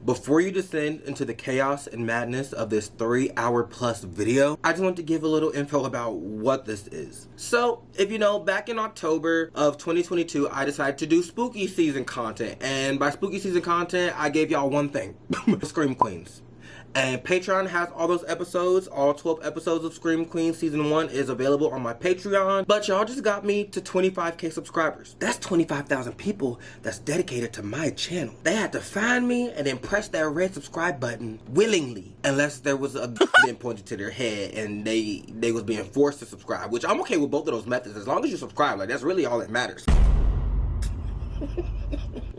Before you descend into the chaos and madness of this 3-hour-plus video, I just want to give a little info about what this is. So, if you know, back in October of 2022, I decided to do spooky season content. And by spooky season content, I gave y'all one thing. Scream Queens. And Patreon has all those episodes. All 12 episodes of Scream Queens Season 1 is available on my Patreon. But y'all just got me to 25K subscribers. That's 25,000 people that's dedicated to my channel. They had to find me and then press that red subscribe button willingly. Unless there was a being pointed to their head and they was being forced to subscribe. Which I'm okay with both of those methods. As long as you subscribe, like that's really all that matters.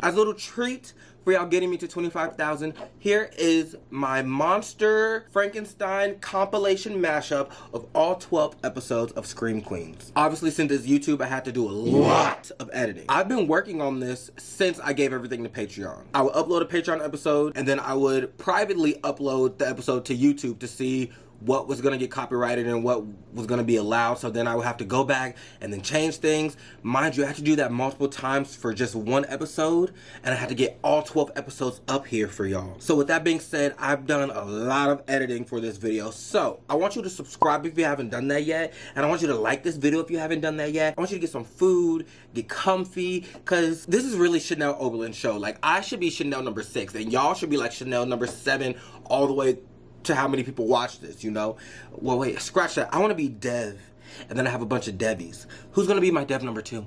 As a little treat for y'all getting me to 25,000, here is my Monster Frankenstein compilation mashup of all 12 episodes of Scream Queens. Obviously, since it's YouTube, I had to do a lot of editing. I've been working on this since I gave everything to Patreon. I would upload a Patreon episode, and then I would privately upload the episode to YouTube to see what was gonna get copyrighted and what was gonna be allowed. So then I would have to go back and then change things. Mind you, I had to do that multiple times for just one episode, and I had to get all 12 episodes up here for y'all. So with that being said, I've done a lot of editing for this video. So I want you to subscribe if you haven't done that yet, and I want you to like this video if you haven't done that yet. I want you to get some food, get comfy, because this is really Chanel Oberlin's show. Like, I should be Chanel number 6, and y'all should be like Chanel number 7 all the way to how many people watch this, you know? Well, wait, scratch that. I want to be Dev, and then I have a bunch of Debbie's. Who's gonna be my Dev number 2?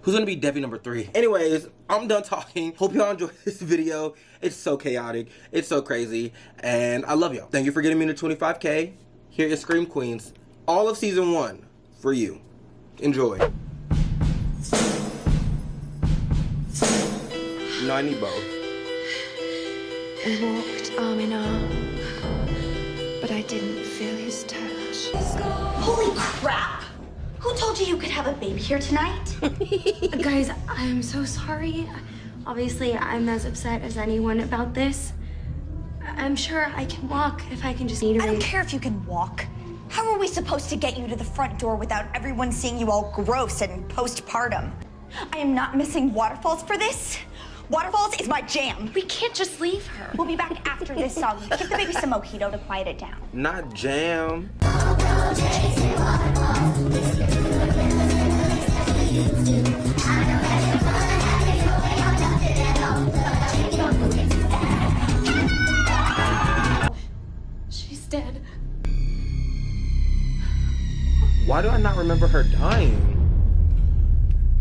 Who's gonna be Debbie number 3? Anyways, I'm done talking. Hope y'all enjoyed this video. It's so chaotic. It's so crazy. And I love y'all. Thank you for getting me to 25K. Here is Scream Queens. All of season 1 for you. Enjoy. No, I need both. We walked arm in arm, but I didn't feel his touch. Holy crap! Who told you you could have a baby here tonight? Guys, I'm so sorry. Obviously, I'm as upset as anyone about this. I'm sure I can walk if I can just eat. I don't care if you can walk. How are we supposed to get you to the front door without everyone seeing you all gross and postpartum? I am not missing waterfalls for this. Waterfalls is my jam. We can't just leave her. We'll be back after this song. Give the baby some mojito to quiet it down. Not jam. She's dead. Why do I not remember her dying?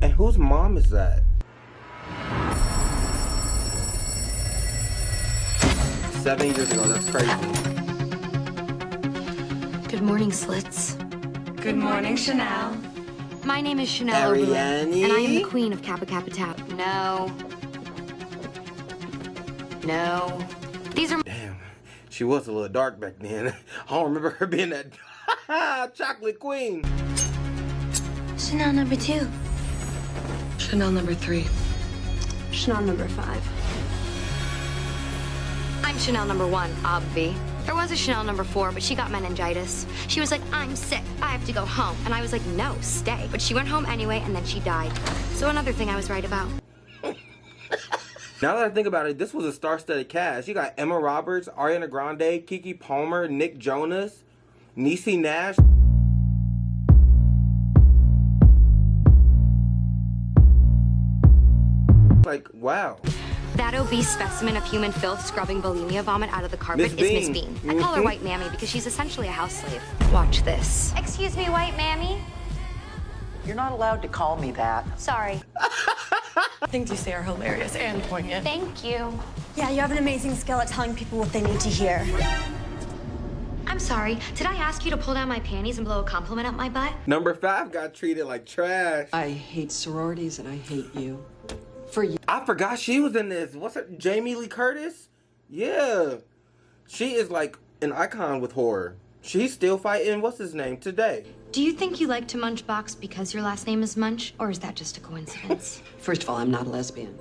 And whose mom is that? 7 years ago, that's crazy. Good morning, Slits. Good morning, Chanel. My name is Chanel Oberlin, Ariane? and I am the queen of Kappa Kappa Tau. No. No. These are... Damn, she was a little dark back then. I don't remember her being that chocolate queen. Chanel number 2. Chanel number 3. Chanel number 5. I'm Chanel number 1, obvi. There was a Chanel number 4, but she got meningitis. She was like, I'm sick, I have to go home. And I was like, no, stay. But she went home anyway, and then she died. So another thing I was right about. Now that I think about it, this was a star-studded cast. You got Emma Roberts, Ariana Grande, Keke Palmer, Nick Jonas, Niecy Nash. Like, wow. That obese specimen of human filth scrubbing bulimia vomit out of the carpet is Miss Bean. I call her White Mammy because she's essentially a house slave. Watch this. Excuse me, White Mammy. You're not allowed to call me that. Sorry. Things you say are hilarious and poignant. Thank you. Yeah, you have an amazing skill at telling people what they need to hear. I'm sorry, did I ask you to pull down my panties and blow a compliment up my butt? Number 5 got treated like trash. I hate sororities and I hate you. For you. I forgot she was in this. What's her? Jamie Lee Curtis? Yeah. She is like an icon with horror. She's still fighting, what's his name, today. Do you think you like to munch box because your last name is Munch, or is that just a coincidence? First of all, I'm not a lesbian.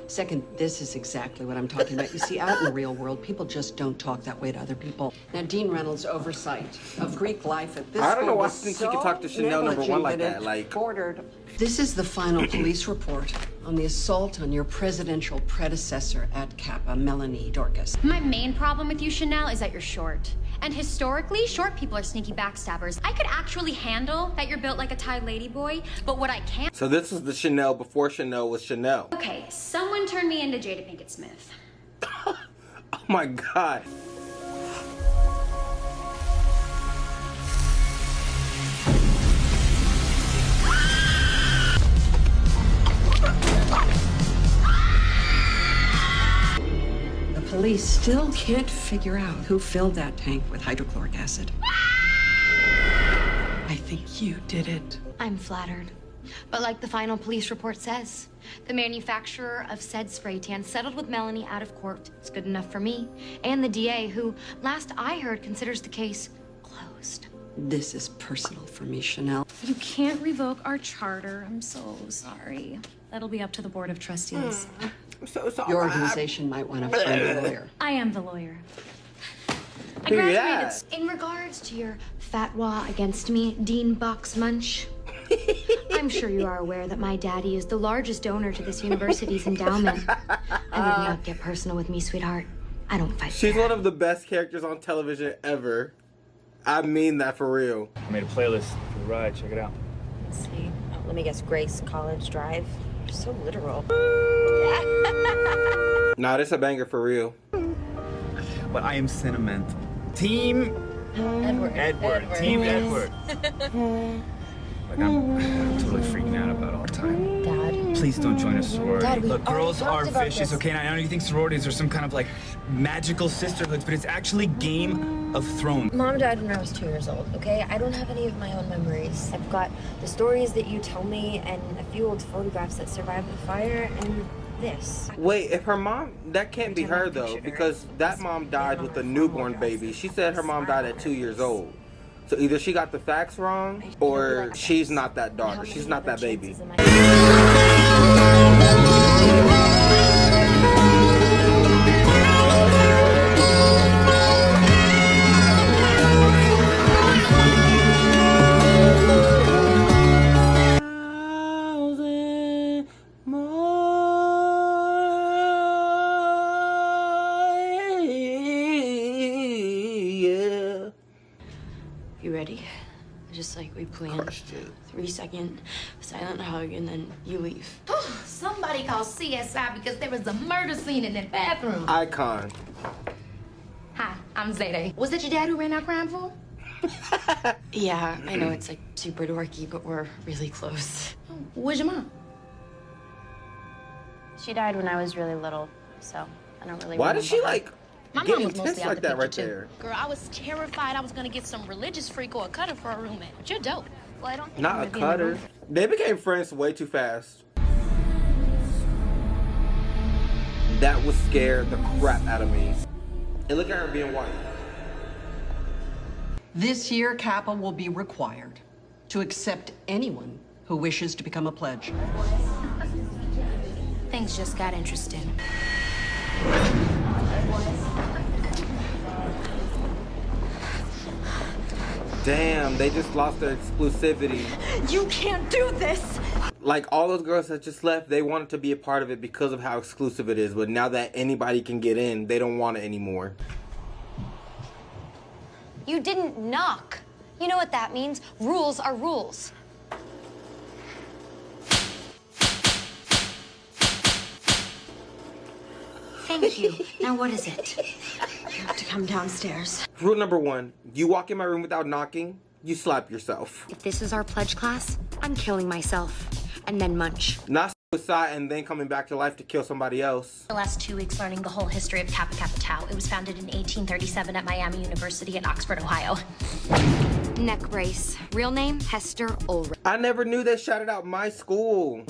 Second, this is exactly what I'm talking about. You see, out in the real world, people just don't talk that way to other people. Now, Dean Reynolds' oversight of Greek life at this I don't know why I school think was she could talk to Chanel number 1 like that. Like, ordered. This is the final police report. on the assault on your presidential predecessor at Kappa, Melanie Dorcas. My main problem with you, Chanel, is that you're short. And historically, short people are sneaky backstabbers. I could actually handle that you're built like a Thai ladyboy, but what I can't... So this is the Chanel before Chanel was Chanel. Okay, someone turned me into Jada Pinkett Smith. Oh my God. Police still can't figure out who filled that tank with hydrochloric acid. I think you did it. I'm flattered. But like the final police report says, the manufacturer of said spray tan settled with Melanie out of court. It's good enough for me. And the DA, who, last I heard, considers the case closed. This is personal for me, Chanel. You can't revoke our charter. I'm so sorry. That'll be up to the Board of Trustees. I'm so sorry. Your organization might want to find a lawyer. I am the lawyer. I Yeah. graduated. In regards to your fatwa against me, Dean Box Munch, I'm sure you are aware that my daddy is the largest donor to this university's endowment. I would not get personal with me, sweetheart. I don't fight She's fair. one of the best characters on television ever. I mean that for real. I made a playlist for the ride. Check it out. Let's see. Oh, let me guess. Grace College Drive. You're so literal. Nah, this a banger for real. But I am sentimental. Team Edward. Team Edward. Like I'm totally freaking out about all the time. Dad. Please don't join a sorority. Dad, we Look, girls already are talked about vicious, this. okay? And I know you think sororities are some kind of like magical sisterhoods, but it's actually Game of Thrones. Mom died when I was 2 years old, okay? I don't have any of my own memories. I've got the stories that you tell me and a few old photographs that survived the fire and this. Wait, if her mom, that can't be her though, because that mom died with a newborn baby. She said her mom died at 2 years old. So either she got the facts wrong, or she's not that daughter. She's not that baby. You ready? Just like we planned. 3-second silent hug and then you leave. Somebody called CSI because there was a murder scene in that bathroom. Icon. Hi, I'm Zayday. Was that your dad who ran our crime for? Yeah, I know it's like super dorky, but we're really close. Where's your mom? She died when I was really little, so I don't really Why remember did she her. like My get mom was intense mostly out like the that right picture, too. there? Girl, I was terrified I was gonna get some religious freak or a cutter for a roommate. But you're dope. Well, I don't think Not I'm a gonna be in the cutter. room. They became friends way too fast. That would scare the crap out of me. And look at her being white. This year, Kappa will be required to accept anyone who wishes to become a pledge. Things just got interesting. Damn, they just lost their exclusivity. You can't do this! Like, all those girls that just left, they wanted to be a part of it because of how exclusive it is. But now that anybody can get in, they don't want it anymore. You didn't knock. You know what that means? Rules are rules. Thank you. Now what is it? You have to come downstairs. Rule number 1, you walk in my room without knocking, you slap yourself. If this is our pledge class, I'm killing myself. And then Munch. Not suicide and then coming back to life to kill somebody else. The last 2 weeks learning the whole history of Kappa Kappa Tau. It was founded in 1837 at Miami University in Oxford, Ohio. Neck brace. Real name, Hester Ulrich. I never knew they shouted out my school.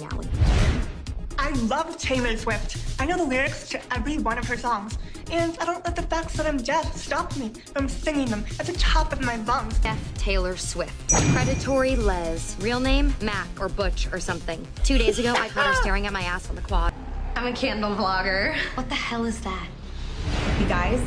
I love Taylor Swift. I know the lyrics to every one of her songs. And I don't let the fact that I'm deaf stop me from singing them at the top of my lungs. F. Taylor Swift. Predatory Les. Real name, Mac or Butch or something. 2 days ago, I caught her staring at my ass on the quad. I'm a candle vlogger. What the hell is that? You guys,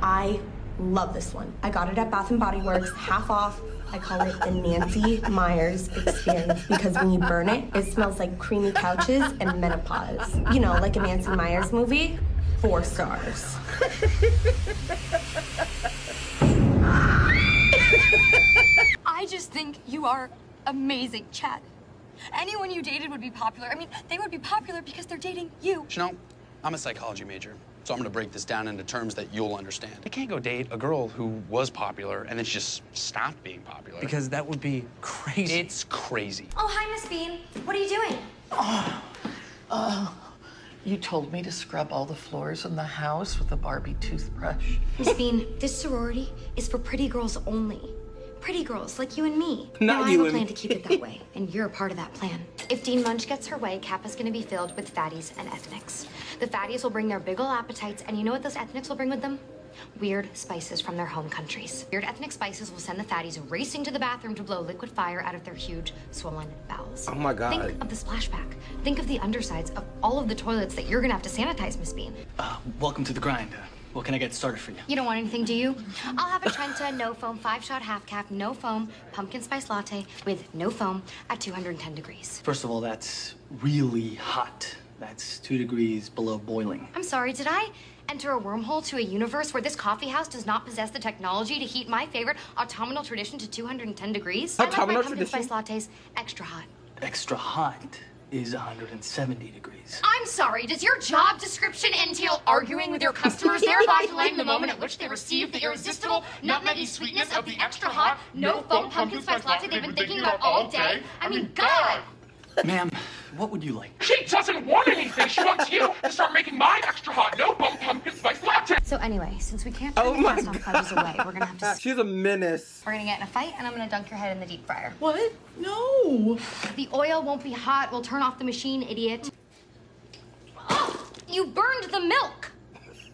I love this one. I got it at Bath & Body Works, half off, I call it the Nancy Myers experience because when you burn it, it smells like creamy couches and menopause. You know, like a Nancy Myers movie. 4 stars. I just think you are amazing, Chad. Anyone you dated would be popular. I mean, they would be popular because they're dating you. Chanel, I'm a psychology major, so I'm gonna break this down into terms that you'll understand. I can't go date a girl who was popular and then she just stopped being popular. Because that would be crazy. It's crazy. Oh, hi, Miss Bean. What are you doing? You told me to scrub all the floors in the house with a Barbie toothbrush. Miss Bean, this sorority is for pretty girls only. Pretty girls like you and me. Not now, you I have a and plan me. to keep it that way, and you're a part of that plan. If Dean Munch gets her way, Kappa's gonna be filled with fatties and ethnics. The fatties will bring their big ol' appetites, and you know what those ethnics will bring with them? Weird spices from their home countries. Weird ethnic spices will send the fatties racing to the bathroom to blow liquid fire out of their huge, swollen bowels. Oh my God. Think of the splashback. Think of the undersides of all of the toilets that you're gonna have to sanitize, Miss Bean. Welcome to the grind. What can I get started for you? You don't want anything, do you? I'll have a Trenta, no foam, 5-shot half cap, no foam, pumpkin spice latte with no foam at 210 degrees. First of all, that's really hot. That's 2 degrees below boiling. I'm sorry, did I enter a wormhole to a universe where this coffee house does not possess the technology to heat my favorite autumnal tradition to 210 degrees? I like my Autumnal pumpkin tradition? spice lattes extra hot. Extra hot is 170 degrees. I'm sorry, does your job description entail arguing with your customers, thereby delaying the moment at which they receive the irresistible nutmeggy sweetness of the extra hot, no foam pumpkin spice latte they've been thinking about all day? I mean, God! Ma'am, what would you like? She doesn't want anything. She wants you to start making my extra hot, no foam pumpkin spice latte. So anyway, since we can't turn the cast off fudges away, we're gonna have to... She's a menace. We're gonna get in a fight, and I'm gonna dunk your head in the deep fryer. What? No. The oil won't be hot. We'll turn off the machine, idiot. Oh, you burned the milk.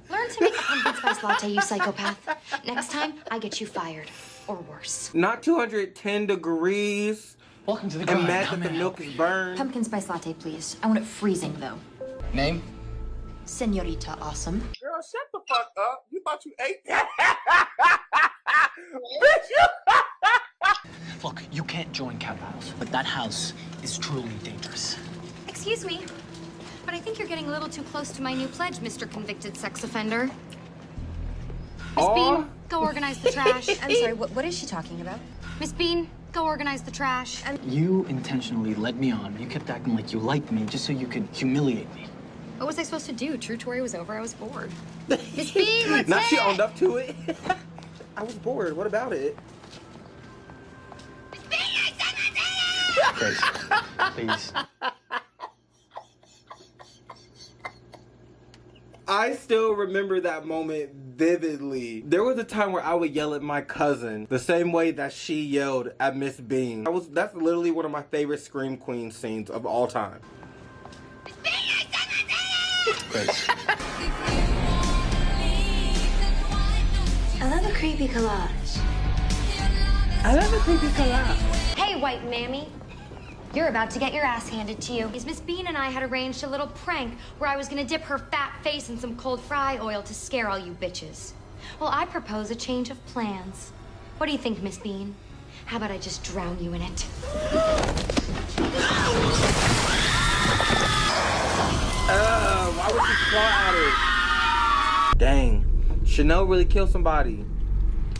Learn to make a pumpkin spice latte, you psychopath. Next time, I get you fired. Or worse. Not 210 degrees. Welcome to the I'm grind. mad How that may the I milk help is you? burned. Pumpkin spice latte, please. I want it freezing, though. Name? Senorita Awesome. Girl, shut the fuck up. You thought you ate that? Look, you can't join Kappa House, but that house is truly dangerous. Excuse me, but I think you're getting a little too close to my new pledge, Mr. Convicted Sex Offender. Miss Bean, go organize the trash. I'm sorry, what is she talking about? Miss Bean, go organize the trash. You intentionally led me on. You kept acting like you liked me just so you could humiliate me. What was I supposed to do? True Tory was over. I was bored. Miss Bean, let's Now she hit it. owned up to it. I was bored. What about it? Grace, please. I still remember that moment vividly. There was a time where I would yell at my cousin the same way that she yelled at Miss Bean. That's literally one of my favorite Scream Queen scenes of all time. Grace. I love a creepy collage. I love a creepy collage. Hey, white mammy. You're about to get your ass handed to you. Miss Bean and I had arranged a little prank where I was gonna dip her fat face in some cold fry oil to scare all you bitches. Well, I propose a change of plans. What do you think, Miss Bean? How about I just drown you in it? Why would she claw at it? Dang. Chanel really killed somebody.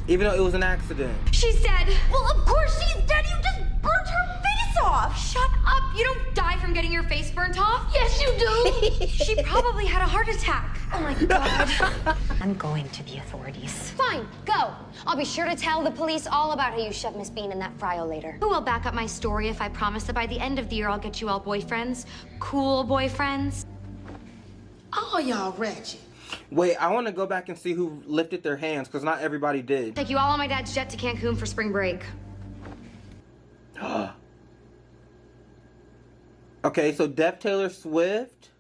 Even though it was an accident. She's dead. Well, of course she's dead. You just burnt her face off. Shut up. You don't die from getting your face burnt off. Yes, you do. She probably had a heart attack. Oh my God. I'm going to the authorities. Fine, go. I'll be sure to tell the police all about how you shoved Miss Bean in that fryo later. Who will back up my story if I promise that by the end of the year I'll get you all boyfriends? Cool boyfriends? Oh, y'all wretched. Wait, I want to go back and see who lifted their hands, because not everybody did. Take you all on my dad's jet to Cancun for spring break. Okay, so Deaf Taylor Swift.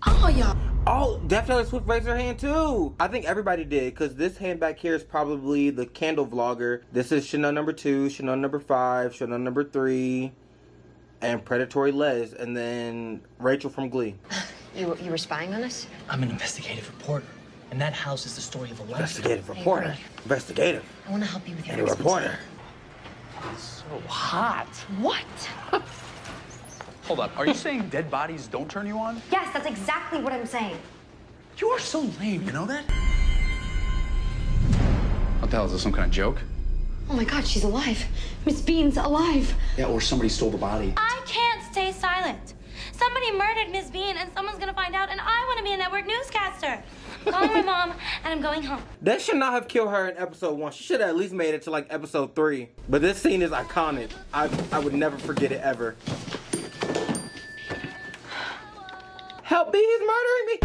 Oh, y'all. Oh, Deaf Taylor Swift raised her hand too. I think everybody did, because this hand back here is probably the candle vlogger. This is Chanel number 2, Chanel number 5, Chanel number 3, and Predatory Les, and then Rachel from Glee. You were spying on us? I'm an investigative reporter, and that house is the story of a lifetime. Investigative reporter. Investigative. I want to help you with your And a reporter. So hot. What? Hold up. Are you saying dead bodies don't turn you on? Yes, that's exactly what I'm saying. You are so lame. You know that? What the hell is this? Some kind of joke? Oh my God, she's alive. Miss Bean's alive. Yeah, or somebody stole the body. I can't stay silent. Somebody murdered Miss Bean, and someone's gonna find out, and I want to be a network newscaster. I'm calling my mom, and I'm going home. They should not have killed her in episode 1. She should have at least made it to like episode 3. But this scene is iconic. I would never forget it ever. Help me, he's murdering me!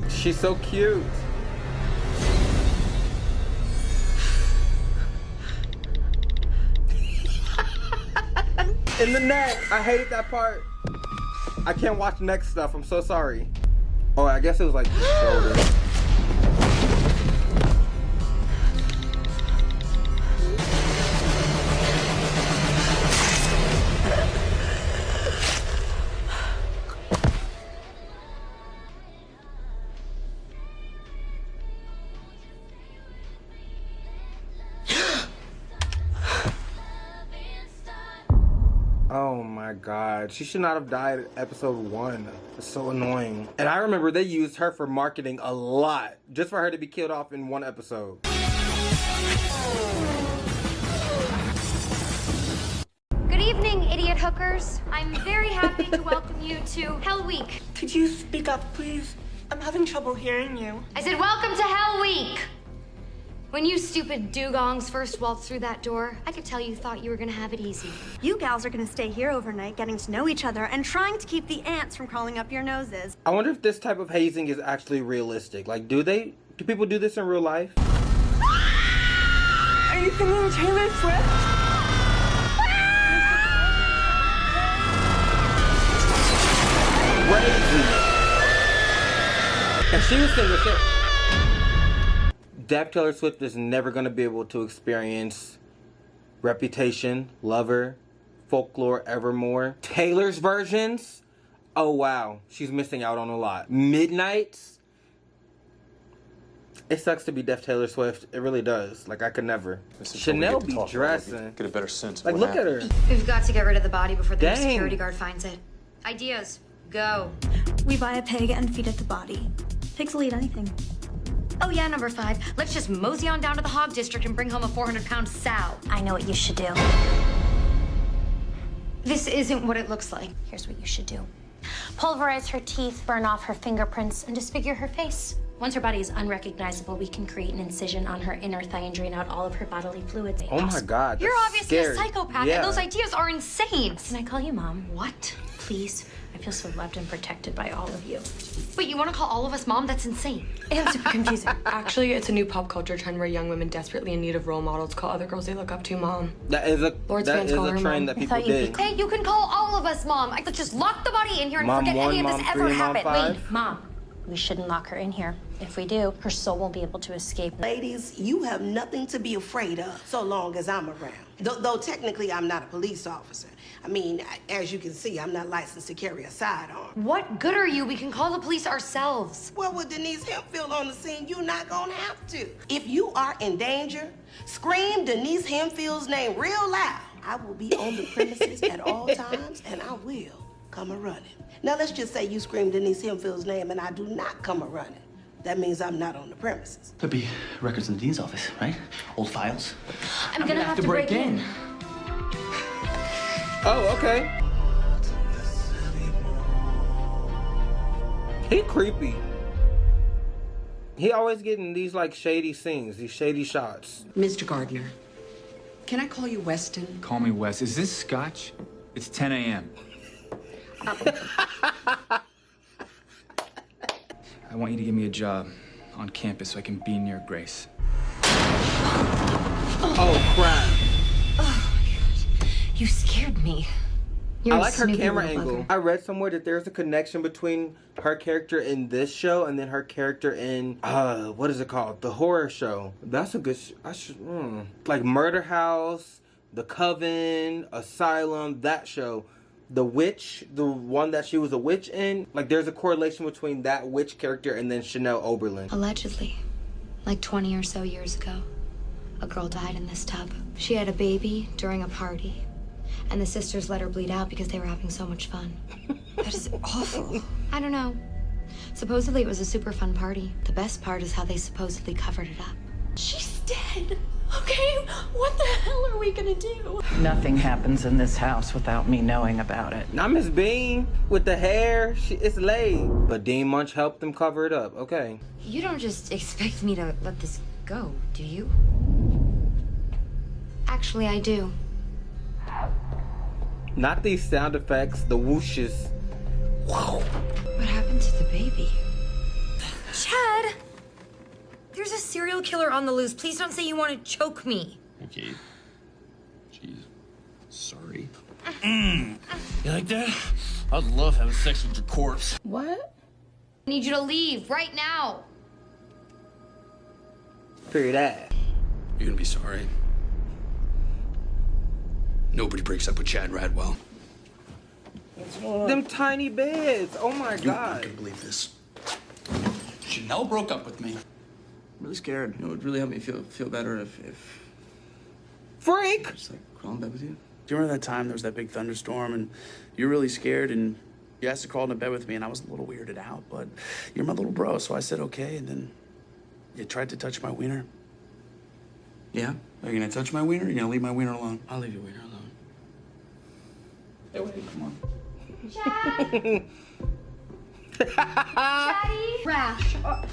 She's so cute. In the neck. I hated that part. I can't watch next stuff. I'm so sorry. Oh, I guess it was like the shoulder. Oh my God, she should not have died at episode 1. It's so annoying. And I remember they used her for marketing a lot, just for her to be killed off in 1 episode. Good evening, idiot hookers. I'm very happy to welcome you to Hell Week. Could you speak up, please? I'm having trouble hearing you. I said welcome to Hell Week. When you stupid dugongs first waltzed through that door, I could tell you thought you were gonna have it easy. You gals are gonna stay here overnight, getting to know each other and trying to keep the ants from crawling up your noses. I wonder if this type of hazing is actually realistic. Like, do people do this in real life? Are you singing Taylor Swift? Crazy. And she was singing shit. Deaf Taylor Swift is never going to be able to experience Reputation, Lover, Folklore, Evermore. Taylor's versions, oh wow, she's missing out on a lot. Midnights, it sucks to be Deaf Taylor Swift. It really does. Like, I could never. Chanel be dressing. Get a better sense of Like, look at her. We've got to get rid of the body before the Dang. security guard finds it. Ideas, go. We buy a pig and feed it the body. Pigs will eat anything. Oh yeah, number 5. Let's just mosey on down to the hog district and bring home a 400-pound sow. I know what you should do. This isn't what it looks like. Here's what you should do. Pulverize her teeth, burn off her fingerprints, and disfigure her face. Once her body is unrecognizable, we can create an incision on her inner thigh and drain out all of her bodily fluids. Oh my God, You're that's obviously scary. a psychopath, Yeah. and those ideas are insane. Can I call you Mom? What? Please? I feel so loved and protected by all of you. Wait, you want to call all of us Mom? That's insane. And super confusing. Actually, it's a new pop culture trend where young women desperately in need of role models call other girls they look up to Mom. That is a Lord's that fans is call a her trend Mom. that I people thought you'd be did. Hey, you can call all of us Mom. I could just lock the body in here and Mom forget 1, any of Mom this 3, ever Mom happened. 5. Wait, Mom. We shouldn't lock her in here. If we do, her soul won't be able to escape. Ladies, you have nothing to be afraid of so long as I'm around. Though technically I'm not a police officer. I mean, as you can see, I'm not licensed to carry a sidearm. What good are you? We can call the police ourselves. Well, with Denise Hempfield on the scene, you're not gonna have to. If you are in danger, scream Denise Hempfield's name real loud. I will be on the premises at all times, and I will come a-running. Now, let's just say you scream Denise Hempfield's name and I do not come a-running. That means I'm not on the premises. There'd be records in the dean's office, right? Old files. I'm gonna have to break in. Oh, okay. He creepy. He always getting these like shady scenes, these shady shots. Mr. Gardner, can I call you Weston? Call me Wes. Is this scotch? It's 10 a.m. I want you to give me a job on campus so I can be near Grace. Oh, crap. Oh, my God. You scared me. You're I a like her snoopy camera little angle. bugger. I read somewhere that there's a connection between her character in this show and then her character in what is it called? The horror show. That's a good. Like Murder House, The Coven, Asylum. That show. The witch, the one that she was a witch in. Like there's a correlation between that witch character and then Chanel Oberlin. Allegedly, like 20 or so years ago, a girl died in this tub. She had a baby during a party. And the sisters let her bleed out because they were having so much fun. That is awful. I don't know. Supposedly it was a super fun party. The best part is how they supposedly covered it up. She's dead. Okay, what the hell are we gonna do? Nothing happens in this house without me knowing about it. Not Miss Bean with the hair. It's laid. But Dean Munch helped them cover it up. Okay. You don't just expect me to let this go, do you? Actually, I do. Not these sound effects, the whooshes. Wow. What happened to the baby? Chad! There's a serial killer on the loose. Please don't say you want to choke me. Okay. Jeez. Sorry. You like that? I'd love having sex with your corpse. What? I need you to leave right now. Figure that. You're gonna be sorry. Nobody breaks up with Chad Radwell. Them tiny beds. Oh my You God. can believe this. Chanel broke up with me. I'm really scared. You know, it would really help me feel better if Freak! just like crawl in bed with you. Do you remember that time there was that big thunderstorm and you were really scared and you asked to crawl into bed with me and I was a little weirded out, but you're my little bro, so I said okay, and then you tried to touch my wiener. Yeah? Are you gonna touch my wiener or are you gonna leave my wiener alone? I'll leave your wiener alone. Hey, wait, come on. Chad! Chatty! Rash. Oh!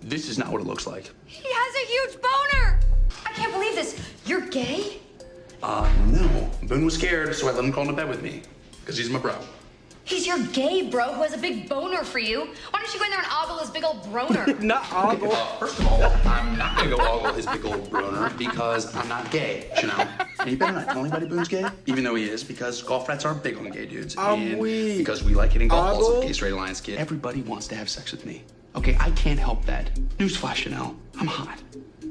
This is not what it looks like. He has a huge boner! I can't believe this. You're gay? No. Boone was scared, so I let him crawl into bed with me. Because he's my bro. He's your gay bro who has a big boner for you. Why don't you go in there and ogle his big old broner? Not ogle. First of all, I'm not gonna go ogle his big old broner because I'm not gay, Chanel. And you better not tell anybody Boone's gay, even though he is, because golf rats are big on gay dudes. And weak. because we like hitting golf balls Ogle? with Gay Straight Alliance kid. Everybody wants to have sex with me. Okay, I can't help that. Newsflash, Chanel. I'm hot.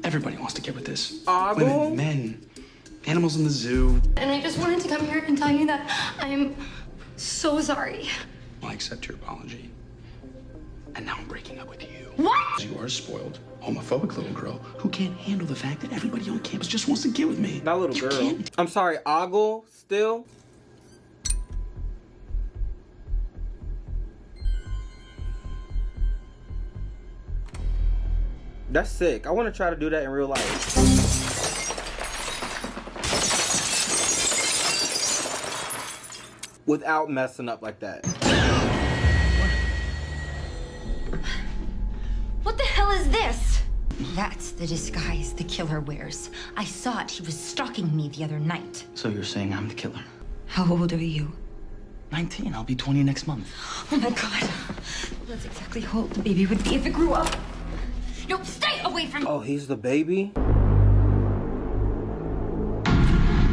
Everybody wants to get with this. Ogle? Women, men, animals in the zoo. And I just wanted to come here and tell you that I'm so sorry. I accept your apology. And now I'm breaking up with you. What? You are a spoiled, homophobic little girl who can't handle the fact that everybody on campus just wants to get with me. Not little You girl. can't. I'm sorry, ogle still? That's sick. I want to try to do that in real life. Without messing up like that. What the hell is this? That's the disguise the killer wears. I saw it. He was stalking me the other night. So you're saying I'm the killer? How old are you? 19. I'll be 20 next month. Oh my God. That's exactly how old the baby would be if it grew up. No, stay away from me. Oh, he's the baby?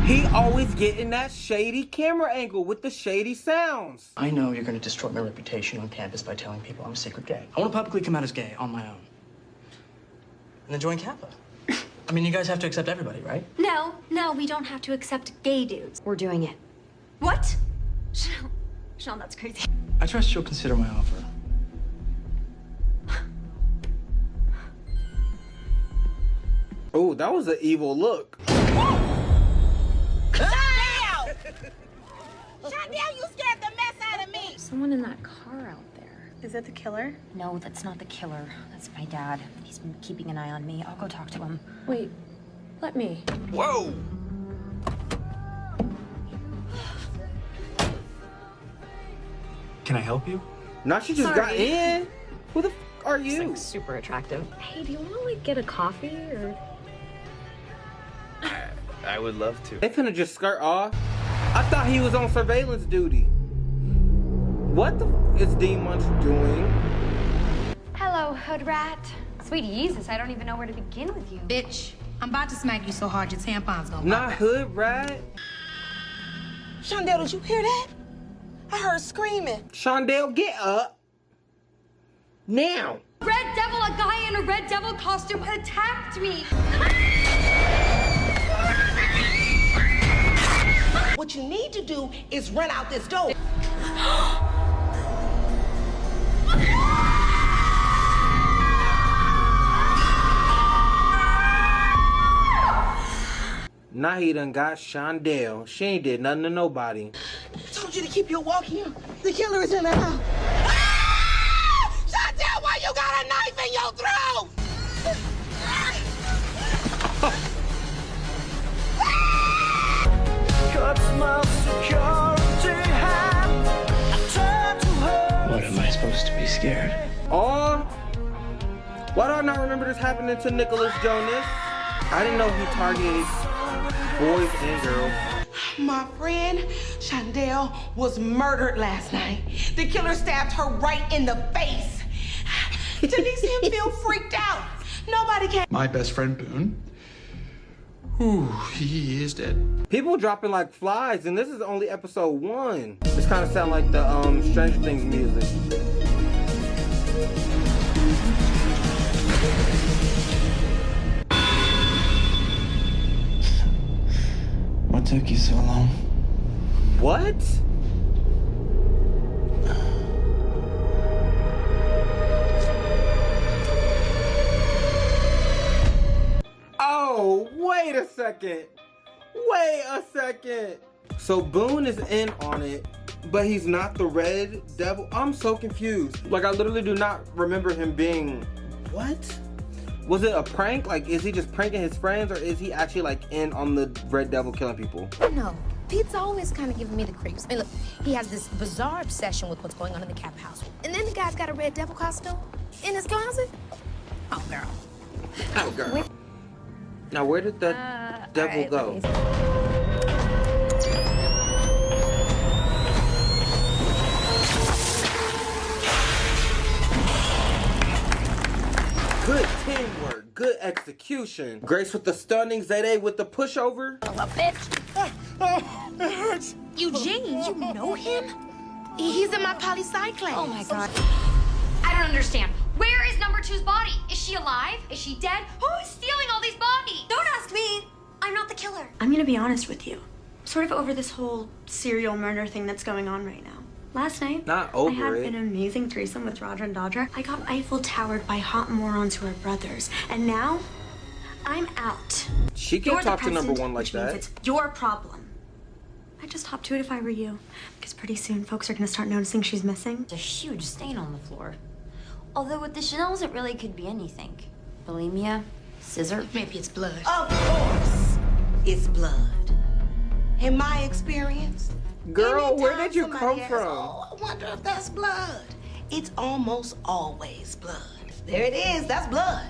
He always getting that shady camera angle with the shady sounds. I know you're going to destroy my reputation on campus by telling people I'm a secret gay. I want to publicly come out as gay on my own. And then join Kappa. I mean, you guys have to accept everybody, right? No, we don't have to accept gay dudes. We're doing it. What? Chanel, that's crazy. I trust you'll consider my offer. Oh, that was an evil look. Chanel, you scared the mess out of me! Someone in that car out there. Is that the killer? No, that's not the killer. That's my dad. He's been keeping an eye on me. I'll go talk to him. Wait, let me. Whoa! Can I help you? Now she just got in? Who the f are you? Like, super attractive. Hey, do you want to like get a coffee or? I would love to. They finna just skirt off? I thought he was on surveillance duty. What the f is Dean Munch doing? Hello, hood rat. Sweet Jesus, I don't even know where to begin with you. Bitch, I'm about to smack you so hard your tampon's gonna Not pop. hood rat. Shondell, did you hear that? I heard screaming. Shondell, get up. Now. Red Devil, a guy in a Red Devil costume attacked me. What you need to do is run out this door. Now he done got Shondell. She ain't did nothing to nobody. I told you to keep your walk here. The killer is in the house. Ah! Shondell, why you got a knife in your throat? What, am I supposed to be scared? Oh, why do I not remember this happening to Nicholas Jonas? I didn't know he targeted boys and girls. My friend Shondell was murdered last night. The killer stabbed her right in the face. Denise Hempfield freaked out. Nobody can. My best friend Boone. Ooh, he is dead. People dropping like flies, and this is only episode 1. This kind of sound like the Stranger Things music. What took you so long? What? Oh, wait a second. Wait a second. So Boone is in on it, but he's not the Red Devil. I'm so confused. Like, I literally do not remember him being... What? Was it a prank? Like, is he just pranking his friends, or is he actually, like, in on the Red Devil killing people? No, Pete's always kind of giving me the creeps. I mean, look, he has this bizarre obsession with what's going on in the Cap house. And then the guy's got a Red Devil costume in his closet. Oh, girl. Oh, girl. Now, where did the devil go? Good teamwork, good execution. Grace with the stunning, Zayday with the pushover. Oh, a bitch. Oh, it hurts. Eugene, you know him? He's in my polycyclane. Oh my God. I don't understand. Where is number 2's body? Is she alive? Is she dead? Who is stealing all these bodies? Don't ask me. I'm not the killer. I'm gonna be honest with you. I'm sort of over this whole serial murder thing that's going on right now. Last night, Not over I had it. an amazing threesome with Roger and Dodger. I got Eiffel Towered by hot morons who are brothers. And now, I'm out. She can't talk to number 1 like which means that. it's your problem. I'd just hop to it if I were you. Because pretty soon, folks are gonna start noticing she's missing. There's a huge stain on the floor. Although with the Chanel's, it really could be anything. Bulimia, scissor. Maybe it's blood. Of course, it's blood. In my experience, Girl, where anytime did you somebody come asks, from? Oh, I wonder if that's blood. It's almost always blood. There it is, that's blood.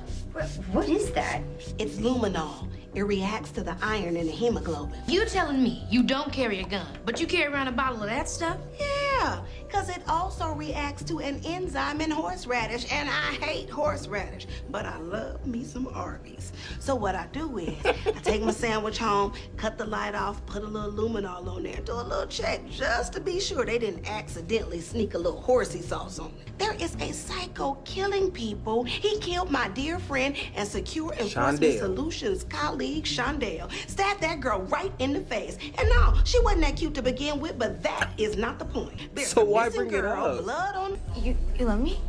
What is that? It's luminol. It reacts to the iron in the hemoglobin. You telling me you don't carry a gun, but you carry around a bottle of that stuff? Yeah, because it also reacts to an enzyme in horseradish, and I hate horseradish, but I love me some Arby's. So what I do is, I take my sandwich home, cut the light off, put a little luminol on there, do a little check just to be sure they didn't accidentally sneak a little horsey sauce on it. There is a psycho killing people. He killed my dear friend and Secure Enforcement Shondell. Solutions colleague, Shondell. Stabbed that girl right in the face. And no, she wasn't that cute to begin with, but that is not the point. There's So a why missing bring it girl, up? blood on... You love me?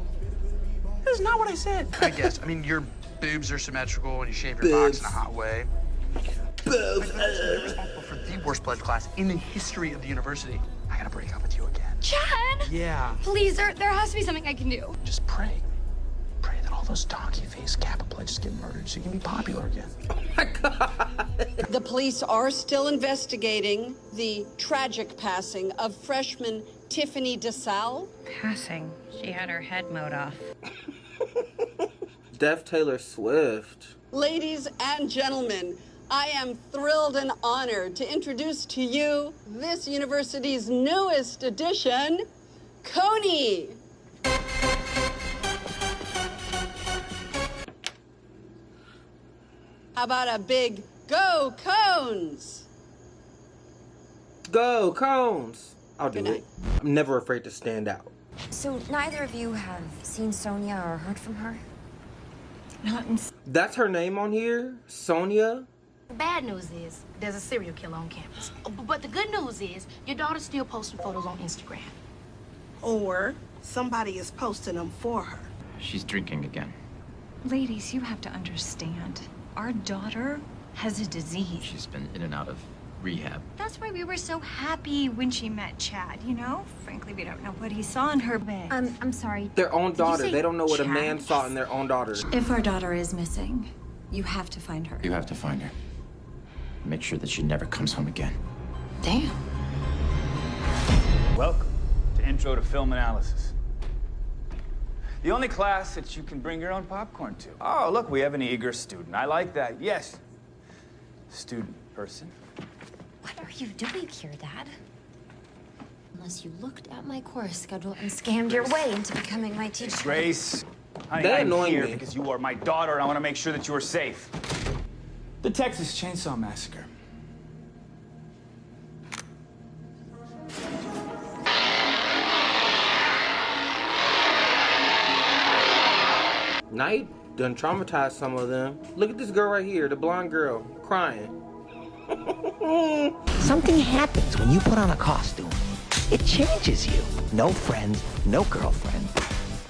That's not what I said. I guess. I mean, your boobs are symmetrical and you shave your box in a hot way. Boobs. You're responsible for the worst pledge class in the history of the university. I gotta break up with you again. Chad! Yeah. Please, there has to be something I can do. Just pray. Pray that all those donkey-faced Kappa pledges get murdered so you can be popular again. The police are still investigating the tragic passing of freshman Tiffany DeSalle. Passing. She had her head mowed off. Deaf Taylor Swift. Ladies and gentlemen, I am thrilled and honored to introduce to you this university's newest addition, Coney. How about a big go cones? Go, Cones! I'll do it. I'm never afraid to stand out. So neither of you have seen Sonia or heard from her? Not in... That's her name on here? Sonia? The bad news is there's a serial killer on campus. But the good news is your daughter's still posting photos on Instagram. Or somebody is posting them for her. She's drinking again. Ladies, you have to understand. Our daughter has a disease. She's been in and out of rehab. That's why we were so happy when she met Chad, you know? Frankly, we don't know what he saw in her bed. I'm sorry. Their own Did you daughter. say They don't know what a Chad? man saw in their own daughter. If our daughter is missing, you have to find her. You have to find her. Make sure that she never comes home again. Damn. Welcome to Intro to Film Analysis. The only class that you can bring your own popcorn to. Oh, look, we have an eager student. I like that. Yes. Student person. What are you doing here, Dad? Unless you looked at my course schedule and scammed your way into becoming my teacher. Grace, honey, They're I'm annoying here me. because you are my daughter and I want to make sure that you are safe. The Texas Chainsaw Massacre. Now you done traumatized some of them. Look at this girl right here, the blonde girl, crying. Something happens when you put on a costume. It changes you. No friends, no girlfriend.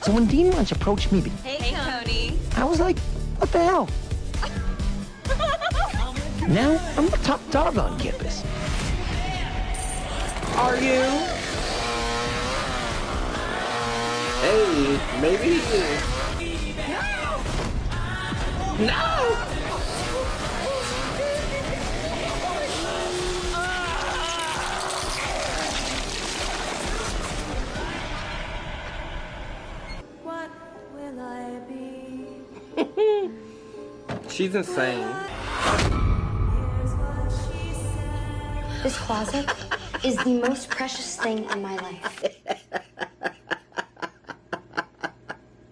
So when Dean once approached me, Hey, Cody. I was like, what the hell? Now I'm the top dog on campus. Are you? Hey, maybe he is. No! What will I be? She's insane. This closet is the most precious thing in my life.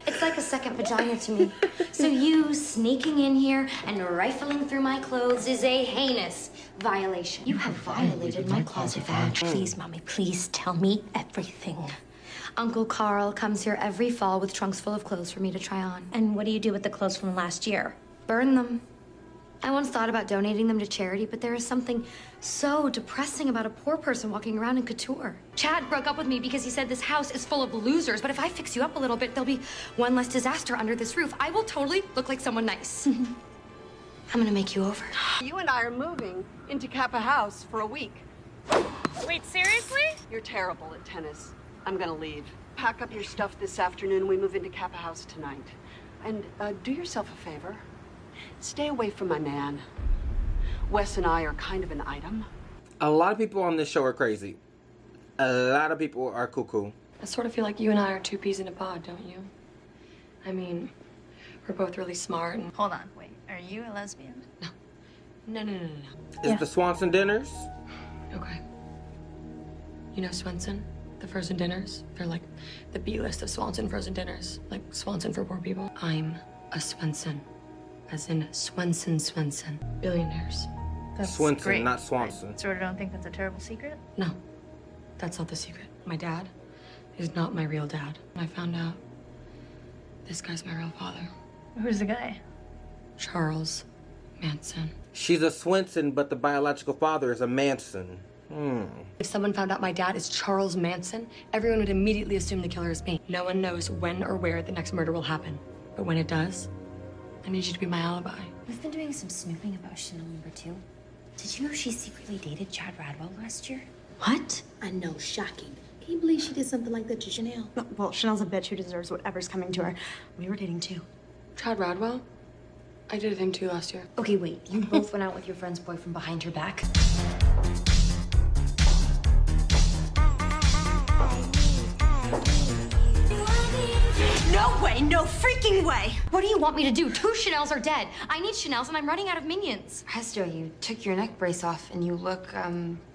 It's like a second vagina to me. So you sneaking in here and rifling through my clothes is a heinous violation. You have violated my closet vag. Please, Mommy, please tell me everything. Uncle Carl comes here every fall with trunks full of clothes for me to try on. And what do you do with the clothes from last year? Burn them. I once thought about donating them to charity, but there is something so depressing about a poor person walking around in couture. Chad broke up with me because he said this house is full of losers, but if I fix you up a little bit, there'll be one less disaster under this roof. I will totally look like someone nice. I'm gonna make you over. You and I are moving into Kappa House for a week. Wait, seriously? You're terrible at tennis. I'm gonna leave. Pack up your stuff this afternoon. We move into Kappa House tonight. And do yourself a favor. Stay away from my man. Wes and I are kind of an item. A lot of people on this show are crazy. A lot of people are cuckoo. I sort of feel like you and I are two peas in a pod, don't you? I mean, we're both really smart and... Hold on, wait. Are you a lesbian? No. Is the Swanson dinners? Okay. You know Swenson? The frozen dinners? They're like the B-list of Swanson frozen dinners. Like Swanson for poor people. I'm a Swenson. As in Swenson. Billionaires. That's Swenson, great. not Swanson. I sort of don't think that's a terrible secret. No, that's not the secret. My dad is not my real dad. I found out this guy's my real father. Who's the guy? Charles Manson. She's a Swenson, but the biological father is a Manson. If someone found out my dad is Charles Manson, everyone would immediately assume the killer is me. No one knows when or where the next murder will happen. But when it does, I need you to be my alibi. We've been doing some snooping about Chanel #2. Did you know she secretly dated Chad Radwell last year? What? I know, shocking. Can you believe she did something like that to Chanel? No, well, Chanel's a bitch who deserves whatever's coming to her. We were dating too. Chad Radwell? I dated him too last year. Okay, wait. You both went out with your friend's boyfriend behind her back? No way, no freaking way! What do you want me to do? 2 Chanels are dead. I need Chanels and I'm running out of minions. Hester, you took your neck brace off and you look,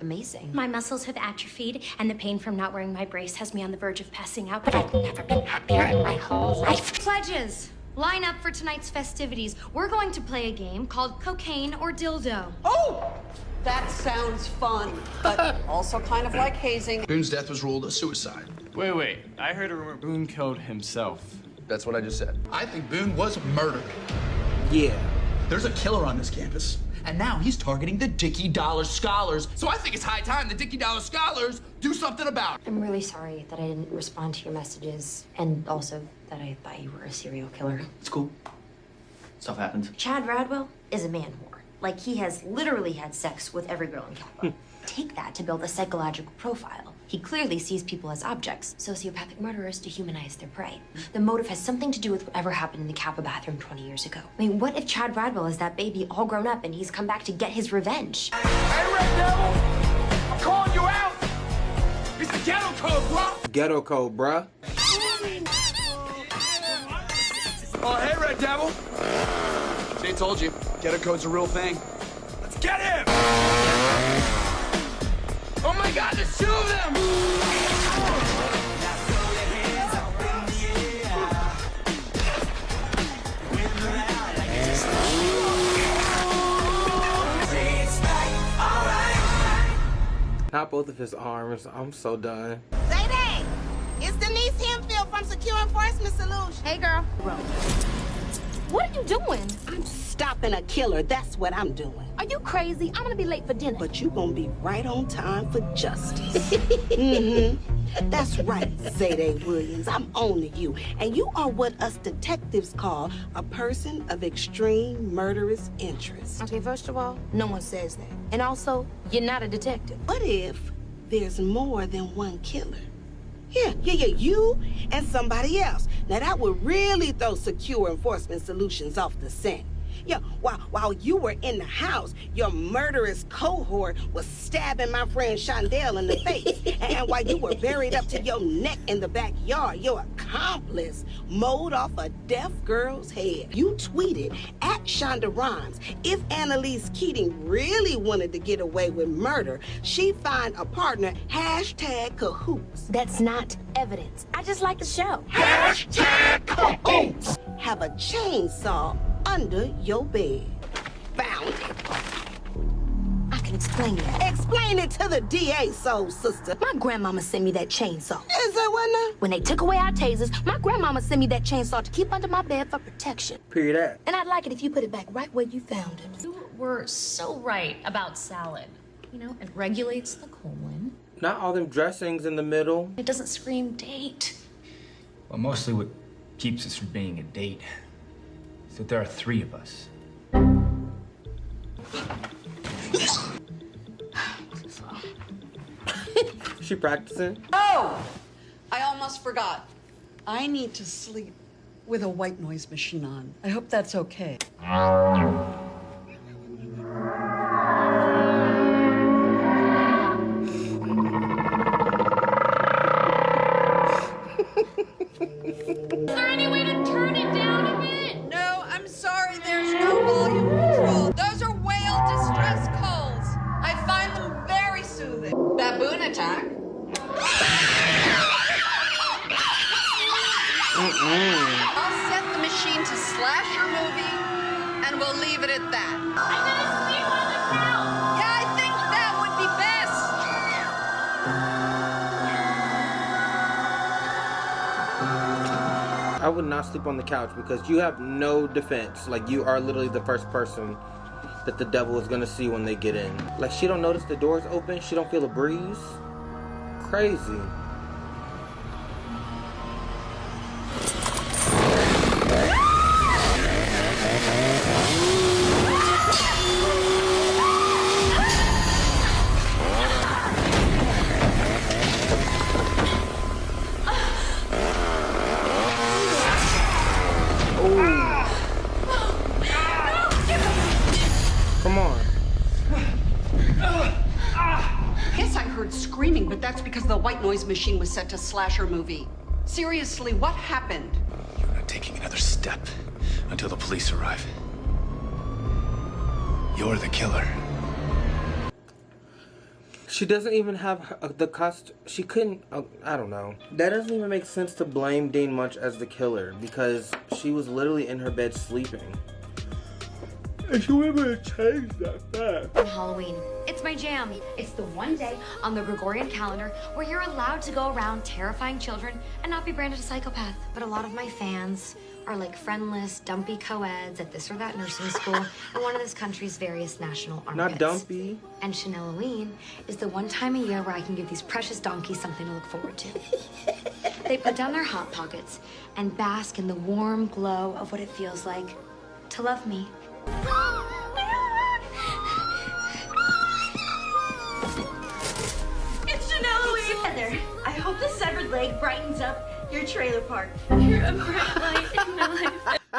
amazing. My muscles have atrophied, and the pain from not wearing my brace has me on the verge of passing out, but I've never been happier in my whole life. Pledges! line up for tonight's festivities. We're going to play a game called Cocaine or Dildo. Oh! That sounds fun, but also kind of like hazing. Boone's death was ruled a suicide. Wait. I heard a rumor Boone killed himself. That's what I just said. I think Boone was murdered. Yeah. There's a killer on this campus, and now he's targeting the Dickie Dollar Scholars. So I think it's high time the Dickie Dollar Scholars do something about it. I'm really sorry that I didn't respond to your messages, and also that I thought you were a serial killer. It's cool. Stuff happens. Chad Radwell is a man whore. Like, he has literally had sex with every girl in Kappa. Take that to build a psychological profile. He clearly sees people as objects. Sociopathic murderers dehumanize their prey. The motive has something to do with whatever happened in the Kappa bathroom 20 years ago. I mean, what if Chad Radwell is that baby all grown up and he's come back to get his revenge? Hey, Red Devil! I'm calling you out! It's the ghetto code, bruh! Ghetto code, bruh. Oh, hey, Red Devil! See, I told you. Ghetto code's a real thing. Let's get him! Oh my God, there's 2 of them! Not both of his arms. I'm so done. Zayday! It's Denise Hempfield from Secure Enforcement Solutions. Hey, girl. What are you doing? I'm stopping a killer. That's what I'm doing. Are you crazy? I'm gonna be late for dinner. But you gonna be right on time for justice. That's right, Zayday Williams. I'm owning you. And you are what us detectives call a person of extreme murderous interest. Okay, first of all, no one says that. And also, you're not a detective. What if there's more than one killer? Yeah, you and somebody else. Now that would really throw Secure Enforcement Solutions off the scent. Yeah, while you were in the house, your murderous cohort was stabbing my friend Shondell in the face. And while you were buried up to your neck in the backyard, your accomplice mowed off a deaf girl's head. You tweeted at Shonda Rhimes, if Annalise Keating really wanted to get away with murder, she'd find a partner, #cahoots. That's not evidence. I just like the show. #cahoots. Have a chainsaw under your bed. Found it. I can explain that. Explain it to the DA, soul sister. My grandmama sent me that chainsaw. Is that what now? When they took away our tasers, my grandmama sent me that chainsaw to keep under my bed for protection. Period that. And I'd like it if you put it back right where you found it. You were so right about salad. You know, it regulates the colon. Not all them dressings in the middle. It doesn't scream date. Well, mostly what keeps us from being a date is that there are 3 of us. She practicing? Oh! I almost forgot. I need to sleep with a white noise machine on. I hope that's okay. Is there any way to turn it down a bit? No, I'm sorry, there's no volume control. Those are whale distress calls. I find them very soothing. Baboon attack. I'll set the machine to slasher movie, and we'll leave it at that. I'm gonna sleep on the couch. Yeah, I think that would be best. I would not sleep on the couch because you have no defense. Like, you are literally the first person that the devil is gonna see when they get in. Like, she don't notice the doors open. She don't feel a breeze. Crazy. Come on. Yes, I heard screaming, but that's because the white noise machine was set to slasher movie. Seriously, what happened? You're not taking another step until the police arrive. You're the killer. She doesn't even have the cost. She couldn't. I don't know. That doesn't even make sense to blame Dean Munch as the killer because she was literally in her bed sleeping. And she wouldn't have changed that fast. On Halloween, it's my jam. It's the one day on the Gregorian calendar where you're allowed to go around terrifying children and not be branded a psychopath. But a lot of my fans are like friendless, dumpy co-eds at this or that nursing school in one of this country's various national armpits. Not dumpy. And Chanel-Halloween is the one time a year where I can give these precious donkeys something to look forward to. They put down their hot pockets and bask in the warm glow of what it feels like to love me. It's Chanel-Halloween! Heather, I hope the severed leg brightens up your trailer park. You're a bright light in my life.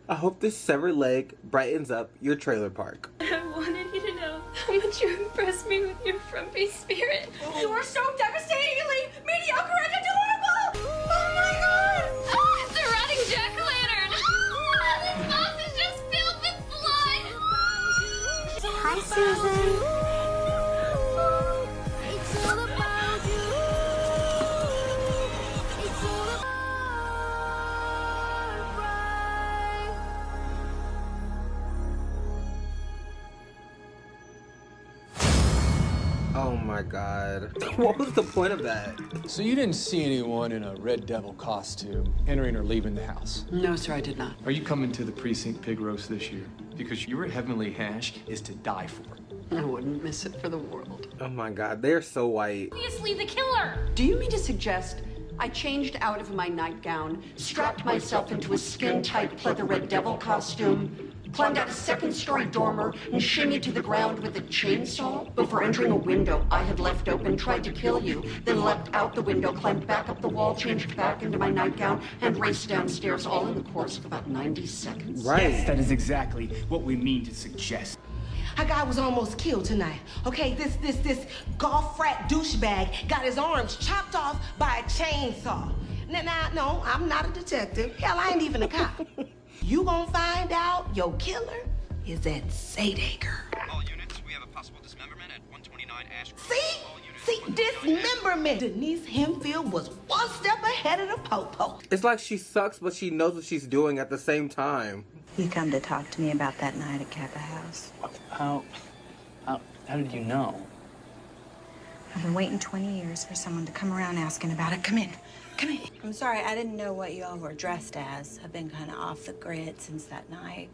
I hope this severed leg brightens up your trailer park. I wanted you to know how much you impressed me with your frumpy spirit. You are so devastatingly mediocre and adorable! Oh my god! Oh, it's a rotting jack-o'-lantern! This box is just filled with blood! Hi, Susan. Oh my god. What was the point of that? So you didn't see anyone in a Red Devil costume entering or leaving the house? No, sir, I did not. Are you coming to the precinct pig roast this year? Because your heavenly hash is to die for. I wouldn't miss it for the world. Oh my god, they're so white. Obviously the killer! Do you mean to suggest I changed out of my nightgown, strapped myself into a skin-tight pleather Red Devil costume, climbed out a second-story dormer, and shimmied to the ground with a chainsaw before entering a window I had left open, tried to kill you, then leapt out the window, climbed back up the wall, changed back into my nightgown, and raced downstairs all in the course of about 90 seconds? Right. Yes, that is exactly what we mean to suggest. A guy was almost killed tonight. Okay, this golf frat douchebag got his arms chopped off by a chainsaw. Now, no, I'm not a detective. Hell, I ain't even a cop. You gonna find out your killer is that Sadacre. All units, we have a possible dismemberment at 129 Ash. See, dismemberment. Denise Hempfield was one step ahead of the po-po. It's like she sucks, but she knows what she's doing at the same time. You come to talk to me about that night at Kappa House. How did you know? I've been waiting 20 years for someone to come around asking about it. Come in. Come in. I'm sorry, I didn't know what you all were dressed as. I've been kind of off the grid since that night.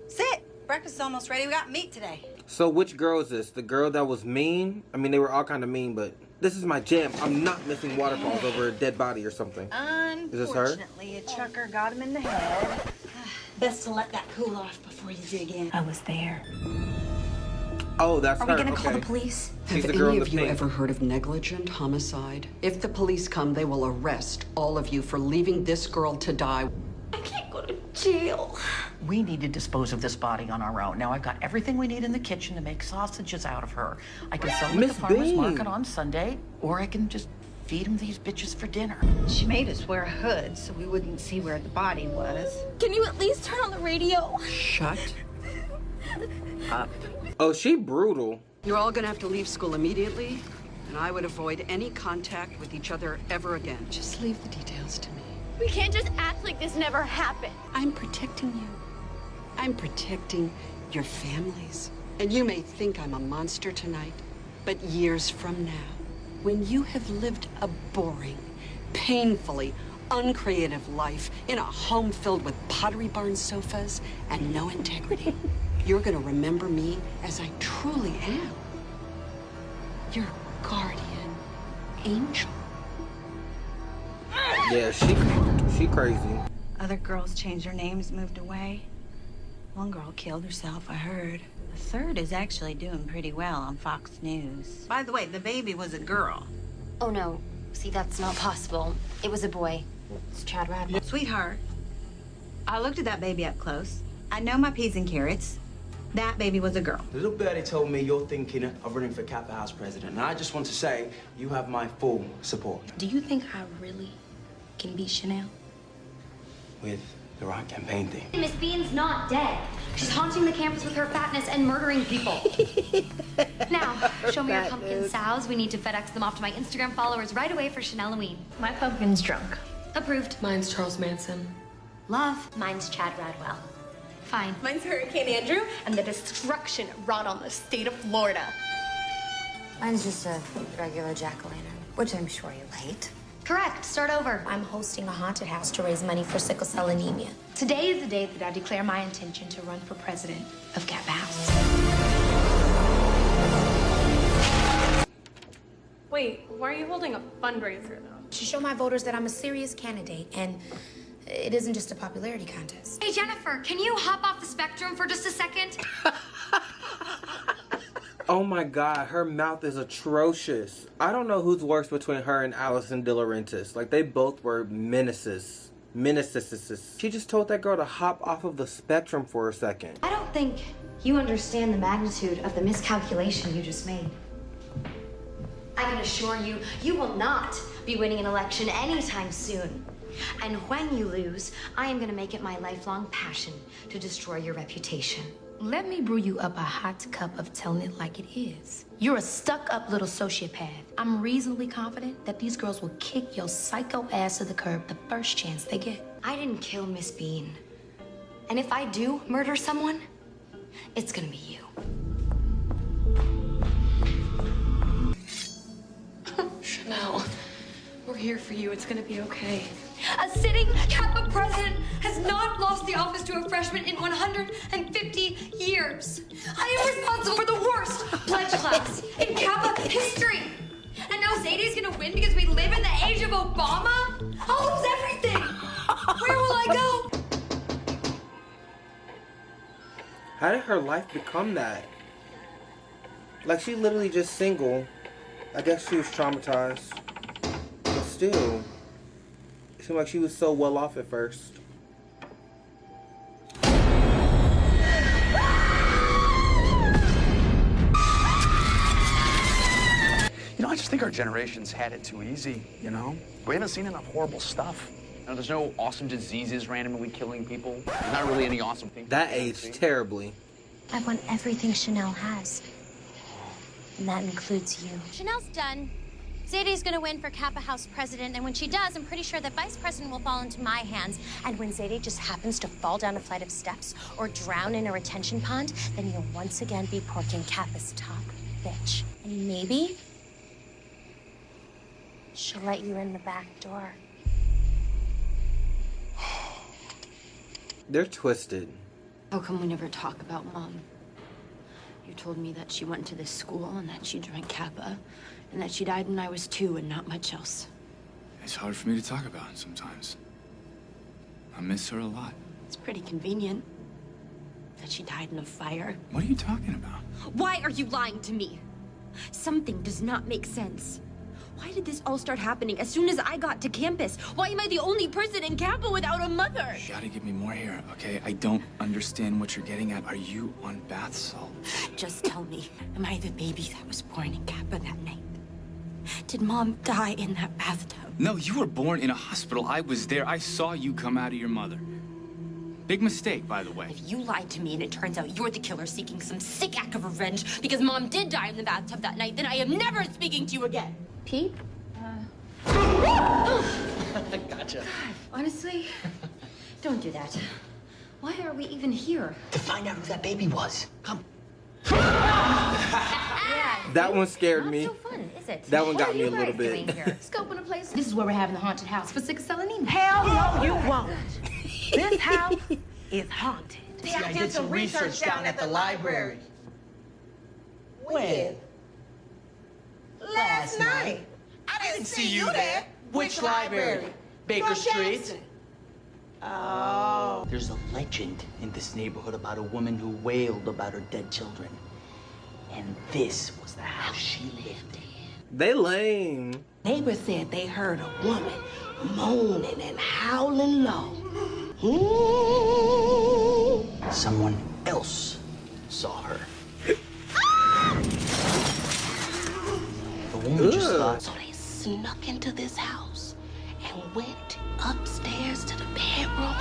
Sit! Breakfast is almost ready. We got meat today. So which girl is this? The girl that was mean? I mean, they were all kind of mean, but this is my jam. I'm not missing waterfalls over a dead body or something. Is this her? Unfortunately, a trucker got him in the head. Best to let that cool off before you dig in. I was there. Oh, that's Are her. we gonna call Okay. the police? She's Have the girl any in of the you pink. ever heard of negligent homicide? If the police come, they will arrest all of you for leaving this girl to die. I can't go to jail. We need to dispose of this body on our own. Now, I've got everything we need in the kitchen to make sausages out of her. I can sell them at Miss the farmer's Bean. market on Sunday, or I can just feed them these bitches for dinner. She made us wear a hood so we wouldn't see where the body was. Can you at least turn on the radio? Shut up. Oh, she brutal. You're all gonna have to leave school immediately, and I would avoid any contact with each other ever again. Just leave the details to me. We can't just act like this never happened. I'm protecting you. I'm protecting your families. And you may think I'm a monster tonight, but years from now, when you have lived a boring, painfully uncreative life in a home filled with Pottery Barn sofas and no integrity, you're gonna remember me as I truly am. Your guardian angel. Yeah, she crazy. Other girls changed their names, moved away. One girl killed herself, I heard. The third is actually doing pretty well on Fox News. By the way, the baby was a girl. Oh no. See, that's not possible. It was a boy. It's Chad Radwell. Sweetheart, I looked at that baby up close. I know my peas and carrots. That baby was a girl. Little birdie told me you're thinking of running for Kappa House president, and I just want to say you have my full support. Do you think I really can beat Chanel? With the right campaign team. Miss Bean's not dead. She's haunting the campus with her fatness and murdering people. Now, show me your pumpkin sows. We need to FedEx them off to my Instagram followers right away for Chanel-Halloween. My pumpkin's drunk. Approved. Mine's Charles Manson. Love. Mine's Chad Radwell. Fine. Mine's Hurricane Andrew and the destruction it wrought on the state of Florida. Mine's just a regular jack-o'-lantern, which I'm sure you hate. Correct. Start over. I'm hosting a haunted house to raise money for sickle cell anemia. Today is the day that I declare my intention to run for president of Kappa House. Wait, why are you holding a fundraiser, though? To show my voters that I'm a serious candidate, and it isn't just a popularity contest. Hey, Jennifer, can you hop off the spectrum for just a second? Oh my god, her mouth is atrocious. I don't know who's worse between her and Allison De Laurentiis. Like, they both were menaces. Menaces. She just told that girl to hop off of the spectrum for a second. I don't think you understand the magnitude of the miscalculation you just made. I can assure you, you will not be winning an election anytime soon. And when you lose, I am going to make it my lifelong passion to destroy your reputation. Let me brew you up a hot cup of telling it like it is. You're a stuck-up little sociopath. I'm reasonably confident that these girls will kick your psycho ass to the curb the first chance they get. I didn't kill Miss Bean. And if I do murder someone, it's gonna be you. Chanel, we're here for you. It's gonna be okay. A sitting Kappa president has not lost the office to a freshman in 150 years. I am responsible for the worst pledge class in Kappa history. And now Zadie's gonna win because we live in the age of Obama? I'll lose everything. Where will I go? How did her life become that? Like, she literally just single. I guess she was traumatized. But still, it seemed like she was so well off at first. You know, I just think our generation's had it too easy, you know? We haven't seen enough horrible stuff. You know, there's no awesome diseases randomly killing people. There's not really any awesome things. That aged terribly. I want everything Chanel has. And that includes you. Chanel's done. Zadie's gonna win for Kappa House president, and when she does, I'm pretty sure that vice president will fall into my hands. And when Zadie just happens to fall down a flight of steps or drown in a retention pond, then you'll once again be porking Kappa's top bitch. And maybe she'll let you in the back door. They're twisted. How come we never talk about Mom? You told me that she went to this school and that she drank Kappa and that she died when I was 2 and not much else. It's hard for me to talk about sometimes. I miss her a lot. It's pretty convenient that she died in a fire. What are you talking about? Why are you lying to me? Something does not make sense. Why did this all start happening as soon as I got to campus? Why am I the only person in Kappa without a mother? You gotta give me more here, okay? I don't understand what you're getting at. Are you on bath salt? Just tell me, am I the baby that was born in Kappa that night? Did Mom die in that bathtub? No, you were born in a hospital. I was there. I saw you come out of your mother. Big mistake, by the way. If you lied to me and it turns out you're the killer seeking some sick act of revenge because Mom did die in the bathtub that night, then I am never speaking to you again. Pete? Gotcha. Honestly, don't do that. Why are we even here? To find out who that baby was. Come. That one scared me. Not so fun, is it? That one got What are me a you little guys bit. doing here? Scoping a place. This is where we're having the haunted house for sickle cell anemia. Hell no, you won't. This house is haunted. See, I did some research down at the library. When? Last night. I didn't see you there. Which library? Baker Street? Jackson. Oh. There's a legend in this neighborhood about a woman who wailed about her dead children. And this was the house she lived in. They lame. Neighbors said they heard a woman moaning and howling low. Someone else saw her. The woman just thought. So they snuck into this house and went upstairs to the bedroom.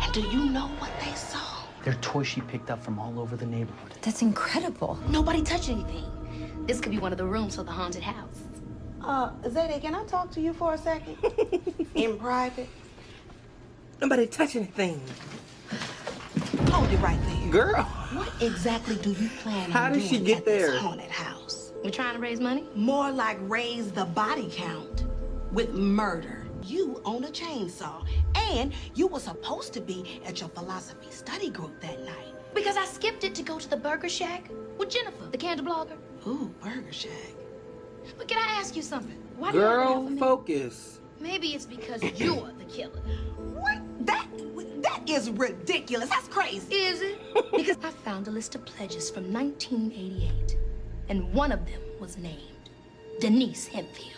And do you know what they saw? They're toys she picked up from all over the neighborhood. That's incredible. Nobody touched anything. This could be one of the rooms for the haunted house. Zadie, can I talk to you for a second? In private? Nobody touch anything. Hold it right there. Girl. What exactly do you plan How on did doing she get at there? this haunted house? We're trying to raise money? More like raise the body count with murder. You own a chainsaw, and you were supposed to be at your philosophy study group that night. Because I skipped it to go to the Burger Shack with Jennifer, the candle blogger. Ooh, Burger Shack. But can I ask you something? Why do you have Girl, to focus. Maybe it's because you're the killer. What? That is ridiculous. That's crazy. Is it? Because I found a list of pledges from 1988, and one of them was named Denise Hempfield.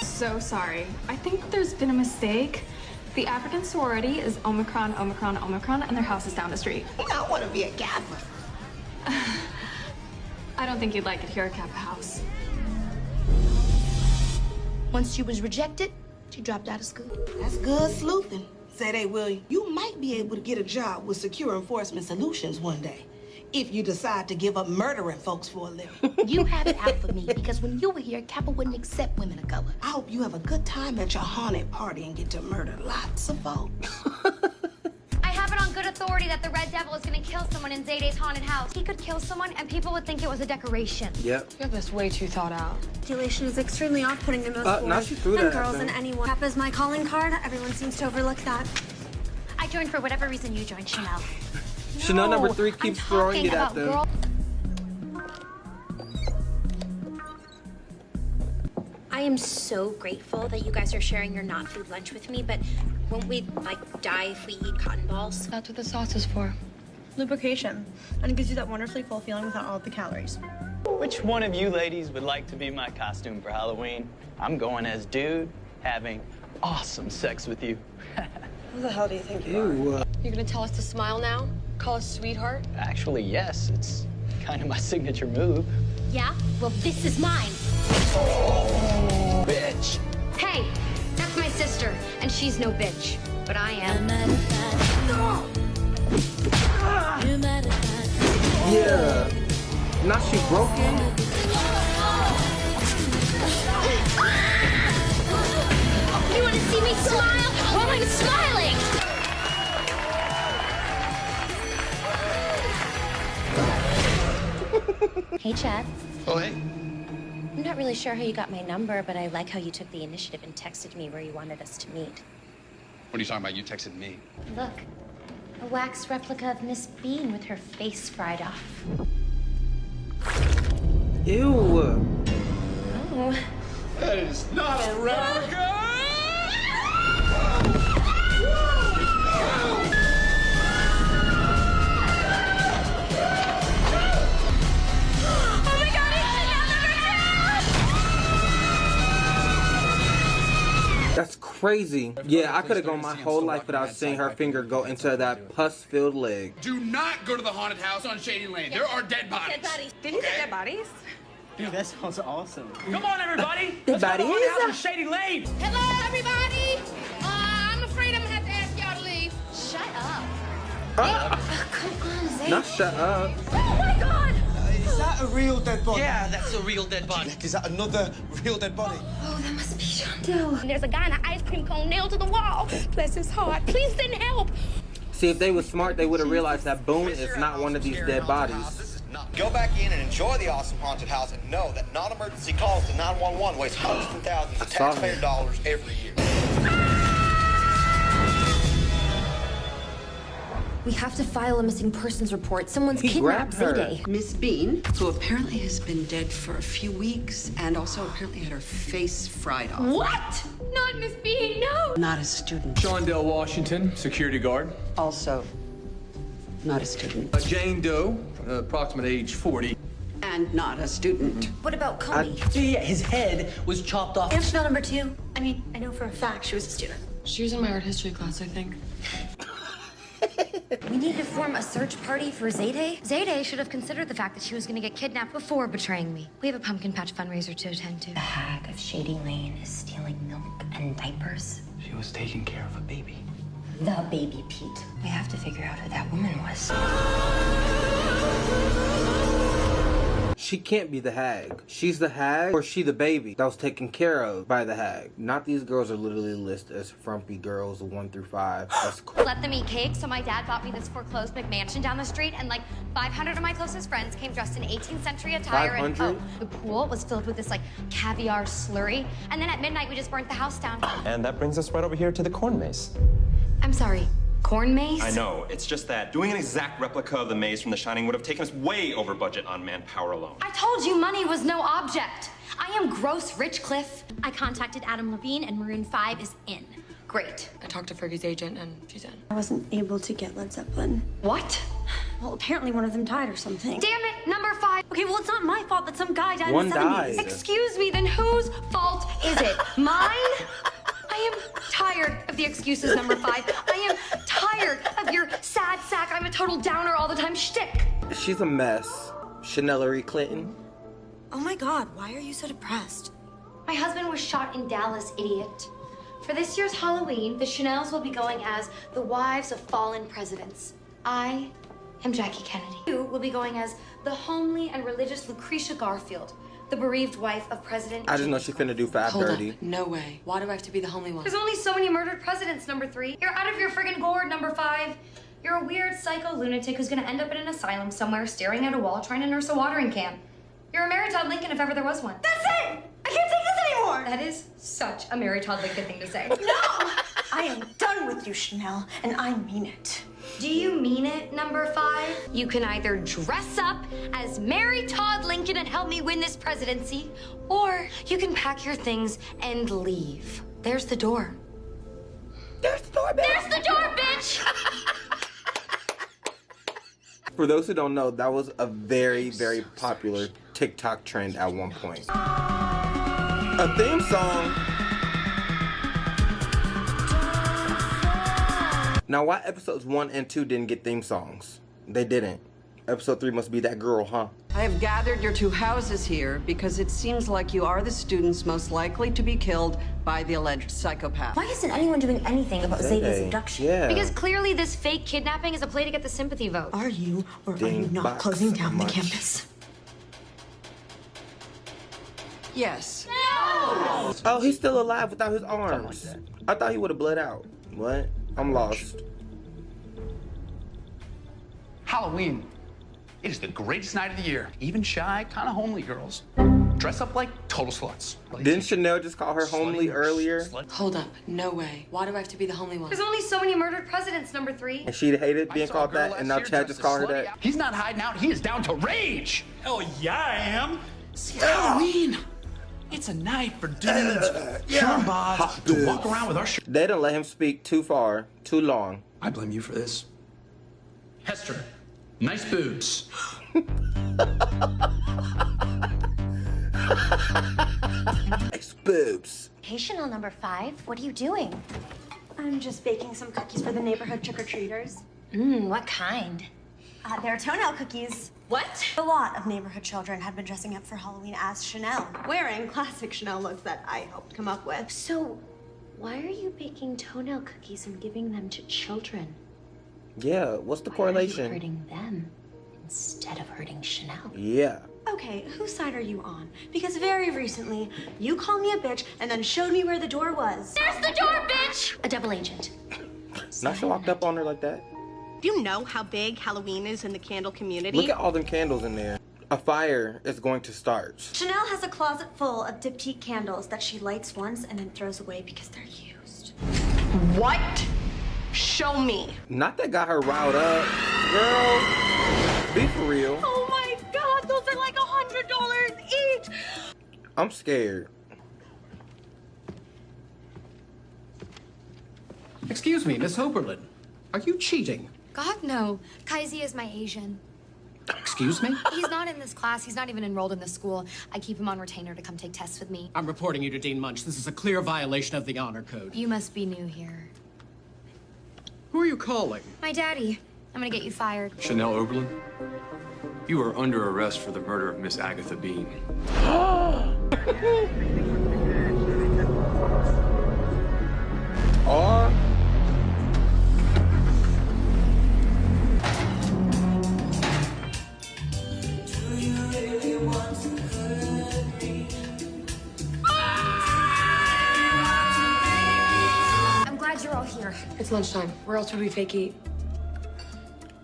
So sorry. I think there's been a mistake. The African sorority is Omicron, Omicron, Omicron, and their house is down the street. I want to be a Kappa. I don't think you'd like it here at Kappa House. Once she was rejected, she dropped out of school. That's good sleuthing. Zadie Williams, you might be able to get a job with Secure Enforcement Solutions one day, if you decide to give up murdering folks for a living. You have it out for me, because when you were here, Kappa wouldn't accept women of color. I hope you have a good time at your haunted party and get to murder lots of folks. I have it on good authority that the Red Devil is gonna kill someone in Zadie's haunted house. He could kill someone and people would think it was a decoration. Yep. You have this way too thought out. Speculation is extremely off-putting to most now boys she threw and that at girls them. and anyone. Kappa is my calling card. Everyone seems to overlook that. I joined for whatever reason you joined, Chanel. Chanel number 3 keeps throwing it at them. I am so grateful that you guys are sharing your not food lunch with me, but won't we, like, die if we eat cotton balls? That's what the sauce is for. Lubrication. And it gives you that wonderfully full feeling without all of the calories. Which one of you ladies would like to be my costume for Halloween? I'm going as dude, having awesome sex with you. Who the hell do you think you are? You're gonna tell us to smile now? Call us sweetheart? Actually, yes. It's kind of my signature move. Yeah? Well, this is mine. Bitch! Hey, that's my sister, and she's no bitch. But I am. Yeah. Now she broken. You want to see me smile? Well, I'm smiling! Hey, Chad. Oh, hey. I'm not really sure how you got my number, but I like how you took the initiative and texted me where you wanted us to meet. What are you talking about? You texted me. Look, a wax replica of Miss Bean with her face fried off. Ew. Oh. That is not a replica! That's crazy. Yeah, I could have gone my whole life without seeing her finger go into that pus-filled leg. Do not go to the haunted house on Shady Lane. There are dead bodies. Did you say dead bodies? Dude, that sounds awesome. Come on, everybody! Dead Let's go to the haunted bodies? house on Shady Lane! Hello, everybody. I'm afraid I'm gonna have to ask y'all to leave. Shut up. Come on, Zay. Not shut up. Oh my God! Is that a real dead body? Yeah, that's a real dead body. Is that another real dead body? Oh, that must be Chantel. There's a guy in an ice cream cone nailed to the wall. Bless his heart. Please send help. See, if they were smart, they would have realized that Boone is not one of these dead bodies. Go back in and enjoy the awesome haunted house and know that non-emergency calls to 911 waste hundreds and thousands of taxpayer dollars every year. We have to file a missing persons report. Someone's kidnapped Zayday. Miss Bean, who apparently has been dead for a few weeks and also apparently had her face fried off. What? Not Miss Bean, no. Not a student. Shondell Washington, security guard. Also, not a student. Jane Doe, approximate age 40. And not a student. What about Cody? Yeah, his head was chopped off. And Chanel number 2. I mean, I know for a fact she was a student. She was in my art history class, I think. We need to form a search party for Zayday. Zayday should have considered the fact that she was going to get kidnapped before betraying me. We have a pumpkin patch fundraiser to attend to. The hag of Shady Lane is stealing milk and diapers. She was taking care of a baby. the baby Pete. We have to figure out who that woman was. She can't be the hag. She's the hag, or she the baby that was taken care of by the hag. Not these girls are literally listed as frumpy girls 1 through 5. That's cool. Let them eat cake, so my dad bought me this foreclosed McMansion down the street, and like 500 of my closest friends came dressed in 18th century attire. 500? And the pool was filled with this like caviar slurry. And then at midnight, we just burnt the house down. And that brings us right over here to the corn maze. I'm sorry, corn maze? I know, it's just that doing an exact replica of the maze from The Shining would have taken us way over budget on manpower alone. I told you money was no object. I am gross rich, Cliff. I contacted Adam Levine, and Maroon 5 is in. Great. I talked to Fergie's agent, and she's in. I wasn't able to get Led Zeppelin. What? Well, apparently one of them died or something. Damn it, number 5. Okay, well, it's not my fault that some guy died One in the 70s. died. Excuse me, then whose fault is it? Mine? I am tired of the excuses, number 5. I am tired of your sad sack, I'm a total downer all the time shtick. She's a mess. Chanellery Clinton. Oh my God, why are you so depressed? My husband was shot in Dallas, idiot. For this year's Halloween, the Chanels will be going as the wives of fallen presidents. I am Jackie Kennedy. You will be going as the homely and religious Lucretia Garfield, the bereaved wife of President I just know she's finna do Fab Hold Dirty. on. No way. Why do I have to be the homely one? There's only so many murdered presidents, number 3. You're out of your friggin' gourd, number 5. You're a weird psycho lunatic who's gonna end up in an asylum somewhere staring at a wall trying to nurse a watering can. You're a Mary Todd Lincoln if ever there was one. That's it! I can't take this anymore! That is such a Mary Todd Lincoln thing to say. No! I am done with you, Chanel, and I mean it. Do you mean it, number 5? You can either dress up as Mary Todd Lincoln and help me win this presidency, or you can pack your things and leave. There's the door. There's the door, bitch! There's the door, bitch! For those who don't know, that was a very, very popular TikTok trend at one point. A theme song. Now, why episodes 1 and 2 didn't get theme songs? They didn't. Episode 3 must be that girl, huh? I have gathered your 2 houses here because it seems like you are the students most likely to be killed by the alleged psychopath. Why isn't anyone doing anything about Zadie's abduction? Yeah. Because clearly this fake kidnapping is a play to get the sympathy vote. Are you or are you Ding not box closing down the much. campus? Yes. Oh, he's still alive without his arms. I thought he would have bled out. What? I'm lost. Halloween. It is the greatest night of the year. Even shy, kind of homely girls dress up like total sluts. Didn't Chanel just call her homely earlier? Hold up. No way. Why do I have to be the homely one? There's only so many murdered presidents, number 3. And she hated being called that, and now Chad just called her that. He's not hiding out. He is down to rage. Oh, yeah, I am. See, it's Halloween. It's a night for dudes, Sean Bob, to walk around with our shirt. They didn't let him speak too far, too long. I blame you for this. Hester, nice boobs. Nice boobs. Hey, Chanel number 5, what are you doing? I'm just baking some cookies for the neighborhood trick-or-treaters. What kind? They're toenail cookies. What? A lot of neighborhood children had been dressing up for Halloween as Chanel, wearing classic Chanel looks that I helped come up with. So, why are you baking toenail cookies and giving them to children? Yeah, what's the Why correlation? are you hurting them instead of hurting Chanel? Yeah. Okay, whose side are you on? Because very recently, you called me a bitch and then showed me where the door was. There's the door, bitch! A double agent. Not she walked up on her like that. Do you know how big Halloween is in the candle community? Look at all them candles in there. A fire is going to start. Chanel has a closet full of diptyque candles that she lights once and then throws away because they're used. What? Show me. Not that got her riled up. Girl, be for real. Oh my God, those are like $100 each. I'm scared. Excuse me, Miss Oberlin. Are you cheating? God, no. Kaisi is my Asian. Excuse me? He's not in this class. He's not even enrolled in this school. I keep him on retainer to come take tests with me. I'm reporting you to Dean Munch. This is a clear violation of the honor code. You must be new here. Who are you calling? My daddy. I'm gonna get you fired. Chanel Oberlin, you are under arrest for the murder of Miss Agatha Bean. It's lunchtime. Where else would we fake eat?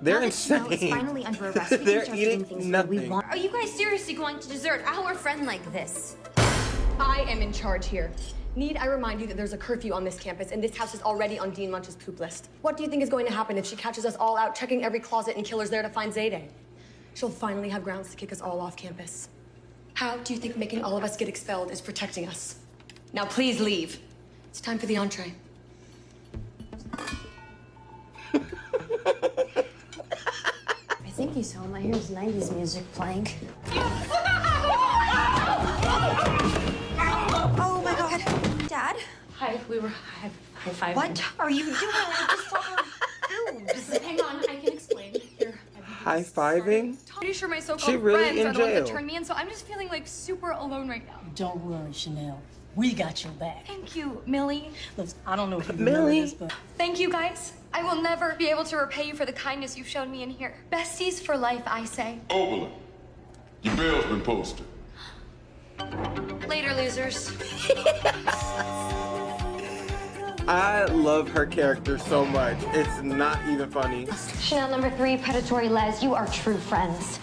They're Now that Chanel is insane. finally under arrest, we can They're start doing eating things the way we nothing. want. Are you guys seriously going to desert our friend like this? I am in charge here. Need I remind you that there's a curfew on this campus, and this house is already on Dean Munch's poop list. What do you think is going to happen if she catches us all out checking every closet and killer's there to find Zayday? She'll finally have grounds to kick us all off campus. How do you think making all of us get expelled is protecting us? Now please leave. It's time for the entree. I think he's home. I hear his 90s music playing. Oh my god. Dad? Hi, we were high-fiving. What are you doing? I just saw her boobs. Hang on, I can explain. Here. High-fiving? Pretty sure my so-called She really friends in are the ones that jail. turned me in, so I'm just feeling like super alone right now. Don't worry, Chanel. We got your back. Thank you, Millie. Look, I don't know if you remember this, but Thank you, guys. I will never be able to repay you for the kindness you've shown me in here. Besties for life, I say. Oberlin, your bail's been posted. Later, losers. I love her character so much. It's not even funny. Chanel number 3, predatory Les, you are true friends.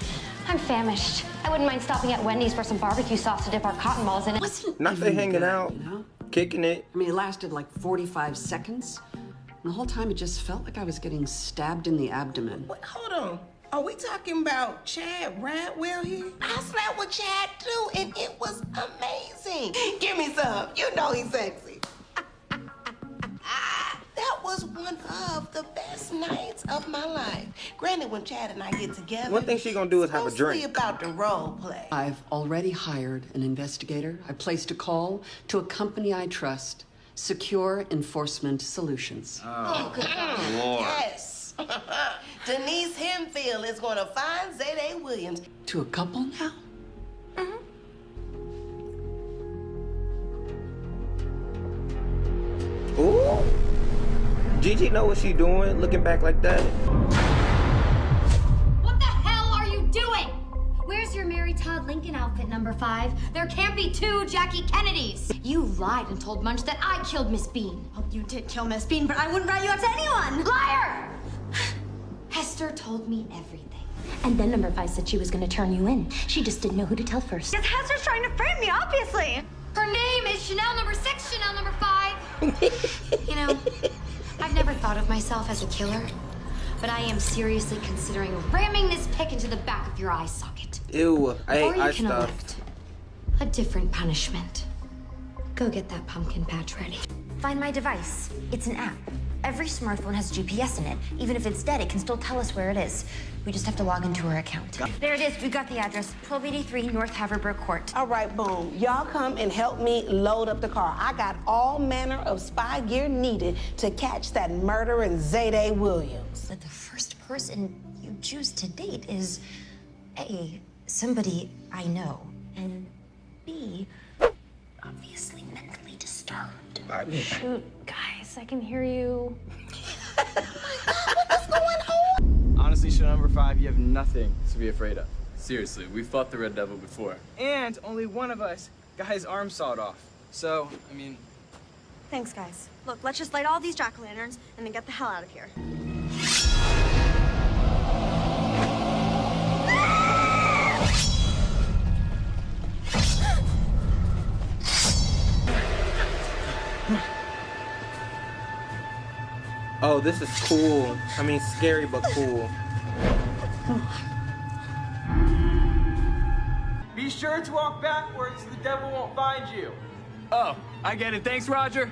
I'm famished. I wouldn't mind stopping at Wendy's for some barbecue sauce to dip our cotton balls in it. Not they hanging out, You know? kicking it. I mean, it lasted like 45 seconds. And the whole time, it just felt like I was getting stabbed in the abdomen. Wait, hold on. Are we talking about Chad Radwell here? I slept with Chad too, and it was amazing. Give me some. You know he's sexy. That was one of the best nights of my life. Granted, when Chad and I get together, One thing she gonna do is have a mostly drink. about the role play. I've already hired an investigator. I placed a call to a company I trust, Secure Enforcement Solutions. Oh, good Lord. Yes. Denise Hemfield is going to find Zayday Williams. To a couple now? Ooh. Gigi know what she doing, looking back like that. What the hell are you doing? Where's your Mary Todd Lincoln outfit, number 5? There can't be 2 Jackie Kennedys. You lied and told Munch that I killed Miss Bean. Oh, you did kill Miss Bean, but I wouldn't rat you out to anyone. Liar! Hester told me everything. And then number 5 said she was going to turn you in. She just didn't know who to tell first. Because Hester's trying to frame me, obviously. Her name is Chanel number 6, Chanel number 5. You know, I've never thought of myself as a killer, but I am seriously considering ramming this pick into the back of your eye socket. Ew, I Or hate you eye can stuff. elect a different punishment. Go get that pumpkin patch ready. Find My Device. It's an app. Every smartphone has GPS in it. Even if it's dead, it can still tell us where it is. We just have to log into our account. There it is. We got the address. 1283 North Haverbrook Court. All right, boom. Y'all come and help me load up the car. I got all manner of spy gear needed to catch that murdering Zayday Williams. But the first person you choose to date is A, somebody I know, and B, obviously mentally disturbed. Shoot, guys, I can hear you. Honestly, show number 5, you have nothing to be afraid of. Seriously, we fought the Red Devil before. And only one of us got his arm sawed off. So, I mean... Thanks, guys. Look, let's just light all these jack-o'-lanterns and then get the hell out of here. Oh, this is cool. I mean, scary but cool. Be sure to walk backwards so the devil won't find you. Oh, I get it. Thanks, Roger.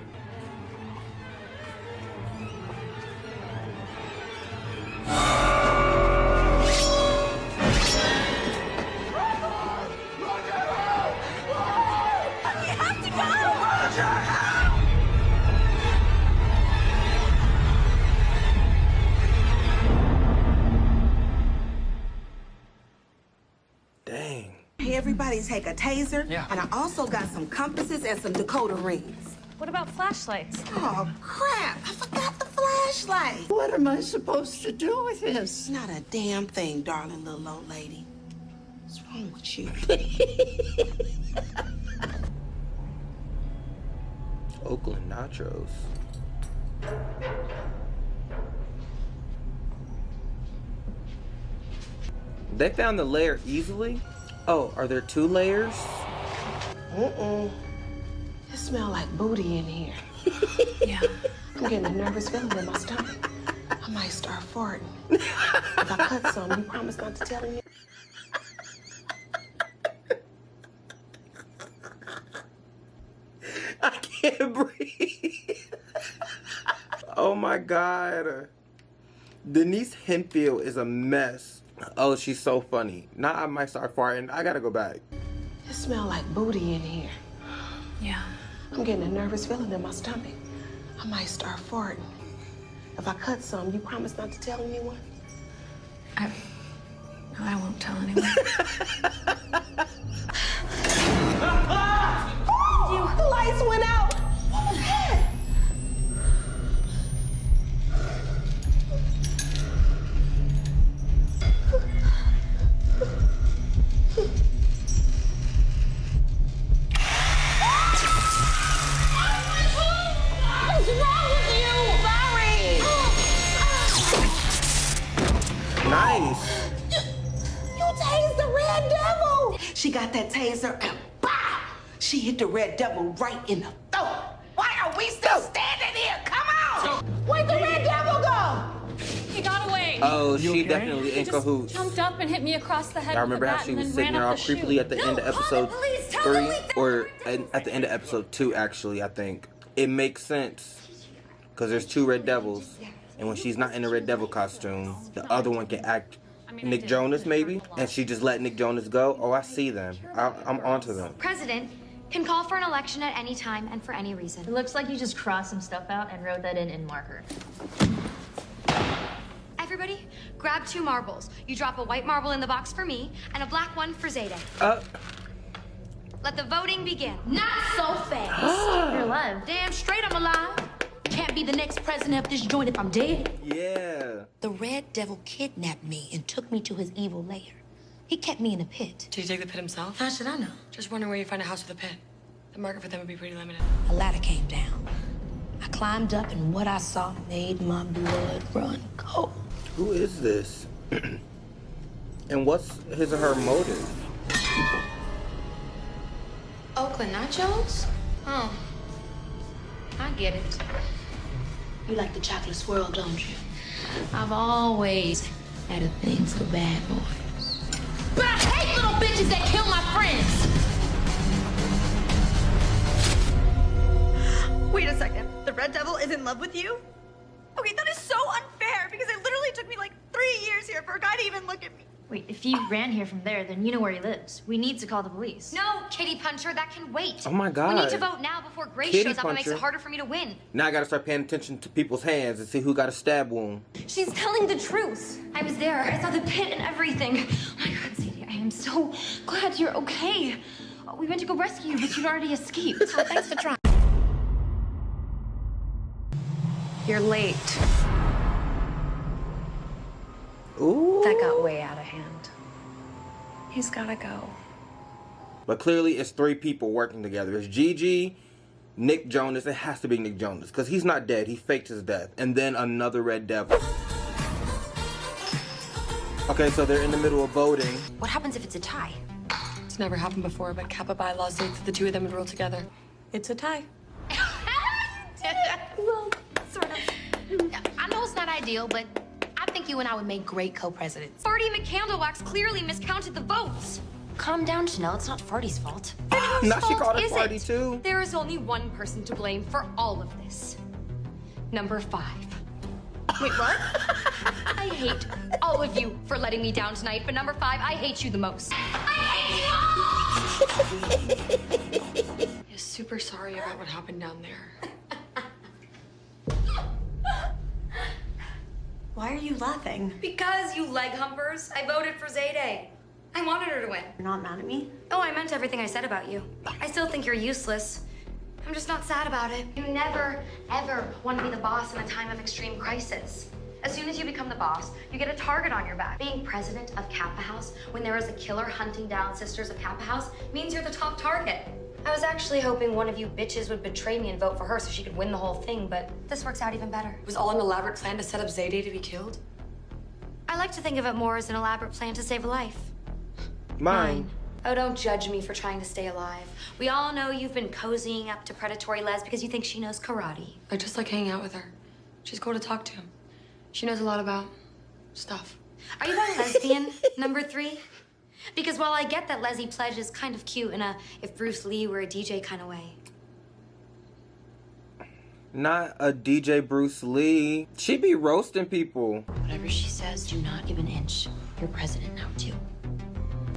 Dang. Hey, everybody take a taser. Yeah. And I also got some compasses and some decoder rings. What about flashlights? Oh, crap. I forgot the flashlight. what am I supposed to do with this? Not a damn thing, darling little old lady. What's wrong with you? Oakland nachos. They found the layer easily? Oh, are there 2 layers? It smells like booty in here. Yeah. I'm getting a nervous feeling in my stomach. I might start farting. If I cut some, you promise not to tell me? I can't breathe. Oh my God. Denise Hemphill is a mess. Oh, she's so funny. Now I might start farting. I gotta go back. It smells like booty in here. Yeah. I'm getting a nervous feeling in my stomach. I might start farting. If I cut some, you promise not to tell anyone? No, I won't tell anyone. The lights went out. What was that? What's wrong with you? Sorry. Nice. You tased the Red Devil. She got that taser and bow! She hit the Red Devil right in the throat. Why are we still standing here? Come on! Where'd the Red Devil go? He got away. Oh, she definitely in cahoots. Jumped up and hit me across the head. I remember how she was sitting there all creepily at the end of episode 3, or at the end of episode 2, actually, I think. It makes sense, because there's 2 Red Devils, and when she's not in the Red Devil costume, the other one can act Nick Jonas, maybe, and she just let Nick Jonas go. Oh, I see them. I'm onto them. President can call for an election at any time and for any reason. It looks like you just crossed some stuff out and wrote that in marker. Everybody, grab 2 marbles. You drop a white marble in the box for me and a black one for Zayday. Let the voting begin. Not so fast. You're alive. Damn straight I'm alive. Can't be the next president of this joint if I'm dead. Yeah. The Red Devil kidnapped me and took me to his evil lair. He kept me in a pit. Did he take the pit himself? How should I know? Just wondering where you find a house with a pit. The market for them would be pretty limited. A ladder came down. I climbed up and what I saw made my blood run cold. Who is this? And what's his or her motive? Oakland nachos? Oh, I get it. You like the chocolate swirl, don't you? I've always had a thing for bad boys. But I hate little bitches that kill my friends! Wait a second. The Red Devil is in love with you? Okay, that is so unfair because it literally took me like 3 years here for a guy to even look at me. Wait, if you ran here from there, then you know where he lives. We need to call the police. No, Kitty Puncher, that can wait. Oh my God. We need to vote now before Grace Kitty shows up and makes Puncher. it harder for me to win. Now I gotta start paying attention to people's hands and see who got a stab wound. She's telling the truth. I was there. I saw the pit and everything. Oh my God, Sadie, I am so glad you're okay. We went to go rescue you, but you'd already escaped. So thanks for trying. You're late. Ooh. That got way out of hand. He's gotta go. But clearly it's 3 people working together. It's Gigi, Nick Jonas. It has to be Nick Jonas because he's not dead. He faked his death. And then another Red Devil. Okay, so they're in the middle of voting. What happens if it's a tie? It's never happened before, but Kappa bylaws say that the 2 of them would rule together. It's a tie. Well, sort of. I know it's not ideal, but I think you and I would make great co-presidents. Farty McCandlewax clearly miscounted the votes. Calm down, Chanel. It's not Farty's fault. Now she called it Is Farty it? too. There is only one person to blame for all of this. Number 5. Wait, what? I hate all of you for letting me down tonight, but number 5, I hate you the most. I hate you all! He's super sorry about what happened down there. Why are you laughing? Because, you leg humpers, I voted for Zayday. I wanted her to win. You're not mad at me? Oh, I meant everything I said about you. I still think you're useless. I'm just not sad about it. You never, ever want to be the boss in a time of extreme crisis. As soon as you become the boss, you get a target on your back. Being president of Kappa House when there is a killer hunting down sisters of Kappa House means you're the top target. I was actually hoping one of you bitches would betray me and vote for her so she could win the whole thing, but this works out even better. It was all an elaborate plan to set up Zayday to be killed? I like to think of it more as an elaborate plan to save a life. Mine. Oh, don't judge me for trying to stay alive. We all know you've been cozying up to predatory Les because you think she knows karate. I just like hanging out with her. She's cool to talk to. She knows a lot about stuff. Are you that lesbian, number 3? Because while I get that Leslie Pledge is kind of cute in a if Bruce Lee were a DJ kind of way. Not a DJ Bruce Lee. She be roasting people. Whatever she says, do not give an inch. You're president now, too.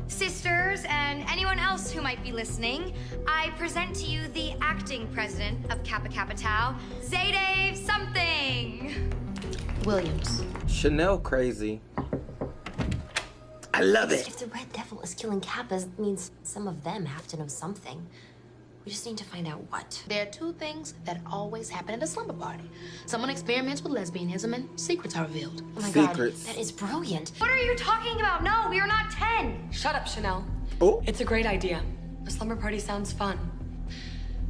Sisters and anyone else who might be listening, I present to you the acting president of Kappa Kappa Tau, Zayday something. Williams. Chanel crazy. I love it. If the Red Devil is killing Kappas, it means some of them have to know something. We just need to find out what. There are 2 things that always happen at a slumber party. Someone experiments with lesbianism and secrets are revealed. Oh my Secrets. God, that is brilliant. What are you talking about? No, we are not 10. Shut up, Chanel. Oh. It's a great idea. A slumber party sounds fun.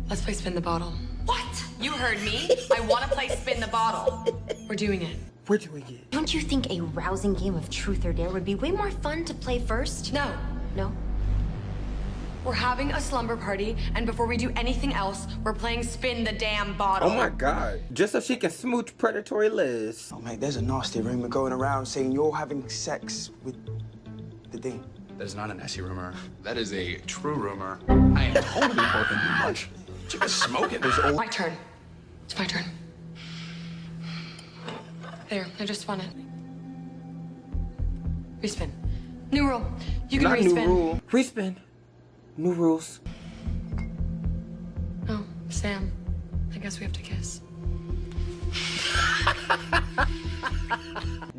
Let's play Spin the Bottle. What? You heard me. I want to play Spin the Bottle. We're doing it. We're doing it. Don't you think a rousing game of Truth or Dare would be way more fun to play first? No. No? We're having a slumber party, and before we do anything else, we're playing Spin the Damn Bottle. Oh my God. Just so she can smooch predatory Liz. Oh, mate, there's a nasty rumor going around saying you're having sex with the Dean. That is not a nasty rumor. That is a true rumor. I am totally working too much. Chick is smoking. My turn. It's my turn. There, I just spun it. Respin. New rule. You can Not respin. new rule. Respin. New rules. Oh, Sam. I guess we have to kiss.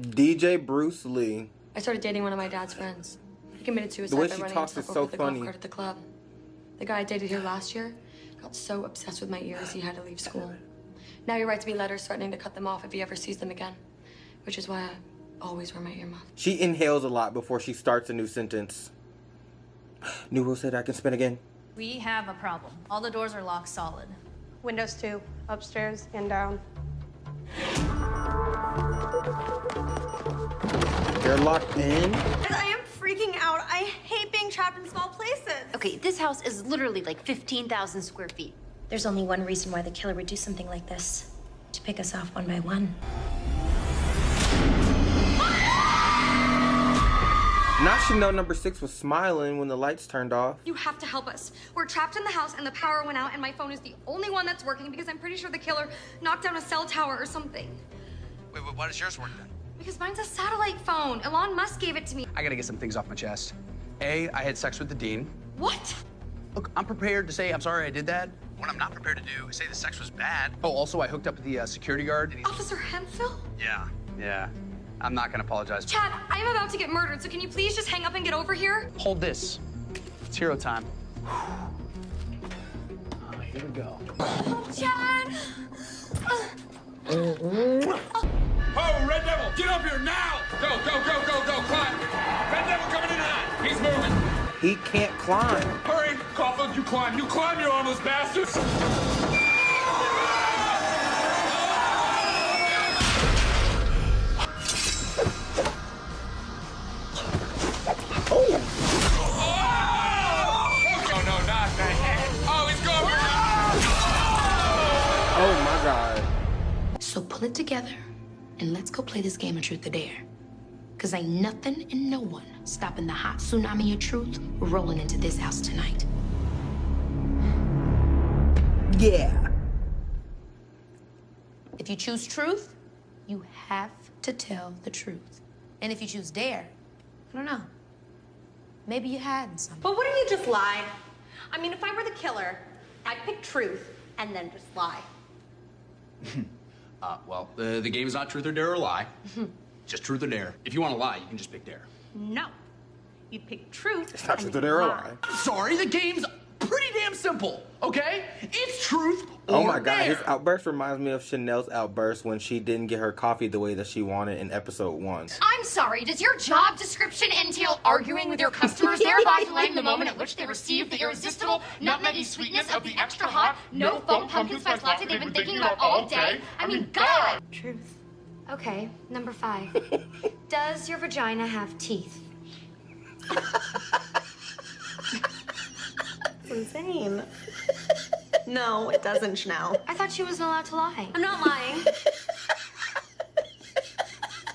DJ Bruce Lee. I started dating one of my dad's friends. He committed suicide The way by she running talks himself is so over the funny. golf cart at the club. The guy I dated here last year got so obsessed with my ears he had to leave school. Now he writes me letters threatening to cut them off if he ever sees them again. Which is why I always wear my earmuff. She inhales a lot before she starts a new sentence. New rule said I can spin again. We have a problem. All the doors are locked solid. Windows 2, upstairs and down. They're locked in. I am freaking out. I hate being trapped in small places. Okay, this house is literally like 15,000 square feet. There's only one reason why the killer would do something like this. To pick us off one by one. Not Chanel number 6 was smiling when the lights turned off. You have to help us. We're trapped in the house and the power went out and my phone is the only one that's working because I'm pretty sure the killer knocked down a cell tower or something. Wait, why does yours work then? Because mine's a satellite phone. Elon Musk gave it to me. I gotta get some things off my chest. A, I had sex with the dean. What? Look, I'm prepared to say I'm sorry I did that. What I'm not prepared to do is say the sex was bad. Oh, also, I hooked up with the security guard. And Officer Hemphill? Yeah. I'm not gonna apologize. Chad, I'm about to get murdered, so can you please just hang up and get over here? Hold this. It's hero time. Here we go. Chad! Oh, Red Devil, get up here now! Go, climb! Red Devil coming in hot. He's moving. He can't climb. Hurry, Caulfield, you climb, you armless bastards! Oh my God. So pull it together and let's go play this game of Truth or Dare. Cause ain't nothing and no one stopping the hot tsunami of truth rolling into this house tonight. Yeah. If you choose truth, you have to tell the truth. And if you choose dare, I don't know. Maybe you had something. But wouldn't you just lie? I mean, if I were the killer, I'd pick truth and then just lie. Well, the game is not truth or dare or lie. Just truth or dare. If you want to lie, you can just pick dare. No. You'd pick truth. It's not truth or dare or lie. I'm sorry, the game's pretty damn damn simple, okay? It's truth Oh or my god, dare. his outburst reminds me of Chanel's outburst when she didn't get her coffee the way that she wanted in episode 1. I'm sorry, does your job description entail arguing with your customers, thereby delaying the moment at which they receive the irresistible nutmeggy sweetness of the extra hot, no foam pumpkin spice latte they've been thinking about all day? I mean, God! Truth. Okay, number 5. Does your vagina have teeth? It's insane. No, it doesn't, Chanel. I thought she wasn't allowed to lie. I'm not lying.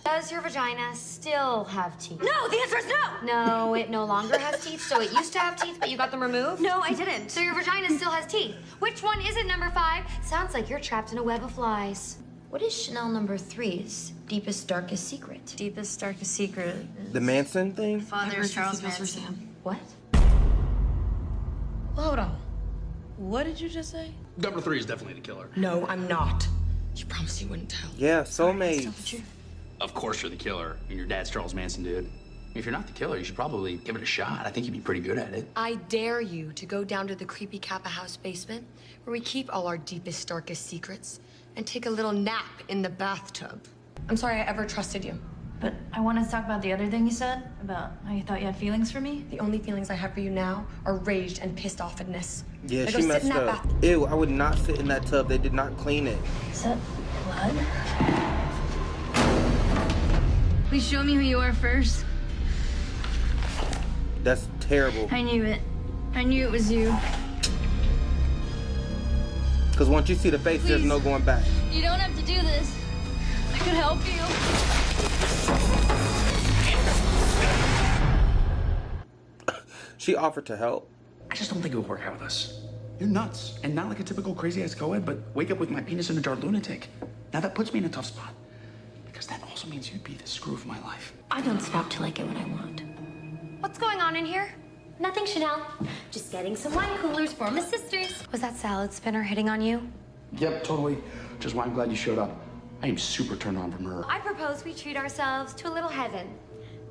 Does your vagina still have teeth? No, the answer is no. No, it no longer has teeth. So it used to have teeth, but you got them removed? No, I didn't. So your vagina still has teeth. Which one is it, number 5? Sounds like you're trapped in a web of flies. What is Chanel number 3's deepest, darkest secret? Deepest, darkest secret. The Manson thing? Father Charles Manson. What? Well, hold on. What did you just say? Number 3 is definitely the killer. No, I'm not. You promised you wouldn't tell. Yeah, soulmates. Of course you're the killer. I mean, your dad's Charles Manson, dude. If you're not the killer, you should probably give it a shot. I think you'd be pretty good at it. I dare you to go down to the creepy Kappa house basement where we keep all our deepest, darkest secrets and take a little nap in the bathtub. I'm sorry I ever trusted you. But I wanted to talk about the other thing you said, about how you thought you had feelings for me. The only feelings I have for you now are raged and pissed offness. Yeah, Now she go sit messed in that up. bath- Ew, I would not sit in that tub. They did not clean it. Is that blood? Please show me who you are first. That's terrible. I knew it. I knew it was you. Because once you see the face, there's Please. no going back. You don't have to do this. I could help you. She offered to help. I just don't think it would work out with us. You're nuts. And not like a typical crazy-ass co-ed, but wake up with my penis in a jar lunatic. Now that puts me in a tough spot. Because that also means you'd be the screw of my life. I don't stop till I get what I want. What's going on in here? Nothing, Chanel. Just getting some wine coolers for my sisters. Was that salad spinner hitting on you? Yep, totally. Which is why I'm glad you showed up. I am super turned on from her. I propose we treat ourselves to a little heaven.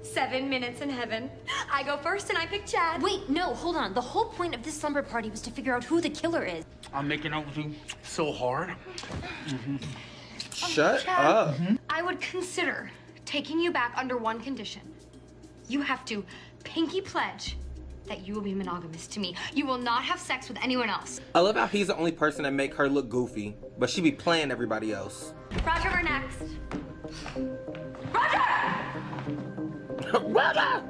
7 minutes in heaven. I go first and I pick Chad. Wait, no, hold on. The whole point of this slumber party was to figure out who the killer is. I'm making out with you so hard. Shut Chad, up. I would consider taking you back under one condition. You have to pinky pledge that you will be monogamous to me. You will not have sex with anyone else. I love how he's the only person that make her look goofy, but she be playing everybody else. Roger, we're next. Roger!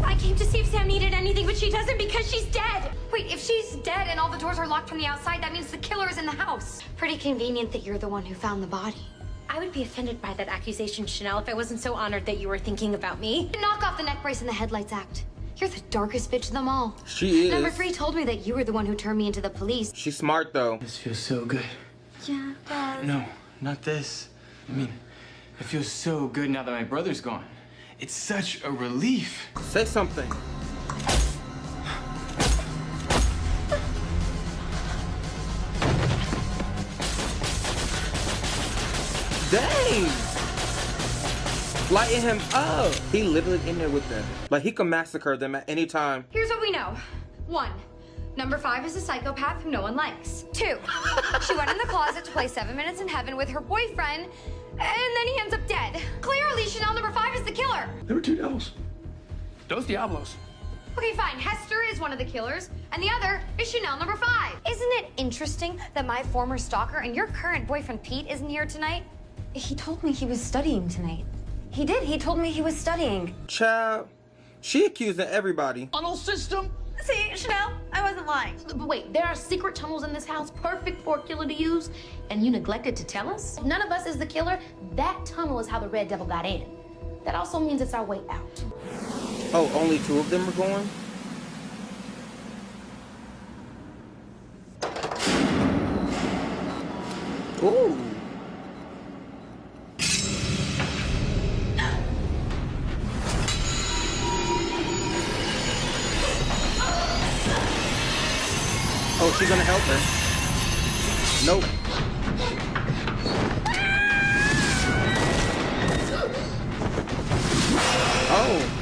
I came to see if Sam needed anything, but she doesn't because she's dead. Wait, if she's dead and all the doors are locked from the outside, that means the killer is in the house. Pretty convenient that you're the one who found the body. I would be offended by that accusation, Chanel, if I wasn't so honored that you were thinking about me. Knock off the neck brace and the headlights act. You're the darkest bitch of them all. She is. Number 3 told me that you were the one who turned me into the police. She's smart though. This feels so good. Yeah, it does. No, not this. I mean, it feels so good now that my brother's gone. It's such a relief. Say something. Dang! Lighting him up. He literally in there with them. Like he could massacre them at any time. Here's what we know. 1, number 5 is a psychopath who no one likes. 2, she went in the closet to play 7 minutes in heaven with her boyfriend, and then he ends up dead. Clearly, Chanel number 5 is the killer. There were 2 devils. Dos Diablos. Okay, fine. Hester is one of the killers, and the other is Chanel number 5. Isn't it interesting that my former stalker and your current boyfriend Pete isn't here tonight? He told me he was studying tonight. He did. He told me he was studying. Child, she accusing everybody. Tunnel system? See, Chanel, I wasn't lying. But wait, there are secret tunnels in this house perfect for a killer to use, and you neglected to tell us? If none of us is the killer, that tunnel is how the Red Devil got in. That also means it's our way out. Oh, only 2 of them were going? Ooh. Oh, she's gonna help her. Nope. Oh.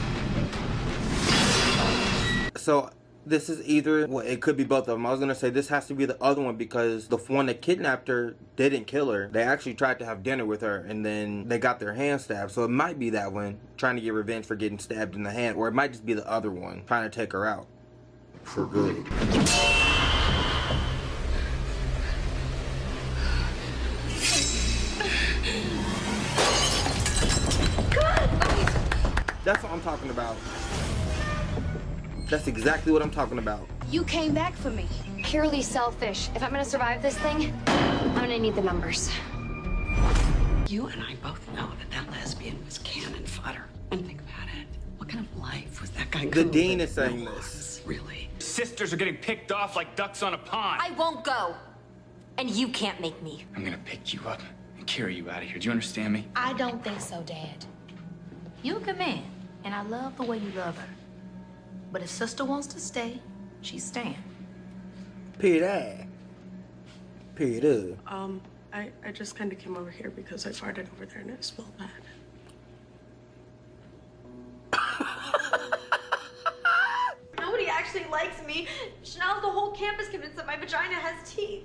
So this is either, well, it could be both of them. I was gonna say this has to be the other one because the one that kidnapped her didn't kill her. They actually tried to have dinner with her and then they got their hand stabbed. So it might be that one, trying to get revenge for getting stabbed in the hand, or it might just be the other one, trying to take her out for good. That's what I'm talking about. That's exactly what I'm talking about. You came back for me. Purely selfish. If I'm gonna survive this thing, I'm gonna need the numbers. You and I both know that lesbian was cannon fodder. And think about it. What kind of life was that guy The dean is saying this. Really? Sisters are getting picked off like ducks on a pond. I won't go. And you can't make me. I'm gonna pick you up and carry you out of here. Do you understand me? I don't think so, Dad. You a good man, and I love the way you love her. But if sister wants to stay, she's staying. Period. Period. I just kind of came over here because I farted over there and it smelled bad. Nobody actually likes me. Chanel's the whole campus convinced that my vagina has teeth.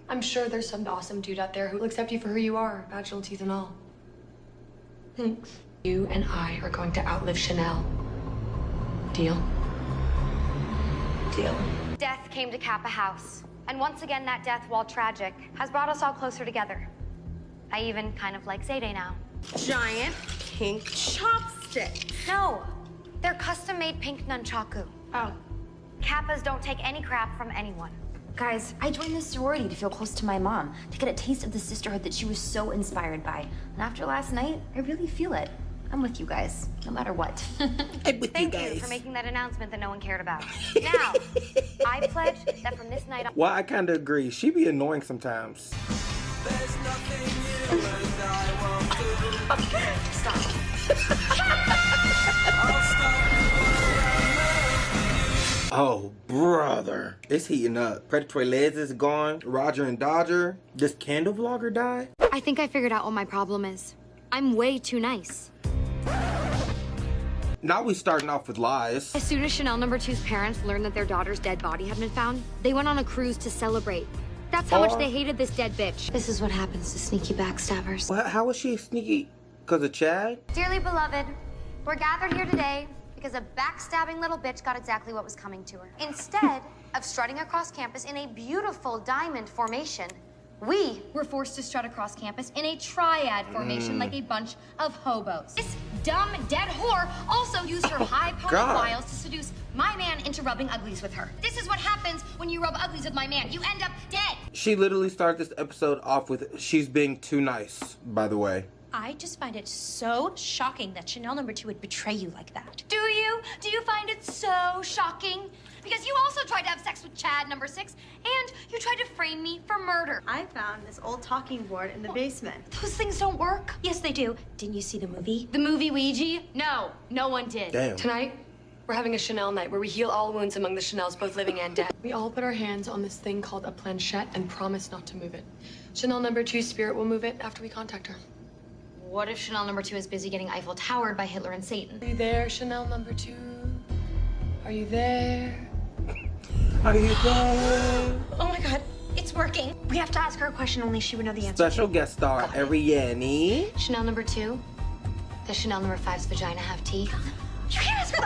I'm sure there's some awesome dude out there who will accept you for who you are, vaginal teeth and all. Thanks. You and I are going to outlive Chanel. Deal? Deal. Death came to Kappa House. And once again, that death, while tragic, has brought us all closer together. I even kind of like Zayday now. Giant pink chopstick. No, they're custom-made pink nunchaku. Oh. Kappas don't take any crap from anyone. Guys, I joined this sorority to feel close to my mom, to get a taste of the sisterhood that she was so inspired by. And after last night, I really feel it. I'm with you guys, no matter what. Thank you for making that announcement that no one cared about. Now, I pledge that from this night on... Well, I kind of agree. She be annoying sometimes. Stop. Oh, brother. It's heating up. Predatory Liz is gone. Roger and Dodger. This candle vlogger died? I think I figured out what my problem is. I'm way too nice. Now we starting off with lies. As soon as Chanel number 2's parents learned that their daughter's dead body had been found, they went on a cruise to celebrate. That's how much they hated this dead bitch. This is what happens to sneaky backstabbers. What? How was she sneaky? Because of Chad? Dearly beloved, we're gathered here today because a backstabbing little bitch got exactly what was coming to her. Instead of strutting across campus in a beautiful diamond formation, we were forced to strut across campus in a triad formation like a bunch of hobos. This dumb, dead whore also used her high pony wiles to seduce my man into rubbing uglies with her. This is what happens when you rub uglies with my man. You end up dead. She literally started this episode off with, she's being too nice, by the way. I just find it so shocking that Chanel number 2 would betray you like that. Do you? Do you find it so shocking? Because you also tried to have sex with Chad number 6, and you tried to frame me for murder. I found this old talking board in the basement. Those things don't work. Yes, they do. Didn't you see the movie? The movie Ouija? No, no one did. Damn. Tonight, we're having a Chanel night where we heal all wounds among the Chanels, both living and dead. We all put our hands on this thing called a planchette and promise not to move it. Chanel number 2's spirit will move it after we contact her. What if Chanel number 2 is busy getting Eiffel Towered by Hitler and Satan? Are you there, Chanel number 2? Are you there? Are you there? Oh my God, it's working. We have to ask her a question only she would know the answer. Special guest star, Ariane. Chanel number 2, does Chanel number 5's vagina have teeth? You can't ask her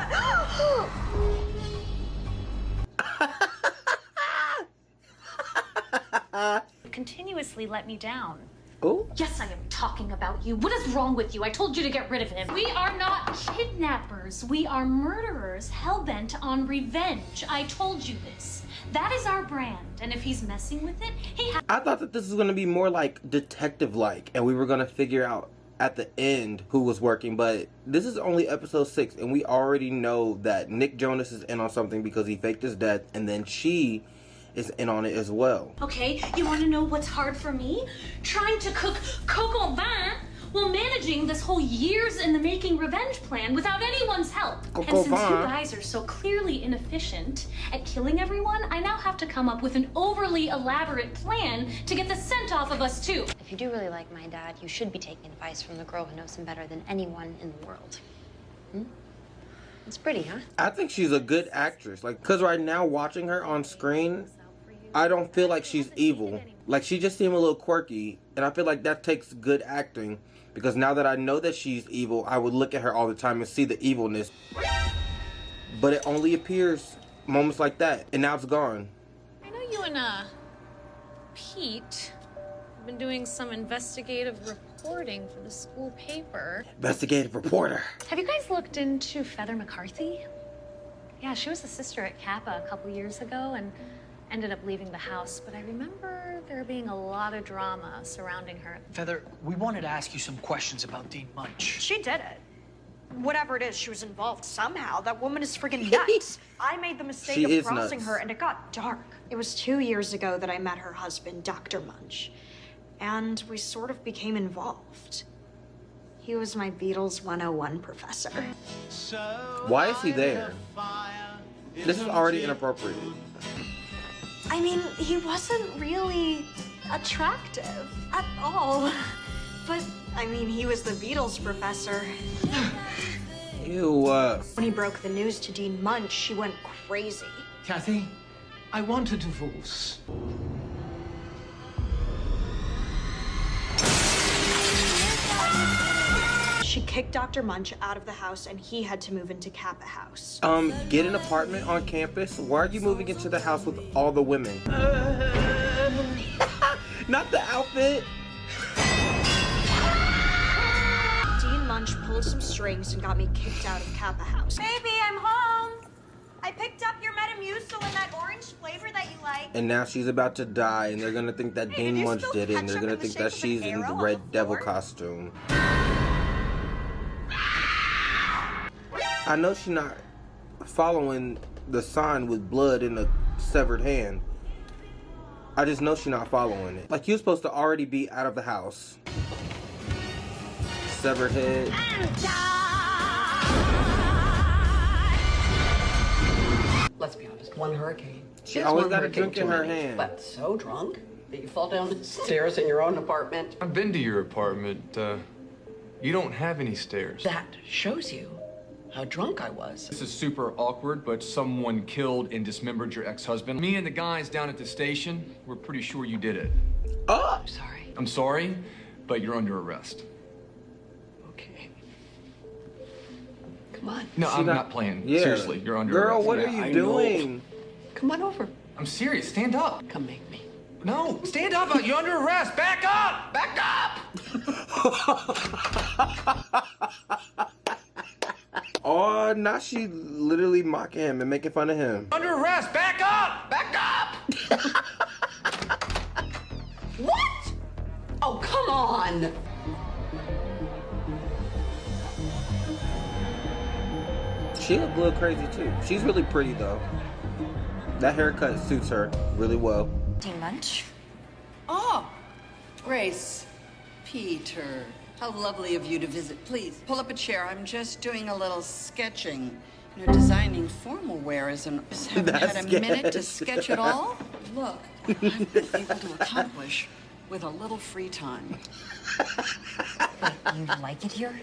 that. You continuously let me down. Oh? Yes, I am talking about you. What is wrong with you? I told you to get rid of him. We are not kidnappers. We are murderers, hell-bent on revenge. I told you this. That is our brand, and if he's messing with it, he has... I thought that this was going to be more like detective-like, and we were going to figure out at the end who was working, but this is only episode 6, and we already know that Nick Jonas is in on something because he faked his death, and then she is in on it as well. Okay, you want to know what's hard for me? Trying to cook coq au vin while managing this whole years in the making revenge plan without anyone's help. And since you guys are so clearly inefficient at killing everyone, I now have to come up with an overly elaborate plan to get the scent off of us too. If you do really like my dad, you should be taking advice from the girl who knows him better than anyone in the world. It's pretty, huh? I think she's a good actress. Like, cause right now watching her on screen, I don't feel like she's evil. Like, she just seemed a little quirky, and I feel like that takes good acting. Because now that I know that she's evil, I would look at her all the time and see the evilness. But it only appears moments like that, and now it's gone. I know you and Pete have been doing some investigative reporting for the school paper. Investigative reporter. Have you guys looked into Feather McCarthy? Yeah, she was a sister at Kappa a couple years ago and ended up leaving the house, but I remember there being a lot of drama surrounding her. Feather, we wanted to ask you some questions about Dean Munch. She did it. Whatever it is, she was involved somehow. That woman is friggin' nuts. I made the mistake of crossing her, and it got dark. It was 2 years ago that I met her husband, Dr. Munch, and we sort of became involved. He was my Beatles 101 professor. Why is he there? This is already inappropriate. I mean, he wasn't really attractive at all. But, I mean, he was the Beatles professor. Ew. When he broke the news to Dean Munch, she went crazy. Kathy, I want a divorce. She kicked Dr. Munch out of the house, and he had to move into Kappa House. Get an apartment on campus. Why are you moving into the house with all the women? Not the outfit. Dean Munch pulled some strings and got me kicked out of Kappa House. Baby, I'm home. I picked up your Metamucil in that orange flavor that you like. And now she's about to die, and they're gonna think that Dean Munch did it, and they're gonna think that she's in the Red Devil costume. I know she's not following the sign with blood in a severed hand. I just know she's not following it. Like, you're supposed to already be out of the house. Severed head. Let's be honest, one hurricane. She always got a drink in her hand. But so drunk that you fall down the stairs in your own apartment. I've been to your apartment. You don't have any stairs. That shows you how drunk I was. This is super awkward, but someone killed and dismembered your ex-husband. Me and the guys down at the station, we're pretty sure you did it. Oh! I'm sorry. I'm sorry, but you're under arrest. Okay. Come on. No, I'm not playing. Yeah. Seriously, you're under Girl, arrest. what are you doing? Come on over. I'm serious. Stand up. Come make me. No, stand up. You're under arrest. Back up. Back up. Oh, now she literally mocking him and making fun of him. Under arrest. Back up. Back up. What? Oh, come on. She look a little crazy too. She's really pretty though. That haircut suits her really well. Dean Munch? Oh, Grace. Peter. How lovely of you to visit. Please, pull up a chair. I'm just doing a little sketching. You know, designing formal wear is an... Haven't had a minute to sketch it all? Look, I've been able to accomplish with a little free time. Wait, you like it here?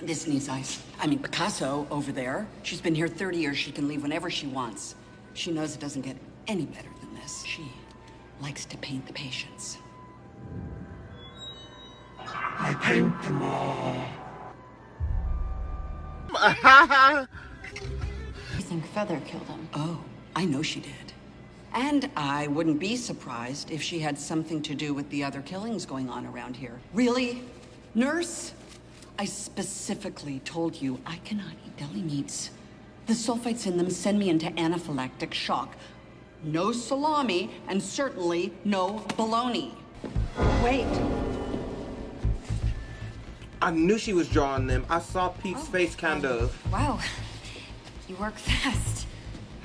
This needs ice. I mean, Picasso over there, she's been here 30 years. She can leave whenever she wants. She knows it doesn't get any better than this. She likes to paint the patients. I paint them all. I think Feather killed him. Oh, I know she did. And I wouldn't be surprised if she had something to do with the other killings going on around here. Really? Nurse? I specifically told you I cannot eat deli meats. The sulfites in them send me into anaphylactic shock. No salami, and certainly no bologna. Wait. I knew she was drawing them. I saw Pete's face kind of. Wow. You work fast.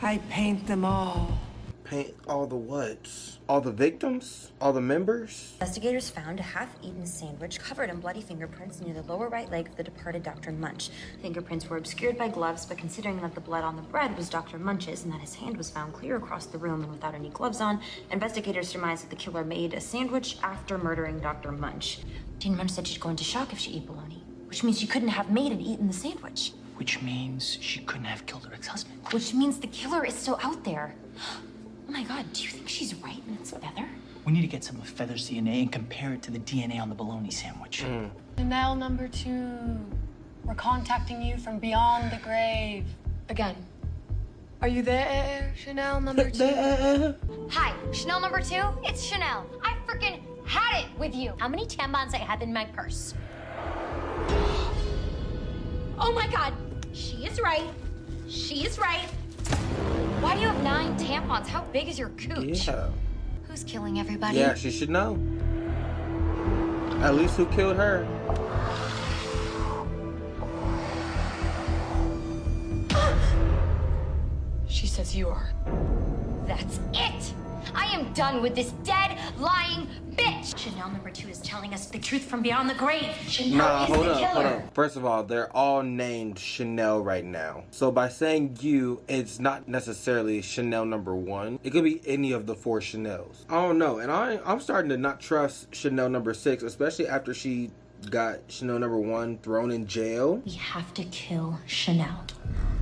I paint them all. Paint all the whats? All the victims? All the members? Investigators found a half-eaten sandwich covered in bloody fingerprints near the lower right leg of the departed Dr. Munch. Fingerprints were obscured by gloves, but considering that the blood on the bread was Dr. Munch's and that his hand was found clear across the room and without any gloves on, investigators surmised that the killer made a sandwich after murdering Dr. Munch. Dean Munch said she'd go into shock if she ate bologna, which means she couldn't have made and eaten the sandwich. Which means she couldn't have killed her ex-husband. Which means the killer is still out there. Oh my God, do you think she's right and it's Feather? We need to get some of Feather's DNA and compare it to the DNA on the bologna sandwich. Chanel number 2. We're contacting you from beyond the grave. Again. Are you there, Chanel number 2? Hi, Chanel number 2. It's Chanel. I freaking had it with you. How many tampons I have in my purse? Oh my God, she is right. She is right. Why do you have 9 tampons? How big is your cooch? Yeah. Who's killing everybody? Yeah, she should know. At least who killed her. She says you are. That's it! I am done with this dead, lying bitch! Chanel number 2 is telling us the truth from beyond the grave. Chanel Nah, is hold the up, killer. hold up. First of all, they're all named Chanel right now. So by saying you, it's not necessarily Chanel number 1. It could be any of the 4 Chanels. I don't know, and I'm starting to not trust Chanel number 6, especially after she got Chanel number 1 thrown in jail. We have to kill Chanel.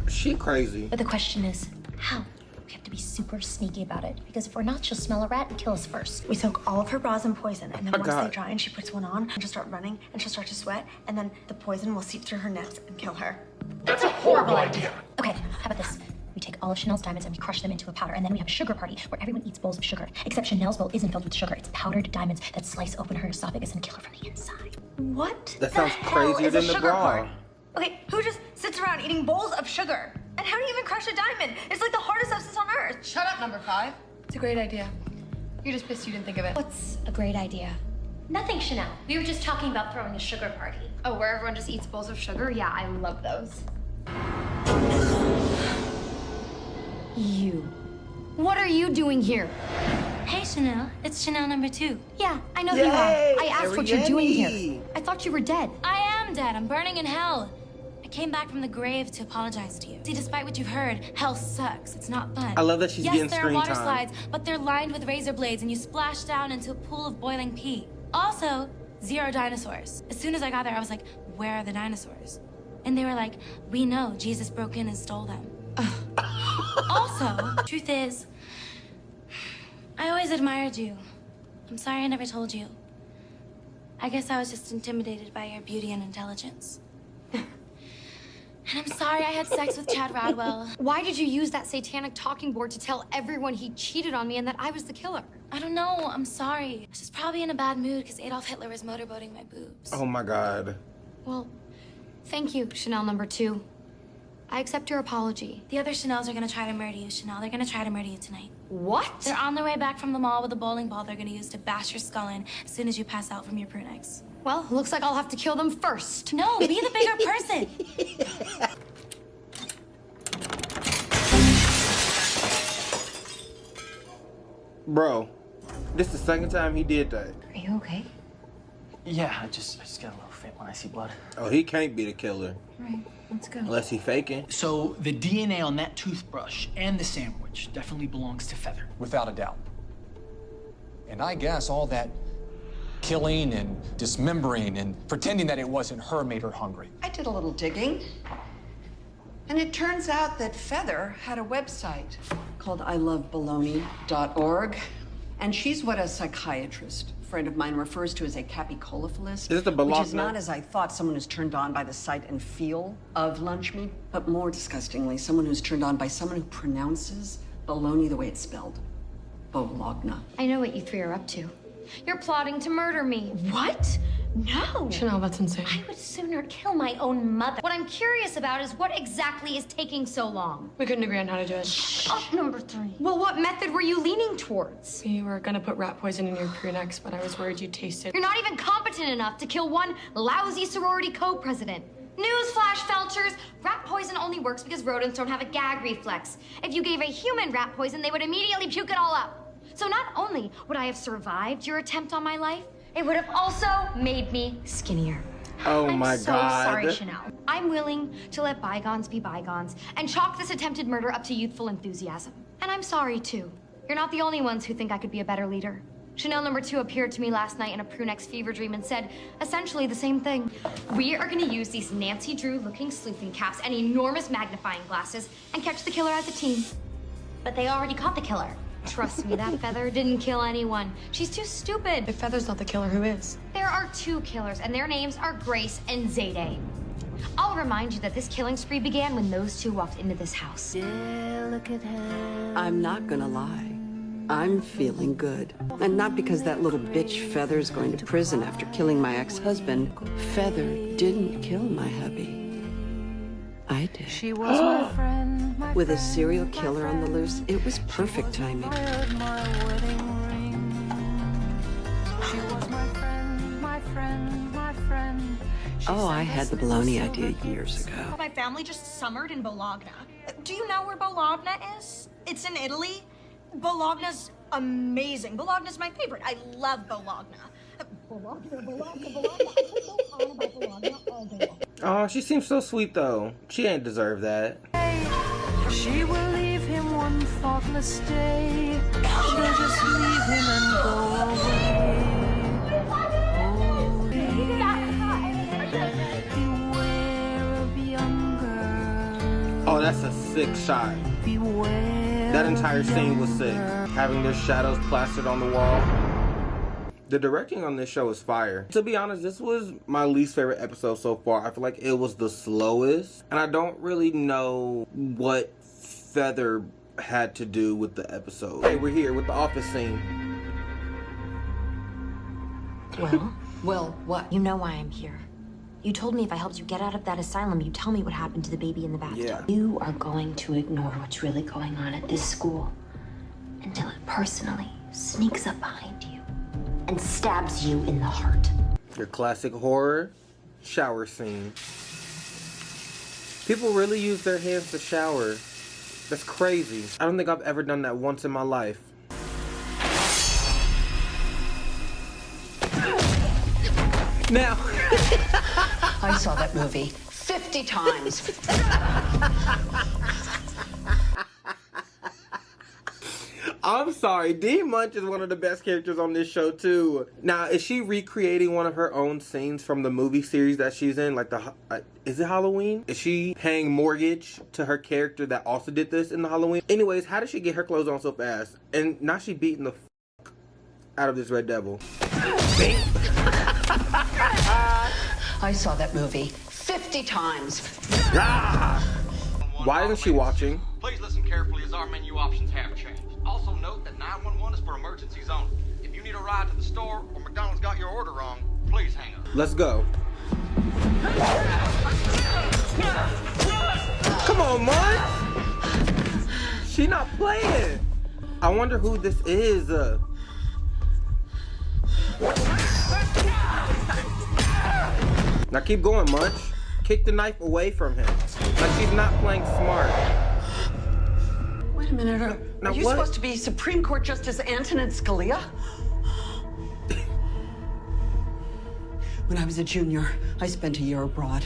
She crazy. But the question is, how? We have to be super sneaky about it, because if we're not, she'll smell a rat and kill us first. We soak all of her bras in poison, and then Oh, once God. they dry and she puts one on, she'll start running and she'll start to sweat, and then the poison will seep through her nets and kill her. That's a horrible idea. Okay, how about this? We take all of Chanel's diamonds and we crush them into a powder, and then we have a sugar party where everyone eats bowls of sugar. Except Chanel's bowl isn't filled with sugar. It's powdered diamonds that slice open her esophagus and kill her from the inside. What? That sounds the hell crazier is a than the sugar bra. party? Okay, who just sits around eating bowls of sugar? And how do you even crush a diamond? It's like the hardest substance on earth. Shut up, number 5. It's a great idea. You're just pissed you didn't think of it. What's a great idea? Nothing, Chanel. We were just talking about throwing a sugar party. Oh, where everyone just eats bowls of sugar? Yeah, I love those. You. What are you doing here? Hey, Chanel. It's Chanel number 2. Yeah, I know who Yay, you are. I asked what you're doing Ariane. here. I thought you were dead. I am dead. I'm burning in hell. I came back from the grave to apologize to you. See, despite what you've heard, hell sucks. It's not fun. I love that she's getting Yes, there are screen water time. slides, but they're lined with razor blades, and you splash down into a pool of boiling pee. Also, 0 dinosaurs. As soon as I got there, I was like, where are the dinosaurs? And they were like, we know. Jesus broke in and stole them. Also, truth is, I always admired you. I'm sorry I never told you. I guess I was just intimidated by your beauty and intelligence. And I'm sorry I had sex with Chad Rodwell. Why did you use that satanic talking board to tell everyone he cheated on me and that I was the killer? I don't know. I'm sorry. I was just probably in a bad mood because Adolf Hitler was motorboating my boobs. Oh my God. Well, thank you, Chanel number 2. I accept your apology. The other Chanels are gonna try to murder you, Chanel. They're gonna try to murder you tonight. What? They're on their way back from the mall with a bowling ball they're gonna use to bash your skull in as soon as you pass out from your prune eggs. Well, looks like I'll have to kill them first. No, be the bigger person. Bro, this is the second time he did that. Are you okay? Yeah, I just get a little faint when I see blood. Oh, he can't be the killer. Right, let's go. Unless he faking. So the DNA on that toothbrush and the sandwich definitely belongs to Feather. Without a doubt. And I guess all that killing and dismembering and pretending that it wasn't her made her hungry. I did a little digging. And it turns out that Feather had a website called ilovebaloney.org. And she's what a psychiatrist friend of mine refers to as a capicolophilis. Is it the which is Bologna? not, as I thought, someone who's turned on by the sight and feel of lunch meat, but more disgustingly, someone who's turned on by someone who pronounces baloney the way it's spelled. Bologna. I know what you 3 are up to. You're plotting to murder me. What? No. Chanel, that's insane. I would sooner kill my own mother. What I'm curious about is what exactly is taking so long? We couldn't agree on how to do it. Up number 3. Well, what method were you leaning towards? We were gonna put rat poison in your prune eggs, but I was worried you'd taste it. You're not even competent enough to kill one lousy sorority co-president. Newsflash, Felchers! Rat poison only works because rodents don't have a gag reflex. If you gave a human rat poison, they would immediately puke it all up. So not only would I have survived your attempt on my life, it would have also made me skinnier. Oh my I'm so God. sorry, Chanel. I'm willing to let bygones be bygones and chalk this attempted murder up to youthful enthusiasm. And I'm sorry, too. You're not the only ones who think I could be a better leader. Chanel number 2 appeared to me last night in a Prunex fever dream and said essentially the same thing. We are gonna use these Nancy Drew looking sleuthing caps and enormous magnifying glasses and catch the killer as a team. But they already caught the killer. Trust me, that Feather didn't kill anyone. She's too stupid. If Feather's not the killer, who is? There are 2 killers, and their names are Grace and Zayday. I'll remind you that this killing spree began when those 2 walked into this house. I'm not gonna lie. I'm feeling good. And not because that little bitch Feather's going to prison after killing my ex-husband. Feather didn't kill my hubby. I did. She was my friend. With a serial killer on the loose, it was perfect timing. Oh, I had the baloney idea years ago. My family just summered in Bologna. Do you know where Bologna is? It's in Italy. Bologna's amazing. Bologna's my favorite. I love Bologna. Bologna. I could go on about Bologna all day long. Oh, she seems so sweet though. She ain't deserve that. She will leave him one thoughtless day. She'll just leave him and go away. Oh, beware of young girl. Oh, that's a sick shot. Beware. That entire scene was sick. Having their shadows plastered on the wall. The directing on this show is fire. To be honest, this was my least favorite episode so far. I feel like it was the slowest. And I don't really know what Feather had to do with the episode. Hey, we're here with the office scene. Well, what? You know why I'm here. You told me if I helped you get out of that asylum, you'd tell me what happened to the baby in the bathtub. Yeah. You are going to ignore what's really going on at this school until it personally sneaks up behind you and stabs you in the heart. Your classic horror shower scene. People really use their hands to shower. That's crazy. I don't think I've ever done that once in my life. Now. I saw that movie 50 times. I'm sorry, Dee Munch is one of the best characters on this show too. Now, is she recreating one of her own scenes from the movie series that she's in? Like is it Halloween? Is she paying mortgage to her character that also did this in the Halloween? Anyways, how did she get her clothes on so fast? And now she beating the f out of this Red Devil. I saw that movie 50 times. Why isn't she watching? Please listen carefully as our menu options have changed. Also note that 911 is for emergencies only. If you need a ride to the store or McDonald's got your order wrong, please hang up. Let's go. Come on, Munch! She not playing. I wonder who this is. Now keep going, Munch. Kick the knife away from him. Like she's not playing smart. Wait a minute, are you supposed to be Supreme Court Justice Antonin Scalia? When I was a junior, I spent a year abroad.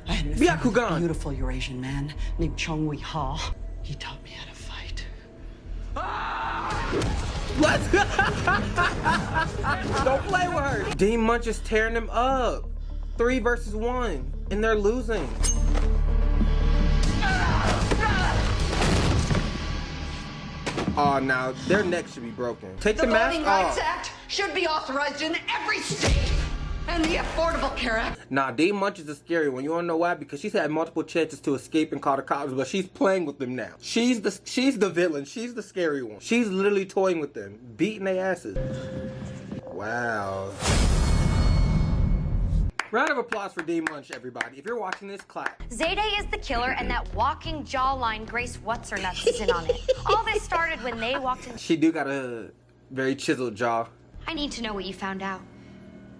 I had a beautiful Eurasian man named Chung Wee Ha. He taught me how to fight. Let's go! Don't play with her. Dee Munch is tearing him up. 3 versus 1, and they're losing. Oh, now their neck should be broken. Take the mask Voting Rights off. Act should be authorized in every state, and the Affordable Care Act. Nah, Dee Munch is a scary one. You wanna know why? Because she's had multiple chances to escape and call the cops, but she's playing with them now. She's the villain. She's the scary one. She's literally toying with them, beating their asses. Wow. Round of applause for Dee Munch, everybody. If you're watching this, clap. Zayday is the killer, and that walking jawline Grace What's-Her-Nuts is in on it. All this started when they walked in. She do got a very chiseled jaw. I need to know what you found out.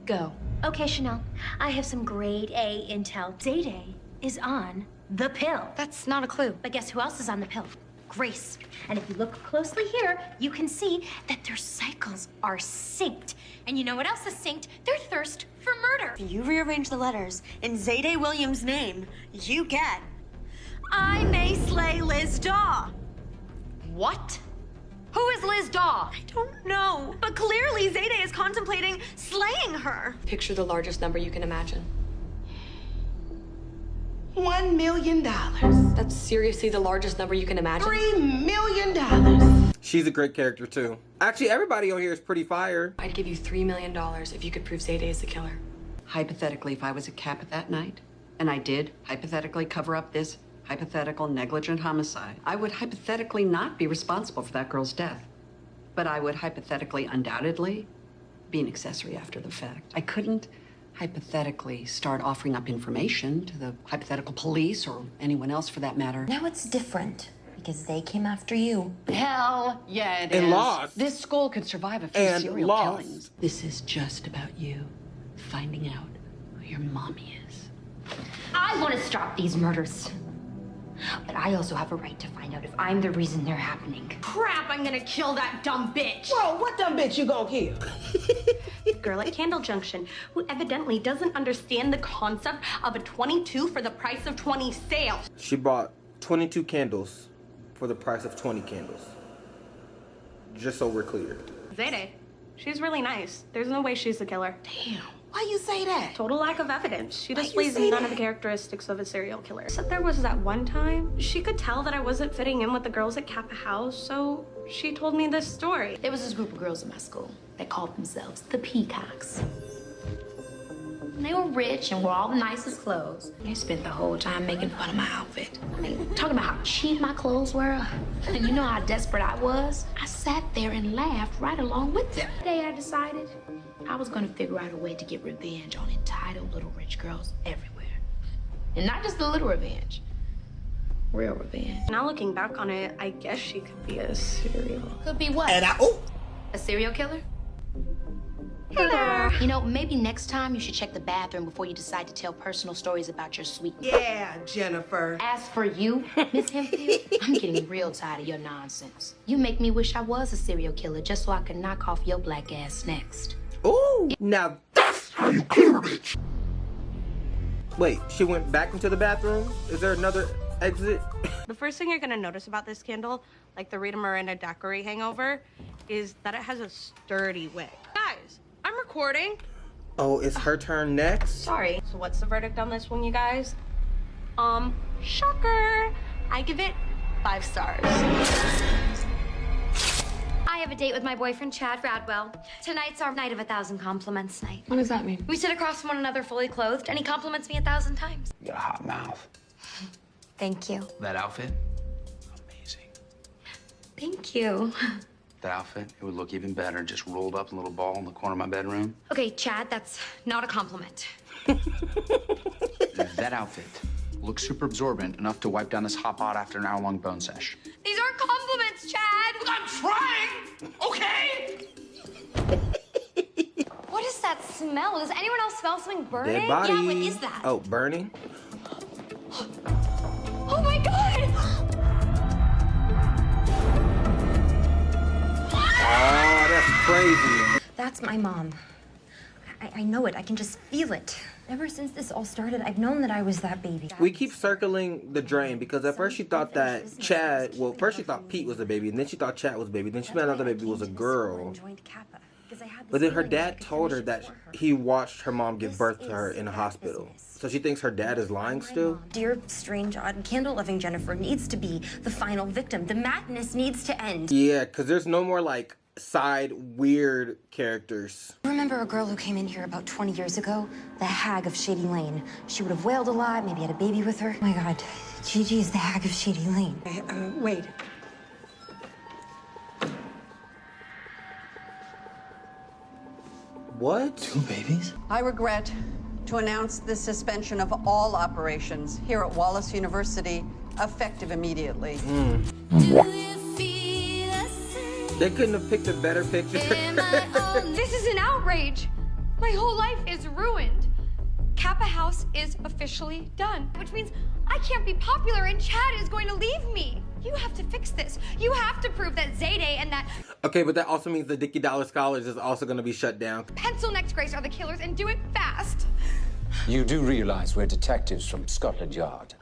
Go. Okay, Chanel. I have some grade A intel. Zayday is on the pill. That's not a clue. But guess who else is on the pill? Grace. And if you look closely here, you can see that their cycles are synced. And you know what else is synced? Their thirst for murder. If you rearrange the letters in Zayday Williams' name, you get I may slay Liz Daw. What? Who is Liz Daw? I don't know, but clearly Zayday is contemplating slaying her. Picture the largest number you can imagine. $1 million. That's seriously the largest number you can imagine? $3 million. She's a great character too. Actually, everybody on here is pretty fire. I'd give you $3 million if you could prove Zayday is the killer. Hypothetically, if I was at Kappa that night, and I did hypothetically cover up this hypothetical negligent homicide, I would hypothetically not be responsible for that girl's death. But I would hypothetically, undoubtedly, be an accessory after the fact. I couldn't hypothetically start offering up information to the hypothetical police or anyone else for that matter. Now it's different because they came after you. Hell yeah, it is. And lost. This school could survive a few And serial lost. killings. This is just about you finding out who your mommy is. I want to stop these murders. But I also have a right to find out if I'm the reason they're happening. Crap, I'm gonna kill that dumb bitch. Bro, what dumb bitch you gonna kill? Girl at Candle Junction, who evidently doesn't understand the concept of a 22 for the price of 20 sale. She bought 22 candles for the price of 20 candles. Just so we're clear. Zayday, she's really nice. There's no way she's the killer. Damn, why you say that? Total lack of evidence. She Why displays you say none that? of the characteristics of a serial killer. Except there was that one time, she could tell that I wasn't fitting in with the girls at Kappa House, so she told me this story. There was this group of girls in my school that called themselves the Peacocks. And they were rich and wore all the nicest clothes. They spent the whole time making fun of my outfit. I mean, talking about how cheap my clothes were. And you know how desperate I was? I sat there and laughed right along with them. The day I decided I was gonna figure out a way to get revenge on entitled little rich girls everywhere. And not just a little revenge. Real revenge. Now looking back on it, I guess she could be a serial. Could be what? And A serial killer? Hey there. You know, maybe next time you should check the bathroom before you decide to tell personal stories about your sweetness. Yeah, Jennifer. As for you, Miss Hempfield, I'm getting real tired of your nonsense. You make me wish I was a serial killer just so I could knock off your black ass next. Ooh, now that's how you kill a bitch. Wait, she went back into the bathroom? Is there another exit? The first thing you're gonna notice about this candle, like the Rita Miranda daiquiri hangover, is that it has a sturdy wick. Guys, I'm recording. Oh, it's her turn next? Sorry. So what's the verdict on this one, you guys? Shocker. I give it 5 stars. I have a date with my boyfriend, Chad Radwell. Tonight's our night of 1,000 compliments night. What does that mean? We sit across from one another fully clothed, and he compliments me 1,000 times. You got a hot mouth. Thank you. That outfit? Thank you. That outfit, it would look even better just rolled up in a little ball in the corner of my bedroom. Okay, Chad, that's not a compliment. That outfit looks super absorbent enough to wipe down this hot pot after an hour-long bone sesh. These aren't compliments, Chad! I'm trying, okay? What is that smell? Does anyone else smell something burning? Dead body. Yeah, what is that? Oh, burning? Oh my god! Oh, that's crazy. That's my mom. I know it. I can just feel it. Ever since this all started, I've known that I was that baby. We keep circling the drain because at first she thought that Chad, well, first she thought Pete was a baby, and then she thought Chad was a baby, then she found out the baby was a girl. But then her dad told her that he watched her mom give birth to her in a hospital. So she thinks her dad is lying still? Dear, strange, odd, candle-loving Jennifer needs to be the final victim. The madness needs to end. Yeah, because there's no more, like, side weird characters. Remember a girl who came in here about 20 years ago? The Hag of Shady Lane. She would have wailed a lot, maybe had a baby with her. Oh my god, Gigi is the Hag of Shady Lane. Wait. What? 2 babies? I regret to announce the suspension of all operations here at Wallace University, effective immediately. They couldn't have picked a better picture. This is an outrage. My whole life is ruined. Kappa House is officially done, which means I can't be popular and Chad is going to leave me. You have to fix this. You have to prove that Zayday and that Okay, but that also means the Dickie Dollar Scholars is also going to be shut down. pencil-necked Grace are the killers, and do it fast. You do realize we're detectives from Scotland Yard.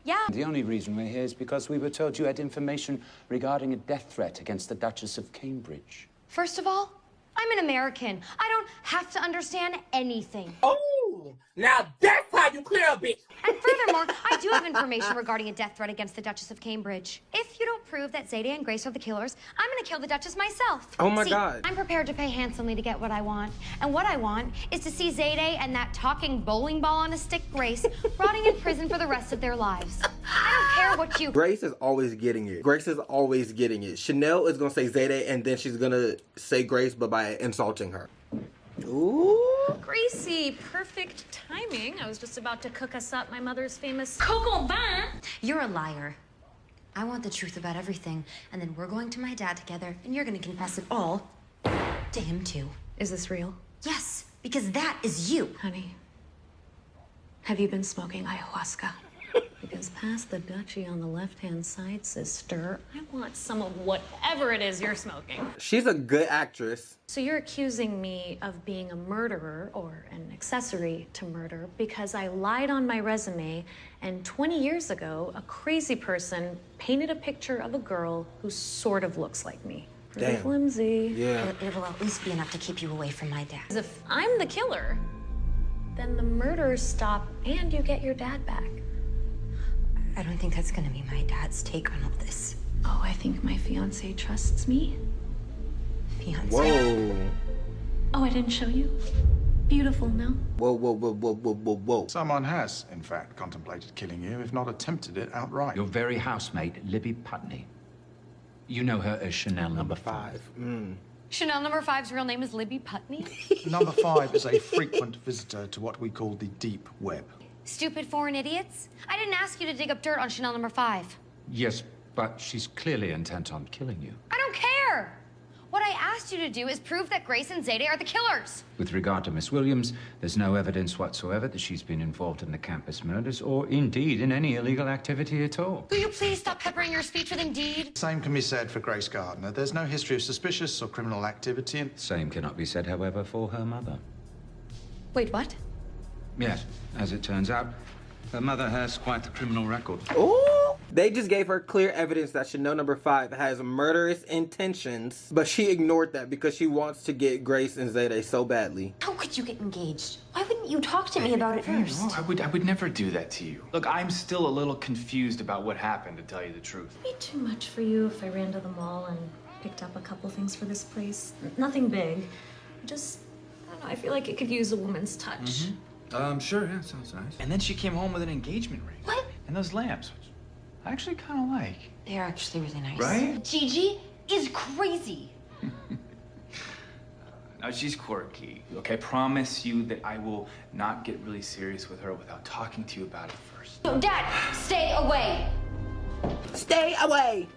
Yeah. The only reason we're here is because we were told you had information regarding a death threat against the Duchess of Cambridge. First of all, I'm an American. I don't have to understand anything. Oh, now that's how you clear a bitch. And furthermore, I do have information regarding a death threat against the Duchess of Cambridge. If you don't prove that Zayde and Grace are the killers, I'm gonna kill the Duchess myself. Oh my See, God. I'm prepared to pay handsomely to get what I want. And what I want is to see Zayde and that talking bowling ball on a stick Grace rotting in prison for the rest of their lives. I don't care what you... Grace is always getting it. Grace is always getting it. Chanel is gonna say Zayde and then she's gonna say Grace, but by insulting her. Ooh. Gracie, perfect timing. I was just about to cook us up my mother's famous coco vin. You're a liar. I want the truth about everything, and then we're going to my dad together, and you're gonna confess it all to him too. Is this real? Yes, because that is you. Honey, have you been smoking ayahuasca? Because past the duchy on the left-hand side, sister, I want some of whatever it is you're smoking. She's a good actress. So you're accusing me of being a murderer or an accessory to murder because I lied on my resume, and 20 years ago, a crazy person painted a picture of a girl who sort of looks like me. Pretty Damn. flimsy. Yeah. It'll at least be enough to keep you away from my dad. 'Cause if I'm the killer, then the murders stop and you get your dad back. I don't think that's gonna be my dad's take on all this. Oh, I think my fiance trusts me. Fiance? Whoa. Oh, I didn't show you? Beautiful, no? Whoa, whoa, whoa, whoa, whoa, whoa, whoa. Someone has, in fact, contemplated killing you, if not attempted it outright. Your very housemate, Libby Putney. You know her as Chanel number 5. Chanel number 5's real name is Libby Putney? Number 5 is a frequent visitor to what we call the deep web. Stupid foreign idiots? I didn't ask you to dig up dirt on Chanel number 5. Yes, but she's clearly intent on killing you. I don't care! What I asked you to do is prove that Grace and Zayde are the killers. With regard to Miss Williams, there's no evidence whatsoever that she's been involved in the campus murders or indeed in any illegal activity at all. Will you please stop peppering your speech with indeed? Same can be said for Grace Gardner. There's no history of suspicious or criminal activity and... Same cannot be said, however, for her mother. Wait, what? Yes, as it turns out, her mother has quite the criminal record. Ooh! They just gave her clear evidence that Chanel number 5 has murderous intentions, but she ignored that because she wants to get Grace and Zayde so badly. How could you get engaged? Why wouldn't you talk to me about it first? No, I would never do that to you. Look, I'm still a little confused about what happened, to tell you the truth. It'd be too much for you if I ran to the mall and picked up a couple things for this place. Nothing big. Just, I don't know, I feel like it could use a woman's touch. Sure, yeah, sounds nice. And then she came home with an engagement ring. What? And those lamps, which I actually kind of like. They're actually really nice. Right? Gigi is crazy. No, she's quirky. Look, I promise you that I will not get really serious with her without talking to you about it first. No, Dad, stay away. Stay away!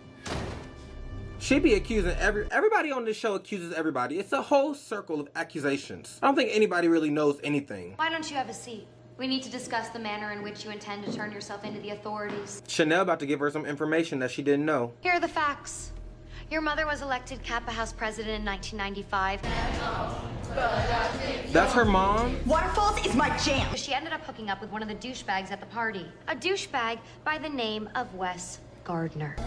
She be accusing everybody on this show accuses everybody. It's a whole circle of accusations. I don't think anybody really knows anything. Why don't you have a seat? We need to discuss the manner in which you intend to turn yourself into the authorities. Chanel about to give her some information that she didn't know. Here are the facts. Your mother was elected Kappa House president in 1995. That's her mom? Waterfalls is my jam. She ended up hooking up with one of the douchebags at the party. A douchebag by the name of Wes Gardner.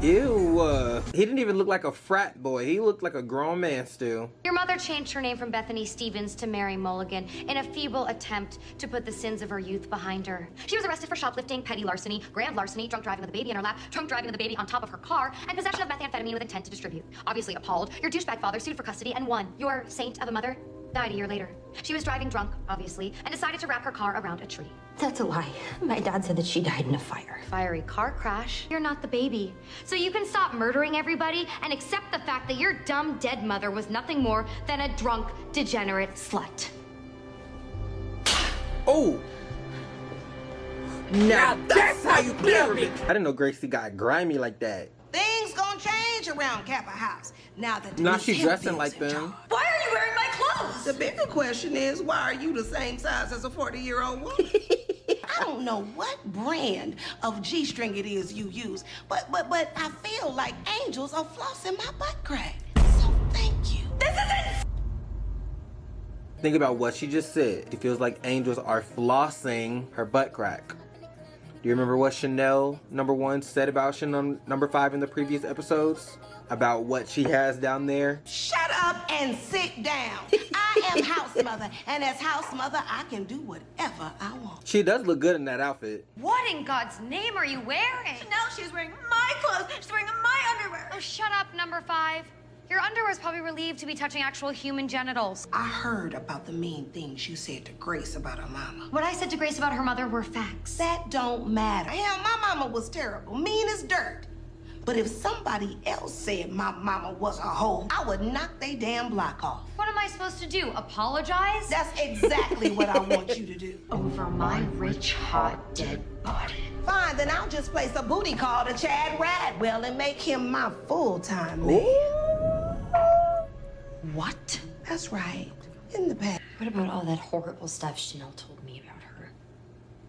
Ew. He didn't even look like a frat boy. He looked like a grown man still. Your mother changed her name from Bethany Stevens to Mary Mulligan in a feeble attempt to put the sins of her youth behind her. She was arrested for shoplifting, petty larceny, grand larceny, drunk driving with a baby in her lap, drunk driving with a baby on top of her car, and possession of methamphetamine with intent to distribute. Obviously appalled, your douchebag father sued for custody and won. Your saint of a mother died a year later. She was driving drunk, obviously, and decided to wrap her car around a tree. That's a lie. My dad said that she died in a fire. Fiery car crash. You're not the baby. So you can stop murdering everybody and accept the fact that your dumb dead mother was nothing more than a drunk, degenerate slut. Oh! Now that's how you clear it! I didn't know Gracie got grimy like that. Things gonna change around Kappa House now that Now Miss she's Hempfield's dressing like in them. charge. Why are you wearing my clothes? The bigger question is, why are you the same size as a 40-year-old woman? I don't know what brand of G-string it is you use, but I feel like angels are flossing my butt crack. So thank you. This isn't... Think about what she just said. She feels like angels are flossing her butt crack. Do you remember what Chanel #1 said about Chanel #5 in the previous episodes? About what she has down there? Shut up and sit down. I am house mother, and as house mother, I can do whatever I want. She does look good in that outfit. What in God's name are you wearing? Now she's wearing my clothes. She's wearing my underwear. Oh, shut up, #5. Your underwear is probably relieved to be touching actual human genitals. I heard about the mean things you said to Grace about her mama. What I said to Grace about her mother were facts. That don't matter. Hell, my mama was terrible, mean as dirt. But if somebody else said my mama was a hoe, I would knock they damn block off. What am I supposed to do? Apologize? That's exactly what I want you to do. Over my rich, hot, dead body. Fine, then I'll just place a booty call to Chad Radwell and make him my full-time man. What? That's right. In the past. What about all that horrible stuff Chanel told me about her?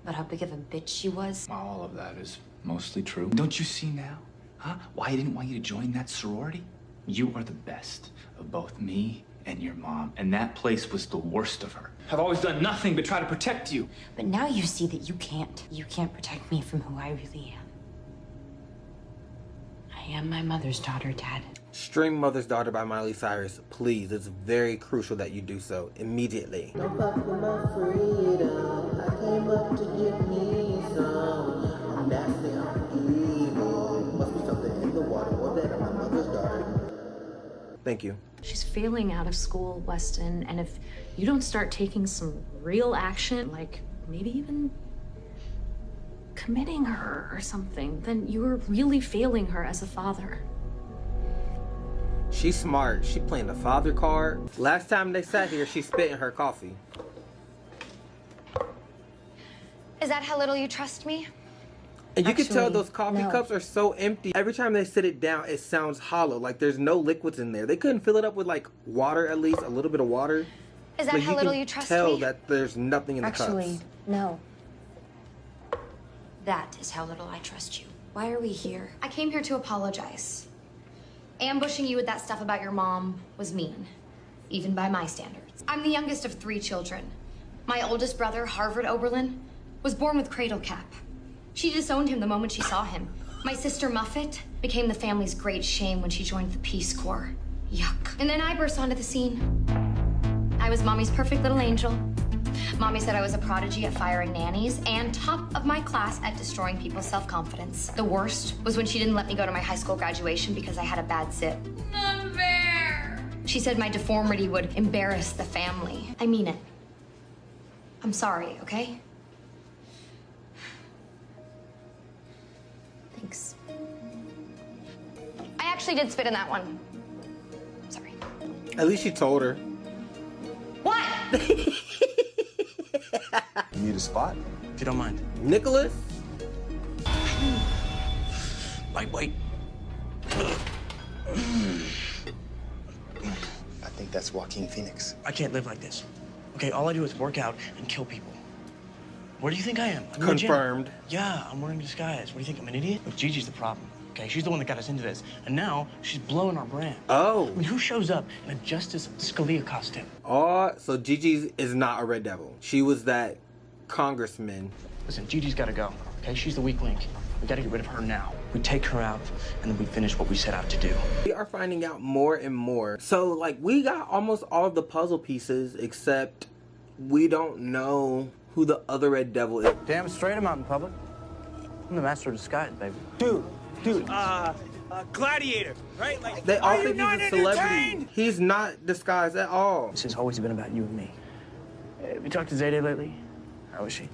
About how big of a bitch she was? All of that is mostly true. Don't you see now? Huh? Why I didn't want you to join that sorority? You are the best of both me and your mom, and that place was the worst of her. I've always done nothing but try to protect you. But now you see that you can't. You can't protect me from who I really am. I am my mother's daughter, Dad. Stream Mother's Daughter by Miley Cyrus. Please, it's very crucial that you do so immediately. Don't fuck with my freedom. I came up to give me some. I'm nasty, I'm evil. Must be something in the water or that I'm my mother's daughter. Thank you. She's failing out of school, Weston, and if you don't start taking some real action, like maybe even committing her or something, then you're really failing her as a father. She's smart. She playing the father card. Last time they sat here, she spit in her coffee. Is that how little you trust me? And you can tell those coffee cups are so empty. Every time they sit it down, it sounds hollow. Like there's no liquids in there. They couldn't fill it up with like water, at least a little bit of water. Is that how little you trust me? Tell that there's nothing in the cups. No. That is how little I trust you. Why are we here? I came here to apologize. Ambushing you with that stuff about your mom was mean, even by my standards. I'm the youngest of 3 children. My oldest brother, Harvard Oberlin, was born with cradle cap. She disowned him the moment she saw him. My sister Muffet became the family's great shame when she joined the Peace Corps. Yuck. And then I burst onto the scene. I was Mommy's perfect little angel. Mommy said I was a prodigy at firing nannies and top of my class at destroying people's self-confidence. The worst was when she didn't let me go to my high school graduation because I had a bad sit. Unfair. She said my deformity would embarrass the family. I mean it. I'm sorry, okay? Thanks. I actually did spit in that one. Sorry. At least she told her. What? You need a spot? If you don't mind. Nicholas? Lightweight. I think that's Joaquin Phoenix. I can't live like this. Okay, all I do is work out and kill people. Where do you think I am? I'm in the gym. Confirmed. Yeah, I'm wearing a disguise. What do you think? I'm an idiot? Look, Gigi's the problem. Okay, she's the one that got us into this. And now she's blowing our brand. Oh. I mean, who shows up in a Justice Scalia costume? Oh, so Gigi is not a Red Devil. She was that congressman. Listen, Gigi's gotta go. Okay, she's the weak link. We gotta get rid of her now. We take her out, and then we finish what we set out to do. We are finding out more and more. So, like, we got almost all of the puzzle pieces, except we don't know who the other Red Devil is. Damn straight I'm out in public. I'm the master of disguise, baby. Dude, Gladiator, right? Like, They all are you think not he's a celebrity. entertained? He's not disguised at all. This has always been about you and me. Have you talked to Zayde lately? How is she?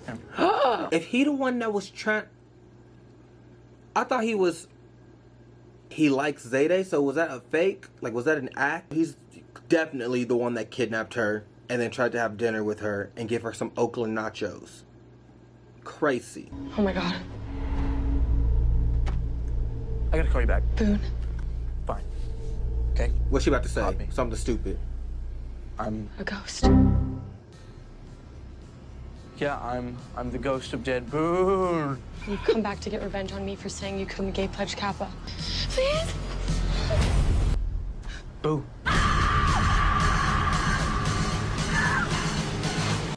Yeah. If he the one that was trying... I thought he was... He likes Zayde, so was that a fake? Like, was that an act? He's definitely the one that kidnapped her and then tried to have dinner with her and give her some Oakland nachos. Crazy. Oh my God. I gotta call you back. Boone. Fine. Okay? What's she about to say? Something stupid. I'm a ghost. Yeah, I'm the ghost of dead Boone. You've come back to get revenge on me for saying you couldn't gay pledge Kappa. Please? Boo.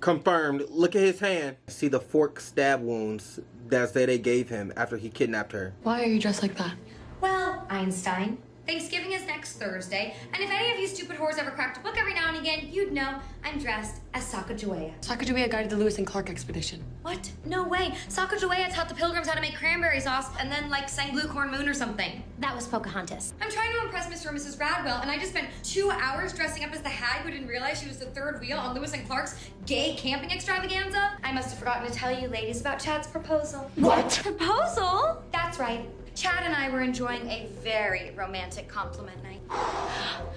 Confirmed. Look at his hand. See the fork stab wounds that they gave him after he kidnapped her. Why are you dressed like that? Well, Einstein, Thanksgiving is next Thursday, and if any of you stupid whores ever cracked a book every now and again, you'd know I'm dressed as Sacagawea. Sacagawea guided the Lewis and Clark expedition. What? No way. Sacagawea taught the pilgrims how to make cranberry sauce and then, like, sang Blue Corn Moon or something. That was Pocahontas. I'm trying to impress Mr. and Mrs. Radwell, and I just spent 2 hours dressing up as the hag who didn't realize she was the third wheel on Lewis and Clark's gay camping extravaganza. I must have forgotten to tell you ladies about Chad's proposal. What? Proposal? That's right. Chad and I were enjoying a very romantic compliment night. Oh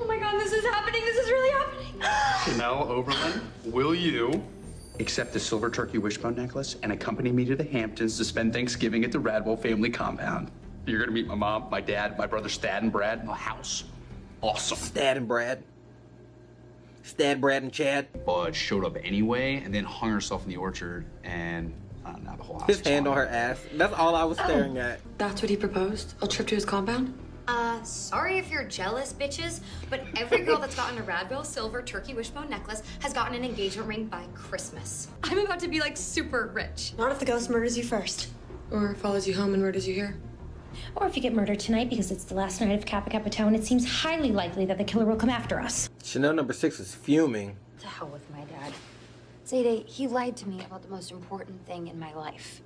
my God, this is happening. This is really happening. Chanel Oberlin, will you accept the silver turkey wishbone necklace and accompany me to the Hamptons to spend Thanksgiving at the Radwell family compound? You're gonna meet my mom, my dad, my brother Stad and Brad in the house. Awesome. Stad and Brad. Stad, Brad, and Chad. Bud showed up anyway and then hung herself in the orchard and now the whole house. His hand on her ass. That's all I was staring at. That's what he proposed? A trip to his compound? Sorry if you're jealous, bitches, but every girl that's gotten a Radwell silver turkey wishbone necklace has gotten an engagement ring by Christmas. I'm about to be, like, super rich. Not if the ghost murders you first. Or follows you home and murders you here. Or if you get murdered tonight because it's the last night of Kappa Kappa Town, it seems highly likely that the killer will come after us. Chanel number 6 is fuming. To hell with my dad. Zayde, he lied to me about the most important thing in my life.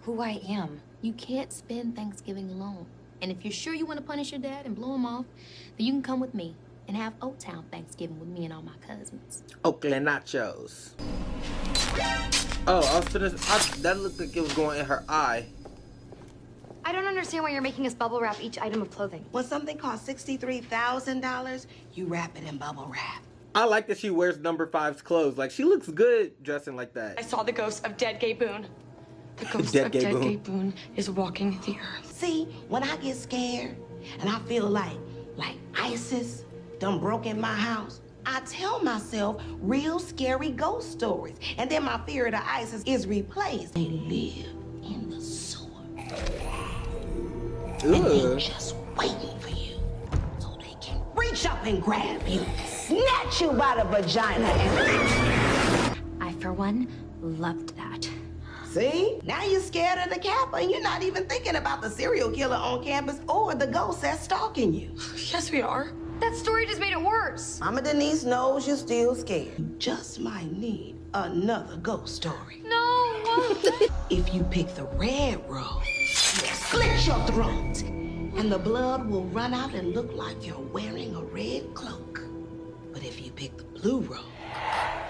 Who I am. You can't spend Thanksgiving alone. And if you're sure you want to punish your dad and blow him off, then you can come with me and have Old Town Thanksgiving with me and all my cousins. Oakland nachos. Oh, that looked like it was going in her eye. I don't understand why you're making us bubble wrap each item of clothing. When something costs $63,000, you wrap it in bubble wrap. I like that she wears number 5's clothes. Like, she looks good dressing like that. I saw the ghost of dead Gay Boone. The ghost Dead of Gay dead Boone. Gay Boone is walking the earth. See, when I get scared and I feel like ISIS done broke in my house, I tell myself real scary ghost stories. And then my fear of the ISIS is replaced. They live in the sewer. And they're just waiting for you so they can reach up and grab you, snatch you by the vagina, and I, for one, loved that. see? Now you're scared of the Kappa and you're not even thinking about the serial killer on campus or the ghost that's stalking you. Yes, we are. That story just made it worse. Mama Denise knows you're still scared. You just might need another ghost story. No. If you pick the red road, slit your throat, and the blood will run out and look like you're wearing a red cloak. But if you pick the blue road,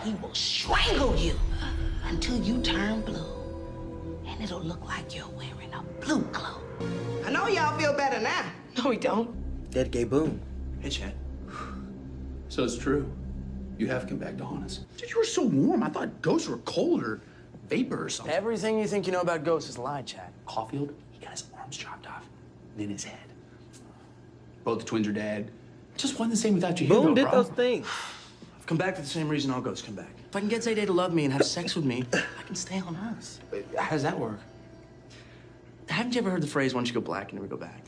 he will strangle you until you turn blue. And it'll look like you're wearing a blue cloak. I know y'all feel better now. No, we don't. Dead Gay Boone. Hey, Chad. So it's true. You have come back to haunt us. Dude, you were so warm. I thought ghosts were cold or vapor or something. Everything you think you know about ghosts is a lie, Chad. Caulfield, he got his arms chopped off, and then his head. Both the twins are dead. Just wasn't the same without you. Boone here, did bro. those things. I've come back for the same reason all ghosts come back. If I can get Zayde to love me and have sex with me, I can stay on Earth. How does that work? Haven't you ever heard the phrase, once you go black, you never go back?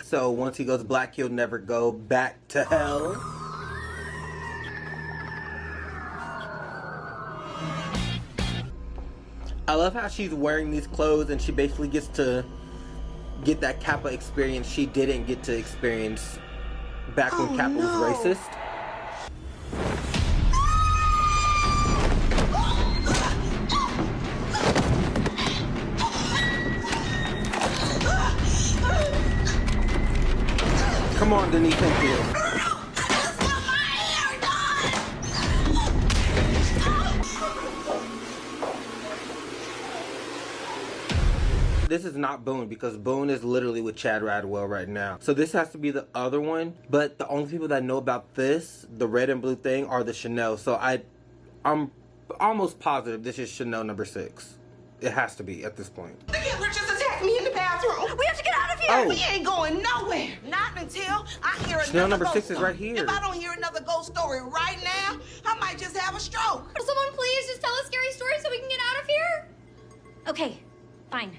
So once he goes black, he'll never go back to hell. I love how she's wearing these clothes and she basically gets to get that Kappa experience she didn't get to experience back when Kappa was racist. Come on, Denise Henfield. This is not Boone because Boone is literally with Chad Radwell right now. So this has to be the other one. But the only people that know about this, the red and blue thing, are the Chanel. So I'm almost positive this is Chanel number 6. It has to be at this point. The killer just attacked me in the bathroom. We have to get out of here. Oh. We ain't going nowhere. Not until I hear another Chanel number ghost 6 is story. right here. If I don't hear another ghost story right now, I might just have a stroke. Someone please just tell a scary story so we can get out of here. Okay, fine.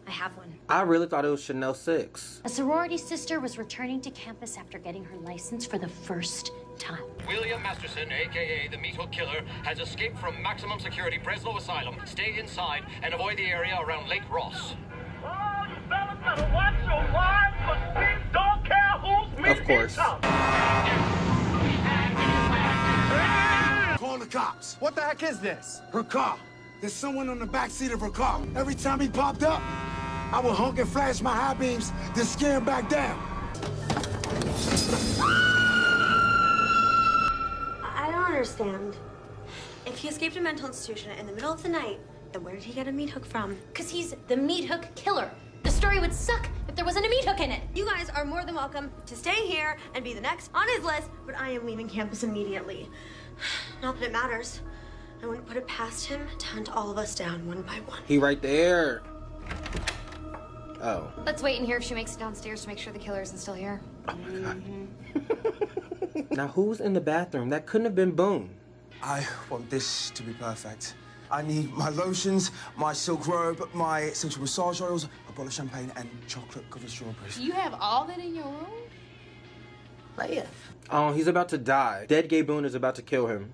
I have one. I really thought it was Chanel 6. A sorority sister was returning to campus after getting her license for the first time. William Masterson, a.k.a. the Meat Hook Killer, has escaped from maximum security Breslow Asylum. Stay inside and avoid the area around Lake Ross. Oh, you fellas better watch your wives, but pigs don't care who's meat. Of course. Call the cops. What the heck is this? Her car. There's someone on the back seat of her car. Every time he popped up, I would honk and flash my high beams, then scare him back down. I don't understand. If he escaped a mental institution in the middle of the night, then where did he get a meat hook from? Because he's the Meat Hook Killer. The story would suck if there wasn't a meat hook in it. You guys are more than welcome to stay here and be the next on his list, but I am leaving campus immediately. Not that it matters. I wouldn't put it past him to hunt all of us down one by one. He right there. Oh. Let's wait and hear if she makes it downstairs to make sure the killer isn't still here. Oh my God. Now who's in the bathroom? That couldn't have been Boone. I want this to be perfect. I need my lotions, my silk robe, my essential massage oils, a bottle of champagne, and chocolate-covered strawberries. You have all that in your room? Play Oh, he's about to die. Dead Gay Boone is about to kill him.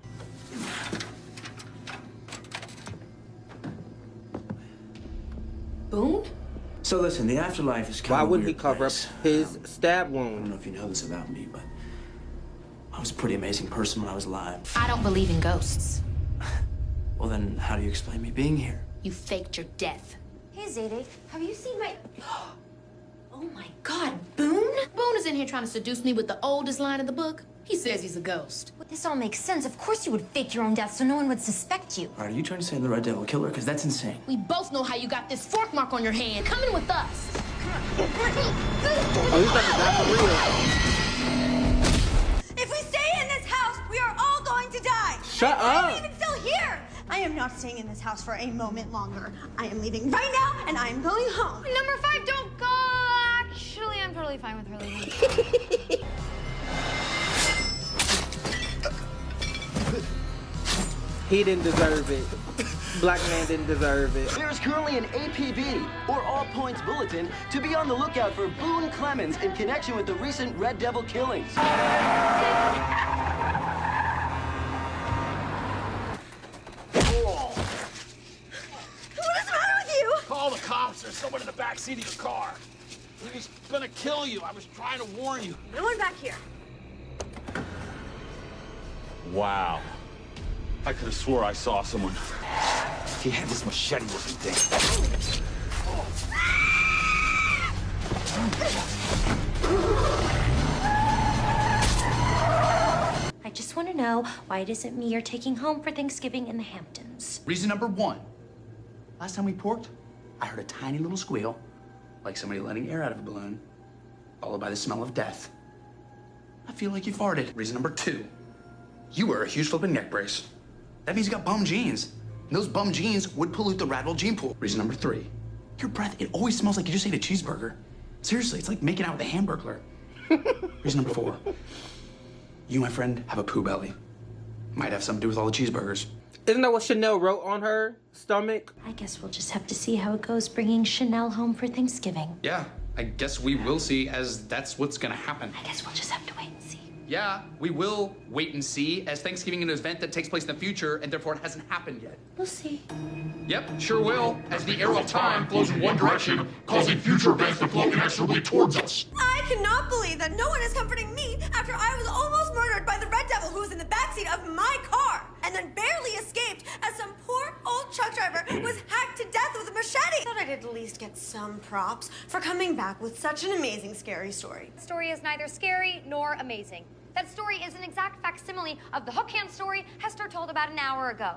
Boone? So listen, the afterlife is kind Why of wouldn't he weird cover place. up his stab I wound? don't know if you know this about me, but I was a pretty amazing person when I was alive. I don't believe in ghosts. Well, then how do you explain me being here? You faked your death. Hey, Zadie, have you seen my... Oh my God, Boone? Boone is in here trying to seduce me with the oldest line in the book. He says he's a ghost. This all makes sense. Of course you would fake your own death so no one would suspect you. All right, are you trying to say I'm the Red Devil Killer? Because that's insane. We both know how you got this fork mark on your hand. Come in with us. Oh, he's about to die for real. If we stay in this house, we are all going to die. Shut Why are up. we even still here? I am not staying in this house for a moment longer. I am leaving right now, and I am going home. Number 5, don't go. Actually, I'm totally fine with her leaving. He didn't deserve it. Black man didn't deserve it. There's currently an APB, or All Points Bulletin, to be on the lookout for Boone Clemens in connection with the recent Red Devil killings. What is the matter with you? Call the cops. There's someone in the back seat of your car. He's gonna kill you. I was trying to warn you. No one back here. Wow. I could have swore I saw someone. He had this machete-looking thing. I just want to know why it isn't me you're taking home for Thanksgiving in the Hamptons. Reason number 1. Last time we porked, I heard a tiny little squeal, like somebody letting air out of a balloon, followed by the smell of death. I feel like you farted. Reason number 2. You wear a huge flipping neck brace. That means you got bum jeans. And those bum jeans would pollute the Radwell gene pool. Reason number 3. Your breath, it always smells like you just ate a cheeseburger. Seriously, it's like making out with a hamburglar. Reason number 4. You, my friend, have a poo belly. Might have something to do with all the cheeseburgers. Isn't that what Chanel wrote on her stomach? I guess we'll just have to see how it goes bringing Chanel home for Thanksgiving. Yeah, I guess we will see, as that's what's gonna happen. I guess we'll just have to wait and see. Yeah, we will wait and see, as Thanksgiving is an event that takes place in the future, and therefore it hasn't happened yet. We'll see. Yep, sure will, as the arrow of time flows in one direction, causing future events to flow inexorably towards us. I cannot believe that no one is comforting me after I was almost murdered by the Red Devil who was in the backseat of my car and then barely escaped as some poor old truck driver was hacked to death with a machete. Thought I'd at least get some props for coming back with such an amazing, scary story. The story is neither scary nor amazing. That story is an exact facsimile of the hook hand story Hester told about an hour ago.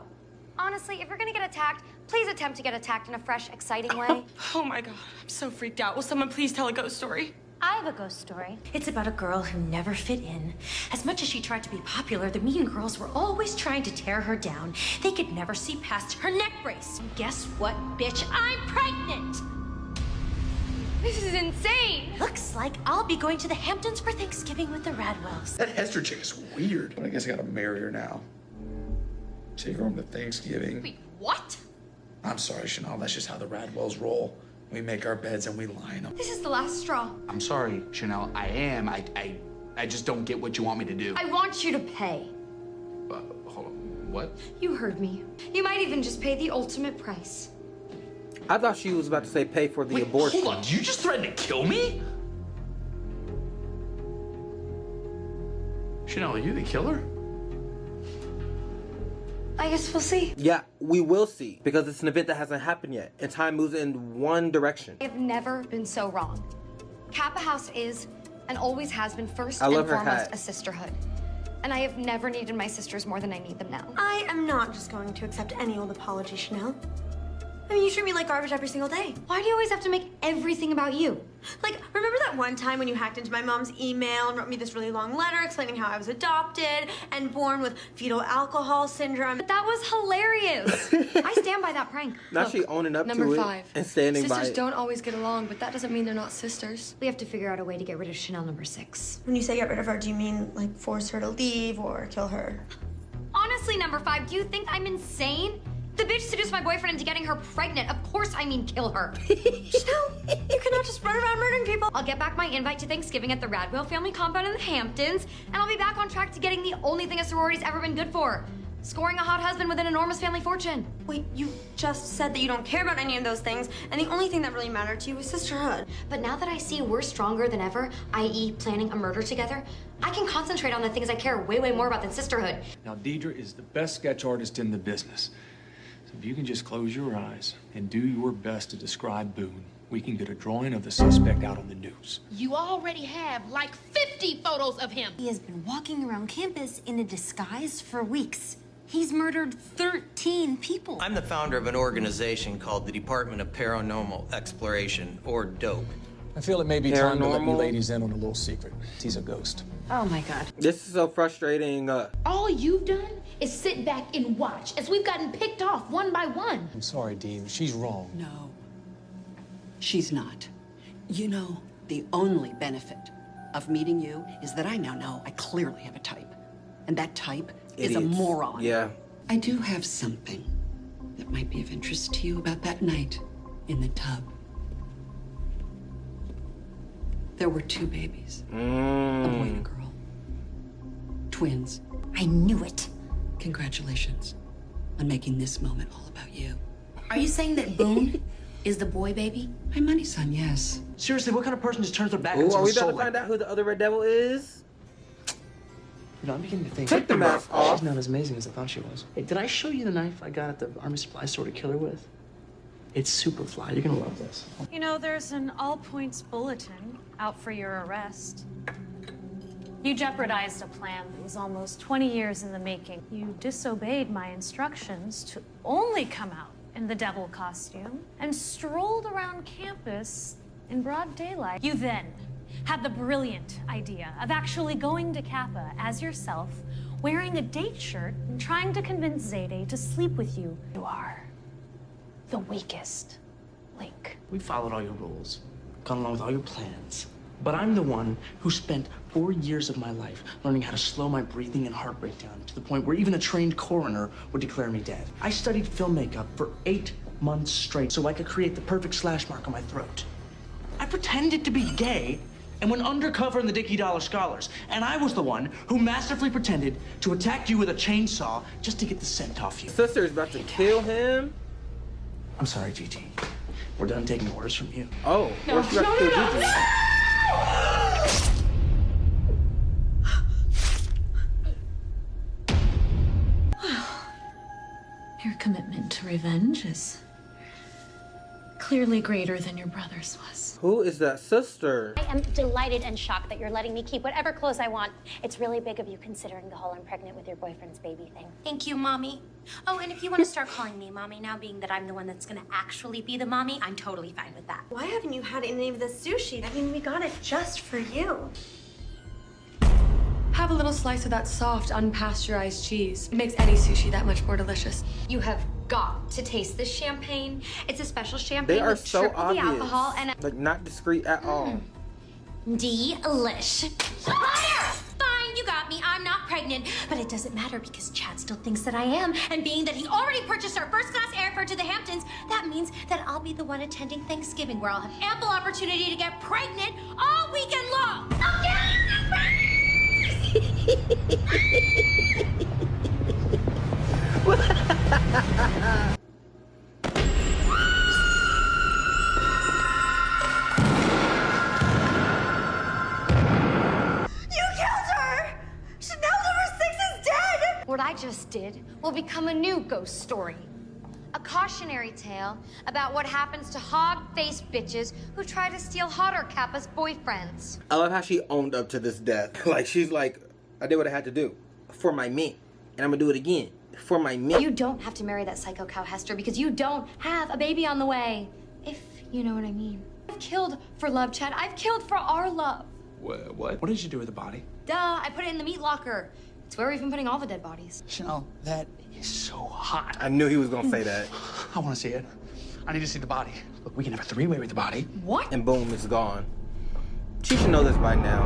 Honestly, if you're gonna get attacked, please attempt to get attacked in a fresh, exciting way. Oh my God, I'm so freaked out. Will someone please tell a ghost story? I have a ghost story. It's about a girl who never fit in. As much as she tried to be popular, the mean girls were always trying to tear her down. They could never see past her neck brace. And guess what, bitch? I'm pregnant! This is insane! Looks like I'll be going to the Hamptons for Thanksgiving with the Radwells. That Hester chick is weird. But I guess I gotta marry her now. Take her home to Thanksgiving. Wait, what? I'm sorry, Chanel, that's just how the Radwells roll. We make our beds and we lie in them. This is the last straw. I'm sorry, Chanel, I I just don't get what you want me to do. I want you to pay. Hold on, what? You heard me. You might even just pay the ultimate price. I thought she was about to say pay for the abortion. Hold on, did you just threaten to kill me? Chanel, are you the killer? I guess we'll see. Yeah, we will see. Because it's an event that hasn't happened yet. And time moves in one direction. I've never been so wrong. Kappa House is, and always has been, first I and love her foremost hat. a sisterhood. And I have never needed my sisters more than I need them now. I am not just going to accept any old apology, Chanel. I mean, you treat me like garbage every single day. Why do you always have to make everything about you? Like, remember that one time when you hacked into my mom's email and wrote me this really long letter explaining how I was adopted and born with fetal alcohol syndrome? But that was hilarious. I stand by that prank. Now Look, she owning up number to 5. it and standing by Sisters it. don't always get along, but that doesn't mean they're not sisters. We have to figure out a way to get rid of Chanel number 6. When you say get rid of her, do you mean, like, force her to leave or kill her? Honestly, number 5, do you think I'm insane? The bitch seduced my boyfriend into getting her pregnant. Of course I mean kill her. Chanel, you cannot just run around murdering people. I'll get back my invite to Thanksgiving at the Radwell family compound in the Hamptons, and I'll be back on track to getting the only thing a sorority's ever been good for. Scoring a hot husband with an enormous family fortune. Wait, you just said that you don't care about any of those things, and the only thing that really mattered to you was sisterhood. But now that I see we're stronger than ever, i.e. planning a murder together, I can concentrate on the things I care way, way more about than sisterhood. Now, Deidre is the best sketch artist in the business. So if you can just close your eyes and do your best to describe Boone, we can get a drawing of the suspect out on the news. You already have like 50 photos of him. He has been walking around campus in a disguise for weeks. He's murdered 13 people. I'm the founder of an organization called the Department of Paranormal Exploration, or DOPE. I feel it may be time to let you Paranormal. ladies in on a little secret. He's a ghost. Oh my God. This is so frustrating. All you've done is sit back and watch as we've gotten picked off one by one. I'm sorry, Dean. She's wrong. No, she's not. You know, the only benefit of meeting you is that I now know I clearly have a type. And that type is a Idiots. moron. Yeah. I do have something that might be of interest to you about that night in the tub. There were 2 babies, a boy and a girl. Twins. I knew it. Congratulations on making this moment all about you. Are you saying that Boone is the boy baby? My money, son, yes. Seriously, what kind of person just turns their back Ooh, on are we someone's about soul? to find out who the other Red Devil is? You know, I'm beginning to think. Take the mask off. She's not as amazing as I thought she was. Hey, did I show you the knife I got at the Army Supply store to kill her with? It's super fly. You're gonna love this. You know, there's an all-points bulletin out for your arrest. You jeopardized a plan that was almost 20 years in the making. You disobeyed my instructions to only come out in the devil costume and strolled around campus in broad daylight. You then had the brilliant idea of actually going to Kappa as yourself, wearing a date shirt and trying to convince Zayde to sleep with you. You are the weakest link. We followed all your rules, gone along with all your plans. But I'm the one who spent 4 years of my life learning how to slow my breathing and heart rate down to the point where even a trained coroner would declare me dead. I studied film makeup for 8 months straight so I could create the perfect slash mark on my throat. I pretended to be gay and went undercover in the Dickie Dollar Scholars. And I was the one who masterfully pretended to attack you with a chainsaw just to get the scent off you. Sister's about to kill him. I'm sorry, Gigi. We're done taking orders from you. Oh, No, where's she about to no, kill no, Gigi? Your commitment to revenge is clearly greater than your brother's was. Who is that sister? I am delighted and shocked that you're letting me keep whatever clothes I want. It's really big of you considering the whole I'm pregnant with your boyfriend's baby thing. Thank you, Mommy. Oh, and if you want to start calling me Mommy now, being that I'm the one that's going to actually be the mommy, I'm totally fine with that. Why haven't you had any of the sushi? I mean, we got it just for you. Have a little slice of that soft, unpasteurized cheese. It makes any sushi that much more delicious. You have got to taste this champagne. It's a special champagne They are with so triple the obvious. alcohol and Like, not discreet at all. Delish. Fine, you got me. I'm not pregnant. But it doesn't matter because Chad still thinks that I am. And being that he already purchased our first-class airfare to the Hamptons, that means that I'll be the one attending Thanksgiving, where I'll have ample opportunity to get pregnant all weekend long. Okay? What I just did will become a new ghost story. A cautionary tale about what happens to hog-faced bitches who try to steal hotter Kappa's boyfriends. I love how she owned up to this death. Like, she's like, I did what I had to do for my men. And I'm gonna do it again for my men. You don't have to marry that psycho cow Hester because you don't have a baby on the way. If you know what I mean. I've killed for love, Chad. I've killed for our love. What? What did you do with the body? Duh, I put it in the meat locker. It's where we've been putting all the dead bodies. Chanel, that is so hot. I knew he was gonna say that. I want to see it. I need to see the body. Look, we can have a three-way with the body. What? And boom, it's gone. She should know this by now.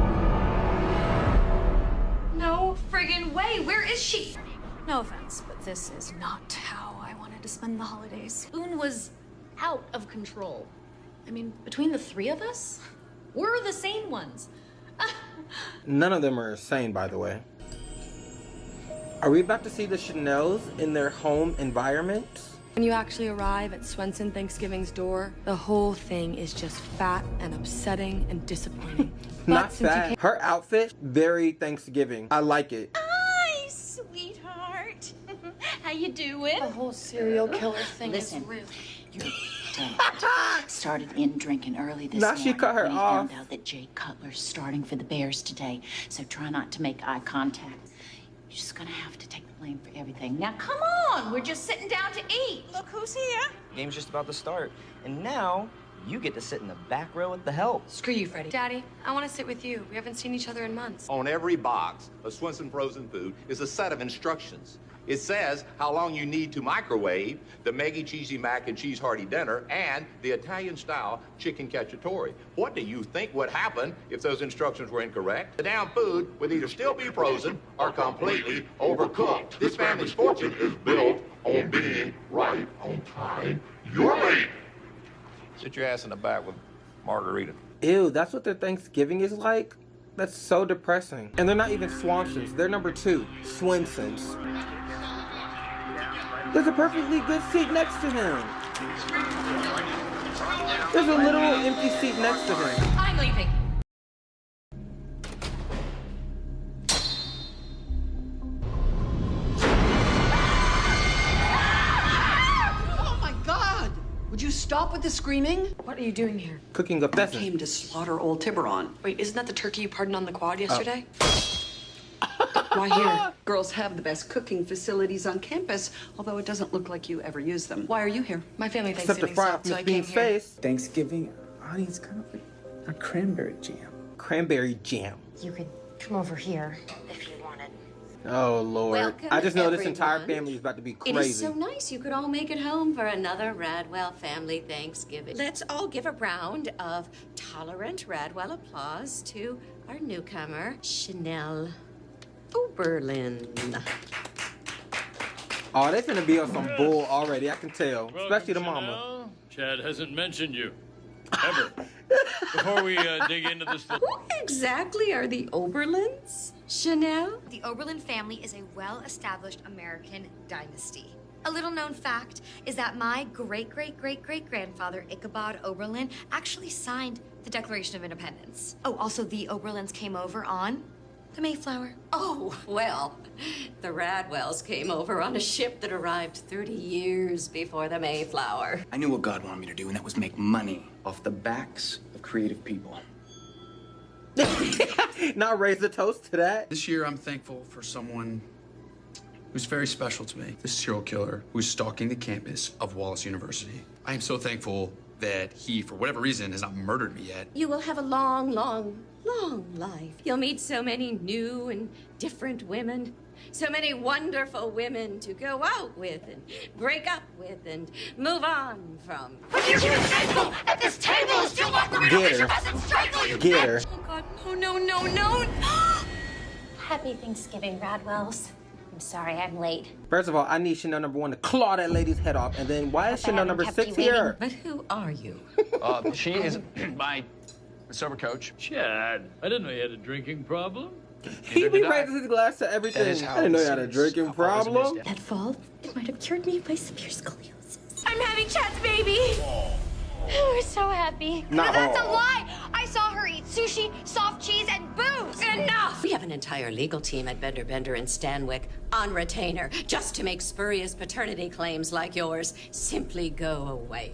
No friggin' way. Where is she? No offense, but this is not how I wanted to spend the holidays. Boone was out of control. I mean, between the three of us, we're the sane ones. None of them are sane, by the way. Are we about to see the Chanels in their home environment? When you actually arrive at Swenson Thanksgiving's door, the whole thing is just fat and upsetting and disappointing. Not fat. Her outfit, very Thanksgiving. I like it. Hi, sweetheart. How you doing? The whole serial killer thing Listen, is real. You're started in drinking early this Now morning. she cut her we off. found out that Jay Cutler's starting for the Bears today, so try not to make eye contact. You're just gonna have to take the blame for everything. Now, Come on, we're just sitting down to eat. Look who's here. Game's just about to start, and now you get to sit in the back row with the help. Screw you, Freddie. Daddy, I want to sit with you. We haven't seen each other in months. On every box of Swenson frozen food is a set of instructions. It says how long you need to microwave the Meggy Cheesy Mac and Cheese Hearty Dinner and the Italian-style Chicken Cacciatore. What do you think would happen if those instructions were incorrect? The damn food would either still be frozen or completely overcooked. This family's fortune is built on being right on time. You're late. Sit your ass in the back with Margarita. Ew, that's what their Thanksgiving is like? That's so depressing. And they're not even Swansons. They're number 2, Swensons. There's a perfectly good seat next to him. There's a little empty seat next to him. I'm leaving. Oh my God! Would you stop with the screaming? What are you doing here? Cooking a I pheasant. came to slaughter old Tiburon. Wait, isn't that the turkey you pardoned on the quad yesterday? Why here? Girls have the best cooking facilities on campus, although it doesn't look like you ever use them. Why are you here? My family Except to Thanksgiving fry off so I Miss came Bean's here. face. Thanksgiving, honey, it's kind of like a cranberry jam. Cranberry jam. You could come over here if you wanted. Oh, Lord. Welcome, I just know this entire everyone. family is about to be It crazy. is so nice you could all make it home for another Radwell family Thanksgiving. Let's all give a round of tolerant Radwell applause to our newcomer, Chanel Oberlin. Oh, they're gonna be on some bull already, I can tell. Especially the mama. Chanel. Chad hasn't mentioned you. Ever. Before we dig into this... Who exactly are the Oberlins, Chanel? The Oberlin family is a well-established American dynasty. A little known fact is that my great-great-great-great-grandfather, Ichabod Oberlin, actually signed the Declaration of Independence. Oh, also the Oberlins came over on the Mayflower. Oh, well, the Radwells came over on a ship that arrived 30 years before the Mayflower. I knew what God wanted me to do, and that was make money off the backs of creative people. Now raise a toast to that. This year, I'm thankful for someone who's very special to me. The serial killer who's stalking the campus of Wallace University. I am so thankful that he, for whatever reason, has not murdered me yet. You will have a long, long, long life. You'll meet so many new and different women. So many wonderful women to go out with and break up with and move on from. But you're thankful at this table still want the Get her. strangle you. Get her. Oh God, no. Happy Thanksgiving, Radwells. I'm sorry I'm late. First of all, I need Chanel number 1 to claw that lady's head off. And then why is Chanel number 6 here? But who are you? She is my sober coach. Chad, I didn't know you had a drinking problem. He be raising his glass to everything. I didn't know you had a drinking problem. That fall, it might have cured me of my severe scoliosis. I'm having Chad's baby. We're so happy. Not That's a all. lie. I saw her eat sushi, soft cheese, and booze. Enough. We have an entire legal team at Bender Bender and Stanwyck on retainer just to make spurious paternity claims like yours simply go away.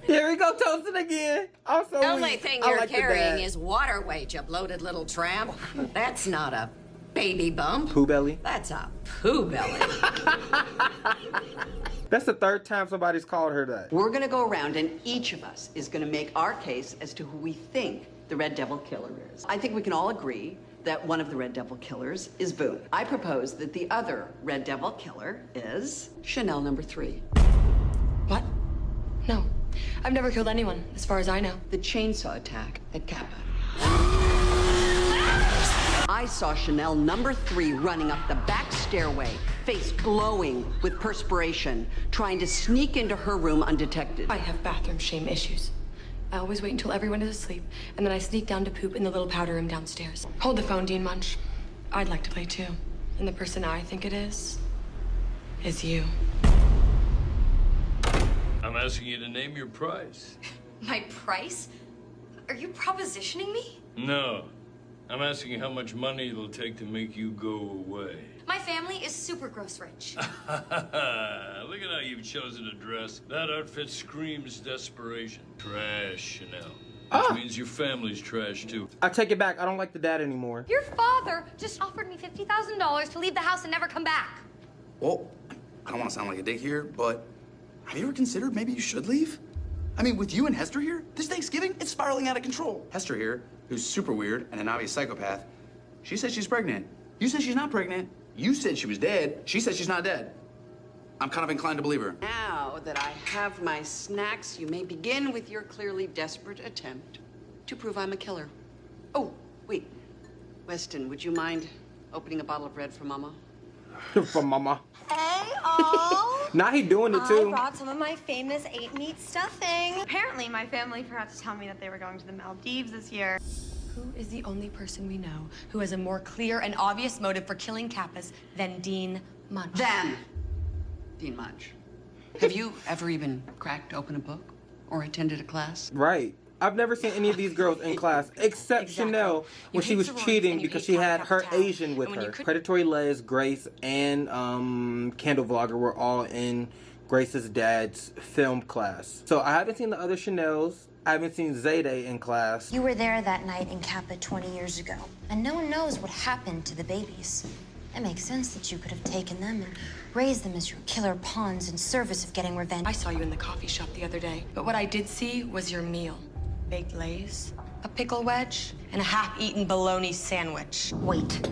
Here we go, toasting again. I'm so The only weak. thing I you're like the carrying dad. is water weight, you bloated little tramp. That's not a baby bump. Pooh belly. That's a poo belly. That's the third time somebody's called her that. We're gonna go around and each of us is gonna make our case as to who we think the Red Devil killer is. I think we can all agree that one of the Red Devil killers is Boone. I propose that the other Red Devil killer is Chanel number 3. What? No. I've never killed anyone, as far as I know. The chainsaw attack at Kappa. I saw Chanel number 3 running up the back stairway, face glowing with perspiration, trying to sneak into her room undetected. I have bathroom shame issues. I always wait until everyone is asleep, and then I sneak down to poop in the little powder room downstairs. Hold the phone, Dean Munch. I'd like to play too. And the person I think it is you. I'm asking you to name your price. My price? Are you propositioning me? No. I'm asking how much money it'll take to make you go away. My family is super gross rich. Look at how you've chosen to dress. That outfit screams desperation. Trash, Chanel. Which means your family's trash, too. I take it back. I don't like the dad anymore. Your father just offered me $50,000 to leave the house and never come back. Well, I don't want to sound like a dick here, but have you ever considered maybe you should leave? I mean, with you and Hester here, this Thanksgiving, it's spiraling out of control. Hester here, who's super weird and an obvious psychopath, she says she's pregnant. You said she's not pregnant. You said she was dead. She said she's not dead. I'm kind of inclined to believe her. Now that I have my snacks, you may begin with your clearly desperate attempt to prove I'm a killer. Oh, wait. Weston, would you mind opening a bottle of red for Mama? For Mama. Hey, all. Now he doing it I too. brought some of my famous 8-meat stuffing. Apparently, my family forgot to tell me that they were going to the Maldives this year. Who is the only person we know who has a more clear and obvious motive for killing Kappas than Dean Munch? Dean Munch. Have you ever even cracked open a book or attended a class? Right. I've never seen any of these girls in class except Chanel when she was cheating because she had her Asian with her. Predatory Les, Grace, and Candle Vlogger were all in Grace's dad's film class. So I haven't seen the other Chanels. I haven't seen Zayday in class. You were there that night in Kappa 20 years ago, and no one knows what happened to the babies. It makes sense that you could have taken them and raised them as your killer pawns in service of getting revenge. I saw you in the coffee shop the other day, but what I did see was your meal. Baked Lay's, a pickle wedge, and a half-eaten bologna sandwich. Wait.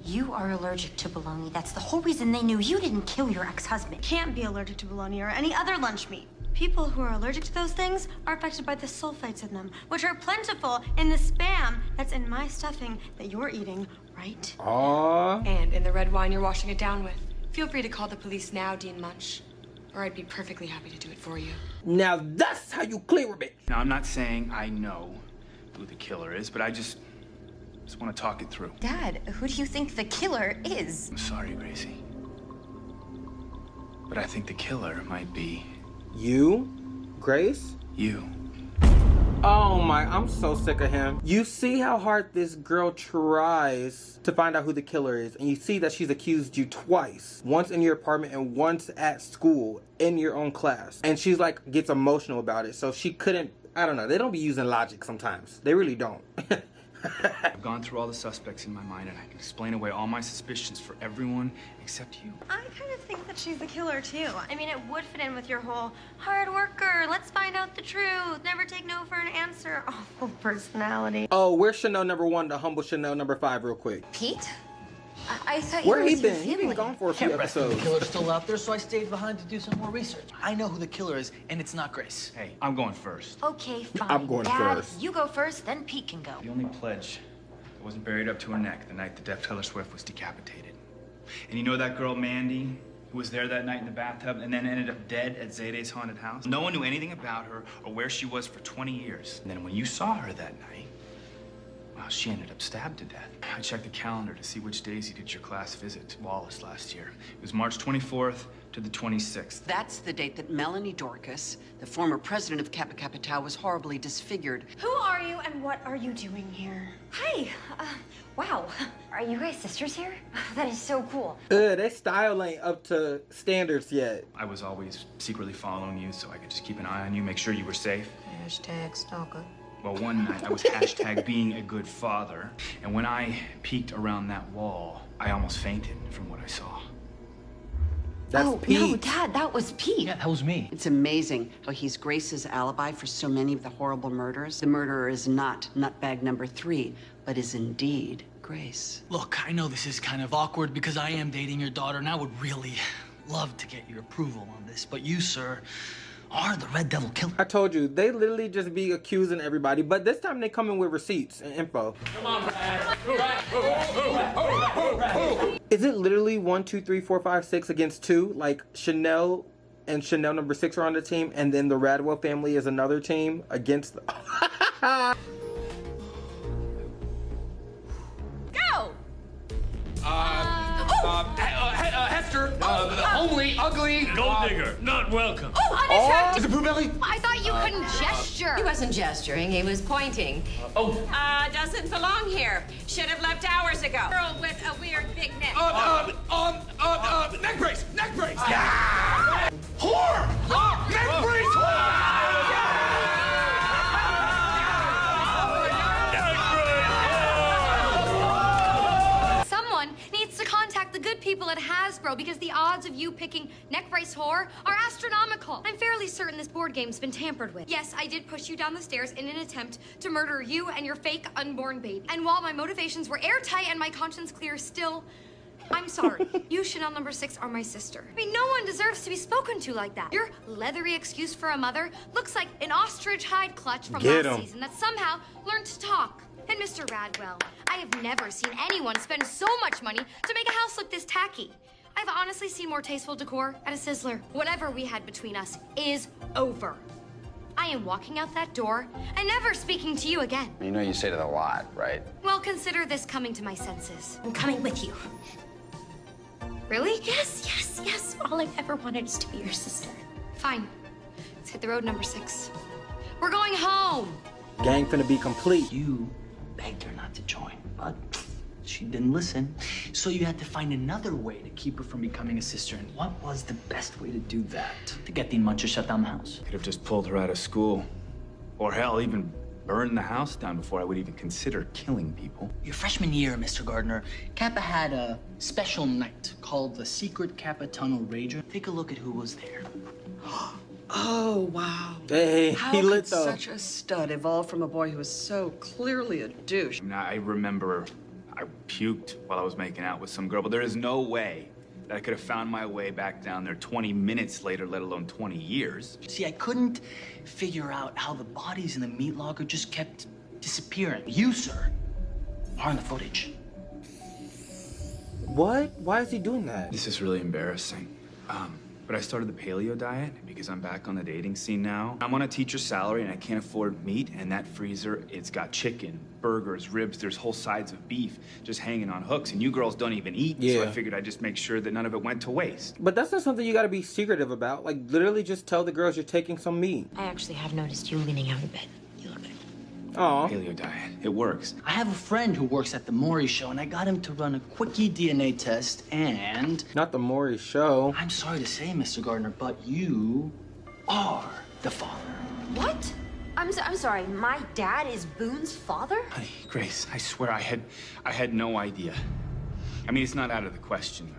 You are allergic to bologna. That's the whole reason they knew you didn't kill your ex-husband. Can't be allergic to bologna or any other lunch meat. People who are allergic to those things are affected by the sulfites in them, which are plentiful in the Spam that's in my stuffing that you're eating, right? Aww. And in the red wine you're washing it down with. Feel free to call the police now, Dean Munch, or I'd be perfectly happy to do it for you. Now that's how you clear a bitch. Now, I'm not saying I know who the killer is, but I just want to talk it through. Dad, who do you think the killer is? I'm sorry, Gracie. But I think the killer might be... You? Grace? You. Oh my, I'm so sick of him. You see how hard this girl tries to find out who the killer is, and you see that she's accused you twice. Once in your apartment and once at school in your own class. And she's like, gets emotional about it, so she couldn't, I don't know, they don't be using logic sometimes. They really don't. I've gone through all the suspects in my mind, and I can explain away all my suspicions for everyone except you. I kind of think that she's the killer, too. I mean, it would fit in with your whole hard worker, let's find out the truth, never take no for an answer, awful personality. Oh, where's Chanel number 1 to humble Chanel number 5 real quick? Pete? I thought you Where were he with your been? He family. been gone for a few Can't rest the episodes. killer's still out there, so I stayed behind to do some more research. I know who the killer is, and it's not Grace. Hey, I'm going first. Okay, fine. I'm going Dad, first. you go first, then Pete can go. The only pledge that wasn't buried up to her neck the night the deaf Taylor Swift was decapitated. And you know that girl, Mandy, who was there that night in the bathtub and then ended up dead at Zayday's haunted house? No one knew anything about her or where she was for 20 years. And then when you saw her that night, well, she ended up stabbed to death. I checked the calendar to see which days you did your class visit to Wallace last year. It was March 24th to the 26th. That's the date that Melanie Dorcas, the former president of Kappa Kappa Tau, was horribly disfigured. Who are you and what are you doing here? Hi. Wow. Are you guys sisters here? That is so cool. Their style ain't up to standards yet. I was always secretly following you so I could just keep an eye on you, make sure you were safe. Hashtag stalker. Well, one night I was hashtag being a good father, and when I peeked around that wall, I almost fainted from what I saw. That's Pete. No, Dad, that was Pete. Yeah, that was me. It's amazing how he's Grace's alibi for so many of the horrible murders. The murderer is not nutbag number 3, but is indeed Grace. Look, I know this is kind of awkward because I am dating your daughter, and I would really love to get your approval on this, but you, sir, are the Red Devil Killer. I told you, they literally just be accusing everybody, but this time they come in with receipts and info. Come on, Brad. Is it literally 1, 2, 3, 4, 5, 6 against 2? Like Chanel and Chanel number 6 are on the team, and then the Radwell family is another team against the... Go! Hester, homely, ugly. Gold digger, not welcome. Oh, unattractive. Is it Pooh Belly? I thought you couldn't gesture. He wasn't gesturing, he was pointing. Doesn't belong here. Should have left hours ago. Girl with a weird big neck. Neck brace, neck brace. Yeah. Whore! Neck brace, Someone needs to contact the good people at Hasbro because the odds of you picking neck brace whore are astronomical. I'm fairly certain this board game's been tampered with. Yes, I did push you down the stairs in an attempt to murder you and your fake unborn baby. And while my motivations were airtight and my conscience clear, still, I'm sorry. You, Chanel number 6, are my sister. I mean, no one deserves to be spoken to like that. Your leathery excuse for a mother looks like an ostrich hide clutch from last season that somehow learned to talk. And Mr. Radwell, I have never seen anyone spend so much money to make a house look this tacky. I've honestly seen more tasteful decor at a Sizzler. Whatever we had between us is over. I am walking out that door and never speaking to you again. You know you say that a lot, right? Well, consider this coming to my senses. I'm coming with you. Really? Yes, yes, yes. All I've ever wanted is to be your sister. Fine. Let's hit the road, number 6. We're going home. Gang finna be complete. You begged her not to join, but she didn't listen. So you had to find another way to keep her from becoming a sister. And what was the best way to do that? To get the muncher shut down the house? Could have just pulled her out of school. Or hell, even burned the house down before I would even consider killing people. Your freshman year, Mr. Gardner, Kappa had a special night called the Secret Kappa Tunnel Rager. Take a look at who was there. Oh, wow. Hey, How he lit could though. such a stud evolve from a boy who was so clearly a douche? I mean, I remember I puked while I was making out with some girl, but there is no way that I could have found my way back down there 20 minutes later, let alone 20 years. See, I couldn't figure out how the bodies in the meat locker just kept disappearing. You, sir, are in the footage. What? Why is he doing that? This is really embarrassing. But I started the paleo diet because I'm back on the dating scene now. I'm on a teacher's salary and I can't afford meat, and that freezer, it's got chicken, burgers, ribs, there's whole sides of beef just hanging on hooks, and you girls don't even eat, so I figured I'd just make sure that none of it went to waste. But that's not something you gotta be secretive about. Like, literally just tell the girls you're taking some meat. I actually have noticed you leaning out of bed. You look good. Aw. Paleo diet, it works. I have a friend who works at the Maury Show, and I got him to run a quickie DNA test, and... Not the Maury Show. I'm sorry to say, Mr. Gardner, but you are the father. What? I'm sorry, my dad is Boone's father? Honey, Grace, I swear I had no idea. I mean, it's not out of the question.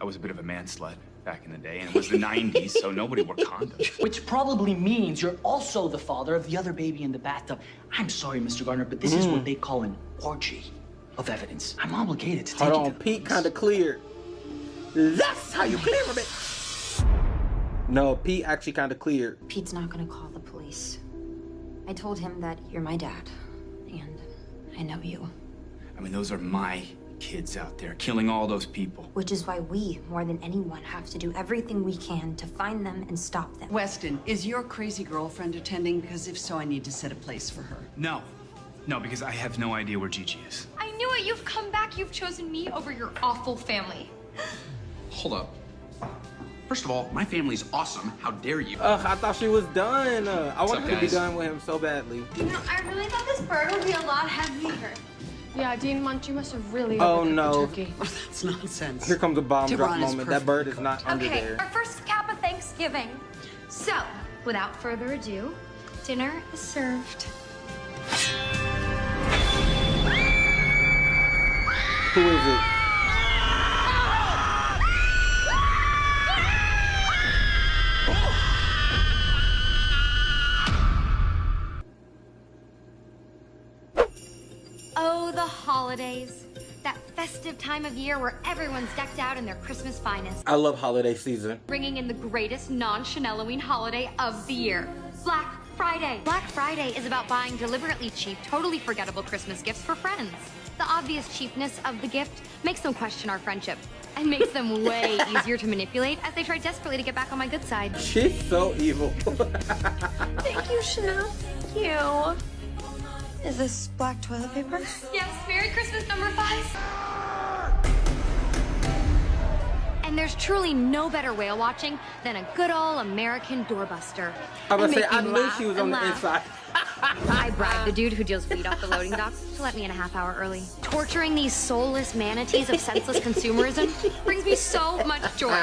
I was a bit of a man slut back in the day, and it was the 90s, so nobody wore condoms. Which probably means you're also the father of the other baby in the bathtub. I'm sorry, Mr. Gardner, but this is what they call an orgy of evidence. I'm obligated to take Hold you on, Pete kinda cleared. That's how you clear him. No, Pete actually kinda cleared. Pete's not gonna call the police. I told him that you're my dad, and I know you. I mean, those are my kids out there killing all those people. Which is why we, more than anyone, have to do everything we can to find them and stop them. Weston, is your crazy girlfriend attending? Because if so, I need to set a place for her. No. No, because I have no idea where Gigi is. I knew it. You've come back. You've chosen me over your awful family. Hold up. First of all, my family's awesome. How dare you? I thought she was done. I wanted to be guys? done with him so badly. You know, I really thought this bird would be a lot heavier. Yeah, Dean Munch, you must have really Oh, overcooked no. the turkey. That's nonsense. Here comes a bomb drop Tehran is moment. That perfect. bird is not under Okay, there. our first Kappa Thanksgiving. So, without further ado, dinner is served. Who is it? Oh, the holidays. That festive time of year where everyone's decked out in their Christmas finest. I love holiday season. Bringing in the greatest non-Chanel-Halloween holiday of the year. Black Friday. Black Friday is about buying deliberately cheap, totally forgettable Christmas gifts for friends. The obvious cheapness of the gift makes them question our friendship and makes them way easier to manipulate as they try desperately to get back on my good side. She's so evil. Thank you, Chanel. Thank you. Is this black toilet paper? Yes, Merry Christmas number 5. And there's truly no better whale watching than a good old American doorbuster. I was And gonna say, I making knew laugh she was and on the laugh. inside. I bribed the dude who deals weed off the loading docks to let me in a half hour early. Torturing these soulless manatees of senseless consumerism brings me so much joy.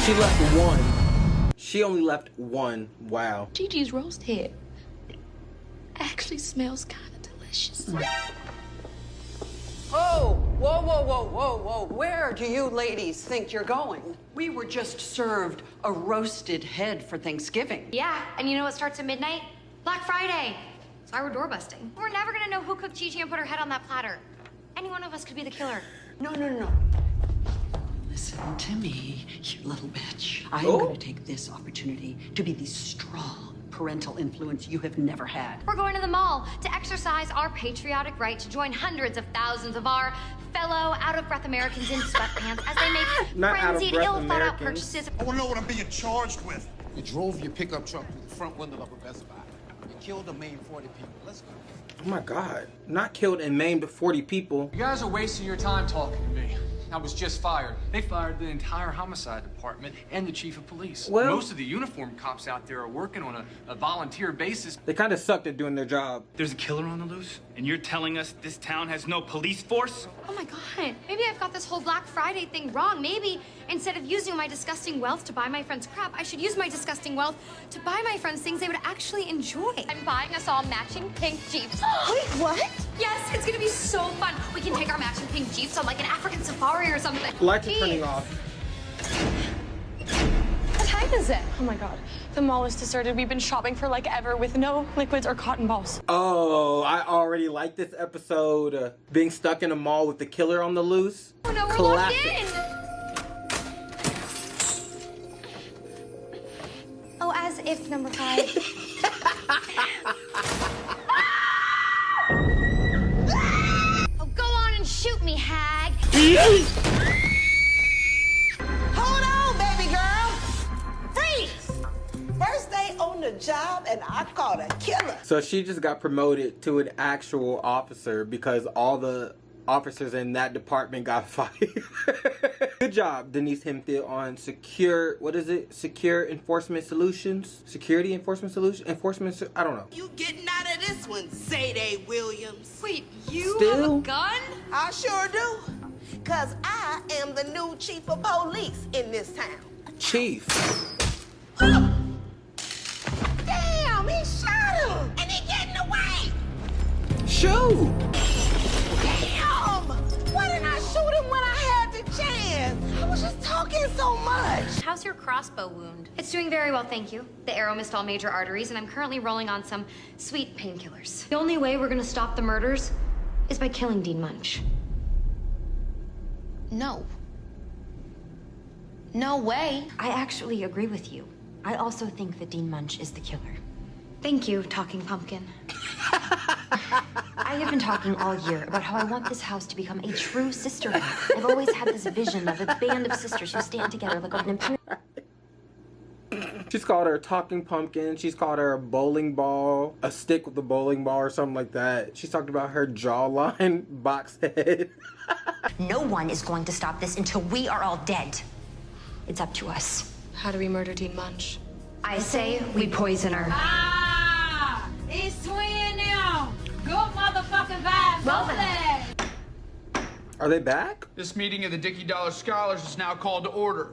She left one. She only left one. Wow. Gigi's roast head actually smells kind of delicious. Oh, whoa, whoa, whoa, whoa, whoa. Where do you ladies think you're going? We were just served a roasted head for Thanksgiving. Yeah, and you know what starts at midnight? Black Friday. That's why we're door busting. We're never gonna know who cooked Gigi and put her head on that platter. Any one of us could be the killer. No, no, no. Listen to me, you little bitch. I'm Oh. going to take this opportunity to be the strong parental influence you have never had. We're going to the mall to exercise our patriotic right to join hundreds of thousands of our fellow out-of-breath Americans in sweatpants as they make Not frenzied, out-of-breath ill-thought-out Americans. purchases. I want to know what I'm being charged with. You drove your pickup truck through the front window of a Best Buy. You killed and maimed 40 people. Let's go. Oh my God. Not killed and maimed 40 people. You guys are wasting your time talking to me. I was just fired. They fired the entire homicide department and the chief of police. Well- Most of the uniformed cops out there are working on a volunteer basis. They kind of sucked at doing their job. There's a killer on the loose, and you're telling us this town has no police force? Oh my God, maybe I've got this whole Black Friday thing wrong. Maybe instead of using my disgusting wealth to buy my friends crap, I should use my disgusting wealth to buy my friends things they would actually enjoy. I'm buying us all matching pink Jeeps. Wait, what? Yes, it's gonna be so fun. We can take our matching pink Jeeps on like an African safari or something. Lights are turning off. What time is it? Oh my God. The mall is deserted. We've been shopping for like ever with no liquids or cotton balls. Oh, I already like this episode. Being stuck in a mall with the killer on the loose. Oh no, we're Classic. locked in. Oh, as if number 5. Oh, go on and shoot me, hag. Hold on, baby girl. Freeze! First day on the job and I caught a killer. So she just got promoted to an actual officer because all the officers in that department got fired. Good job, Denise Hemphill, on Secure Enforcement Solutions? Security Enforcement Solutions? I don't know. You getting out of this one, Zadie Williams. Wait, you Still? have a gun? I sure do. Cause I am the new chief of police in this town. Chief. Damn, he shot him! And he getting away! Shoot! Damn! Why didn't I shoot him when I had the chance? I was just talking so much. How's your crossbow wound? It's doing very well, thank you. The arrow missed all major arteries, and I'm currently rolling on some sweet painkillers. The only way we're gonna stop the murders is by killing Dean Munch. No. No way. I actually agree with you. I also think that Dean Munch is the killer. Thank you, Talking Pumpkin. I have been talking all year about how I want this house to become a true sisterhood. I've always had this vision of a band of sisters who stand together like an She's called her a talking pumpkin. She's called her a bowling ball, a stick with a bowling ball or something like that. She's talked about her jawline, box head. No one is going to stop this until we are all dead. It's up to us. How do we murder Dean Munch? I say we poison her. Ah! It's swinging now. Go motherfucking vibes. Well then. Are they back? This meeting of the $Dollar Scholars is now called to order.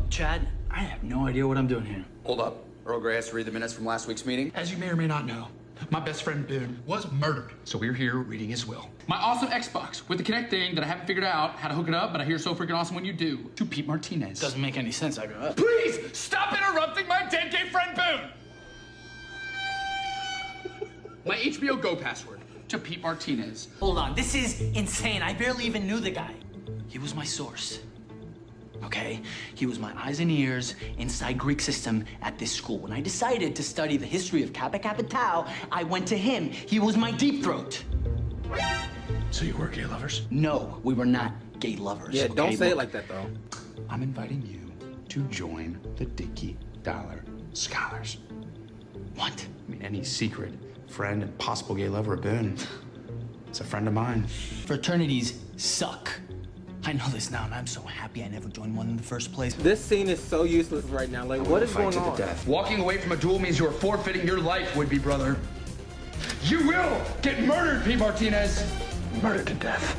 Chad, I have no idea what I'm doing here. Hold up. Earl Grey has to read the minutes from last week's meeting. As you may or may not know, my best friend Boone was murdered. So we're here reading his will. My awesome Xbox with the Kinect thing that I haven't figured out how to hook it up, but I hear so freaking awesome when you do. To Pete Martinez. Doesn't make any sense, I go up. Please stop interrupting my 10K friend Boone. My HBO Go password to Pete Martinez. Hold on, this is insane. I barely even knew the guy. He was my source. Okay? He was my eyes and ears inside Greek system at this school. When I decided to study the history of Kappa Kappa Tau, I went to him. He was my deep throat. So you were gay lovers? No, we were not gay lovers. Yeah, don't okay? say it Look, like that, though. I'm inviting you to join the $Dollar Scholars. What? I mean, any secret friend and possible gay lover of Boone. It's a friend of mine. Fraternities suck. I know this now, and I'm so happy I never joined one in the first place. This scene is so useless right now. Like, what is going on? Walking away from a duel means you are forfeiting your life, would-be brother. You will get murdered, Pete Martinez. Murdered to death.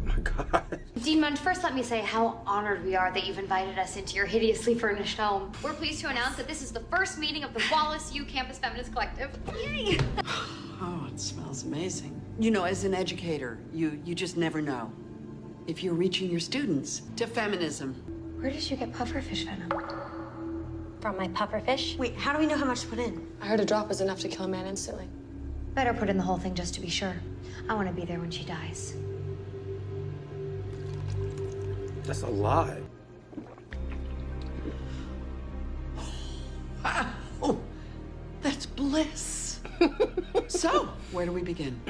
Oh my God. Dean Munch, first let me say how honored we are that you've invited us into your hideously furnished home. We're pleased to announce that this is the first meeting of the Wallace U Campus Feminist Collective. Yay! Oh, it smells amazing. You know, as an educator, you just never know if you're reaching your students to feminism. Where did you get pufferfish venom? From my pufferfish? Wait, how do we know how much to put in? I heard a drop is enough to kill a man instantly. Better put in the whole thing just to be sure. I want to be there when she dies. That's a lot. Oh, that's bliss. So, where do we begin?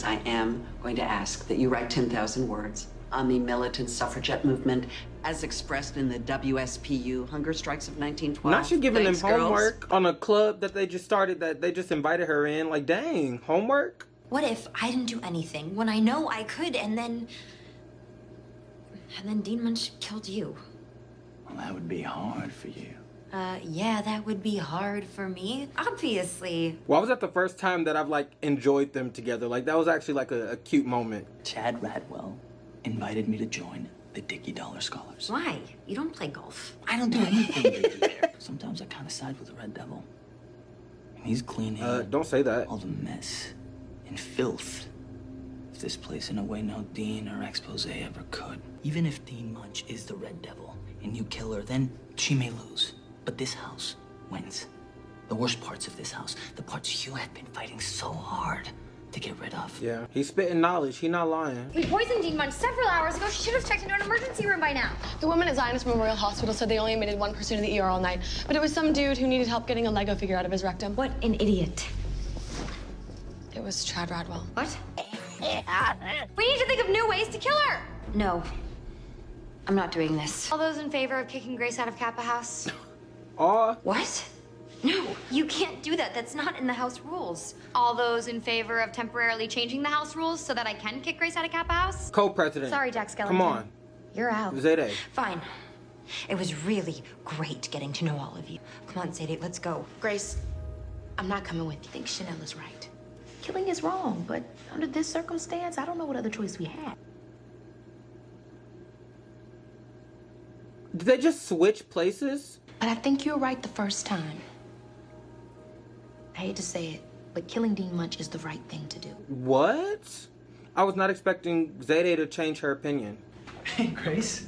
I am going to ask that you write 10,000 words on the militant suffragette movement as expressed in the WSPU hunger strikes of 1912. Not she giving Thanks, them girls. homework on a club that they just started, that they just invited her in. Like, dang, homework? What if I didn't do anything when I know I could, and then Dean Munch killed you? Well, that would be hard for you. Yeah, that would be hard for me, obviously. Well, was that the first time that I've, like, enjoyed them together? Like, that was actually, like, a cute moment. Chad Radwell invited me to join the $Dollar Scholars. Why? You don't play golf. I don't do anything they do there. Sometimes I kind of side with the Red Devil. And he's cleaning don't say that. all the mess and filth of this place in a way no Dean or expose ever could. Even if Dean Munch is the Red Devil and you kill her, then she may lose. But this house wins. The worst parts of this house, the parts you have been fighting so hard to get rid of. Yeah, he's spitting knowledge. He not lying. We poisoned Dean Munch several hours ago. She should have checked into an emergency room by now. The woman at Zionist Memorial Hospital said they only admitted one person to the ER all night, but it was some dude who needed help getting a Lego figure out of his rectum. What an idiot. It was Chad Radwell. What? We need to think of new ways to kill her. No. I'm not doing this. All those in favor of kicking Grace out of Kappa House? What? No, you can't do that. That's not in the house rules. All those in favor of temporarily changing the house rules so that I can kick Grace out of Kappa House? Co-president. Sorry, Jack Skellington. Come on. You're out. Zayday. Fine. It was really great getting to know all of you. Come on, Sadie, let's go. Grace, I'm not coming with you. I think Chanel is right. Killing is wrong, but under this circumstance, I don't know what other choice we had. Did they just switch places? But I think you're right the first time. I hate to say it, but killing Dean Munch is the right thing to do. What? I was not expecting Zayday to change her opinion. Hey, Grace.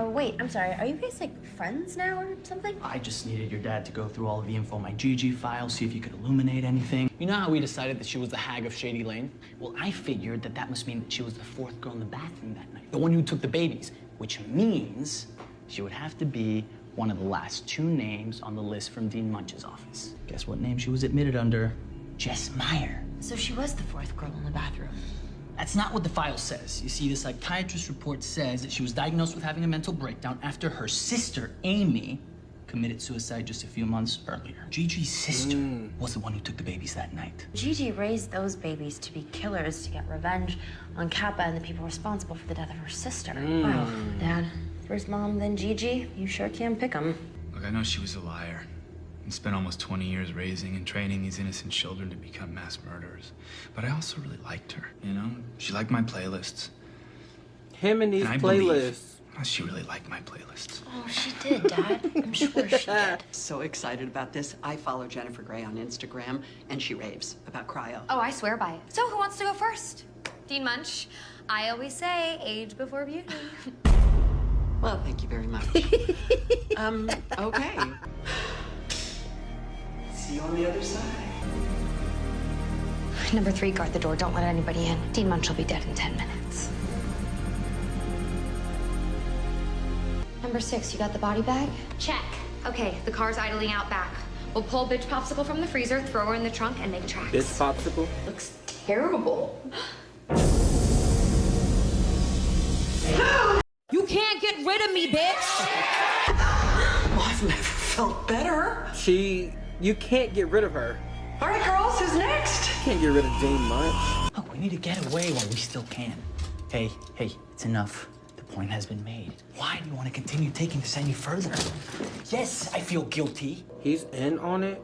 Wait, I'm sorry. Are you guys, like, friends now or something? I just needed your dad to go through all of the info on my GG file, see if you could illuminate anything. You know how we decided that she was the hag of Shady Lane? Well, I figured that that must mean that she was the fourth girl in the bathroom that night. The one who took the babies, which means she would have to be one of the last two names on the list from Dean Munch's office. Guess what name she was admitted under? Jess Meyer. So she was the fourth girl in the bathroom. That's not what the file says. You see, the psychiatrist report says that she was diagnosed with having a mental breakdown after her sister, Amy, committed suicide just a few months earlier. Gigi's sister was the one who took the babies that night. Gigi raised those babies to be killers to get revenge on Kappa and the people responsible for the death of her sister. Wow, Dad. First mom, then Gigi. You sure can pick 'em. Look, I know she was a liar and spent almost 20 years raising and training these innocent children to become mass murderers. But I also really liked her, you know? She liked my playlists. Him and these I playlists. believe she really liked my playlists. Oh, she did, Dad. I'm sure she did. So excited about this. I follow Jennifer Grey on Instagram, and she raves about cryo. Oh, I swear by it. So who wants to go first? Dean Munch. I always say age before beauty. Well, thank you very much. Okay. See you on the other side. Number 3, guard the door. Don't let anybody in. Dean Munch will be dead in 10 minutes. Number 6, you got the body bag? Check. Okay, the car's idling out back. We'll pull Bitch Popsicle from the freezer, throw her in the trunk, and make tracks. Bitch Popsicle? Looks terrible. You can't get rid of me, bitch! Well, I've never felt better. You can't get rid of her. All right, girls, who's next? You can't get rid of Dean Munch. Look, we need to get away while we still can. Hey, it's enough. The point has been made. Why do you want to continue taking this any further? Yes, I feel guilty. He's in on it.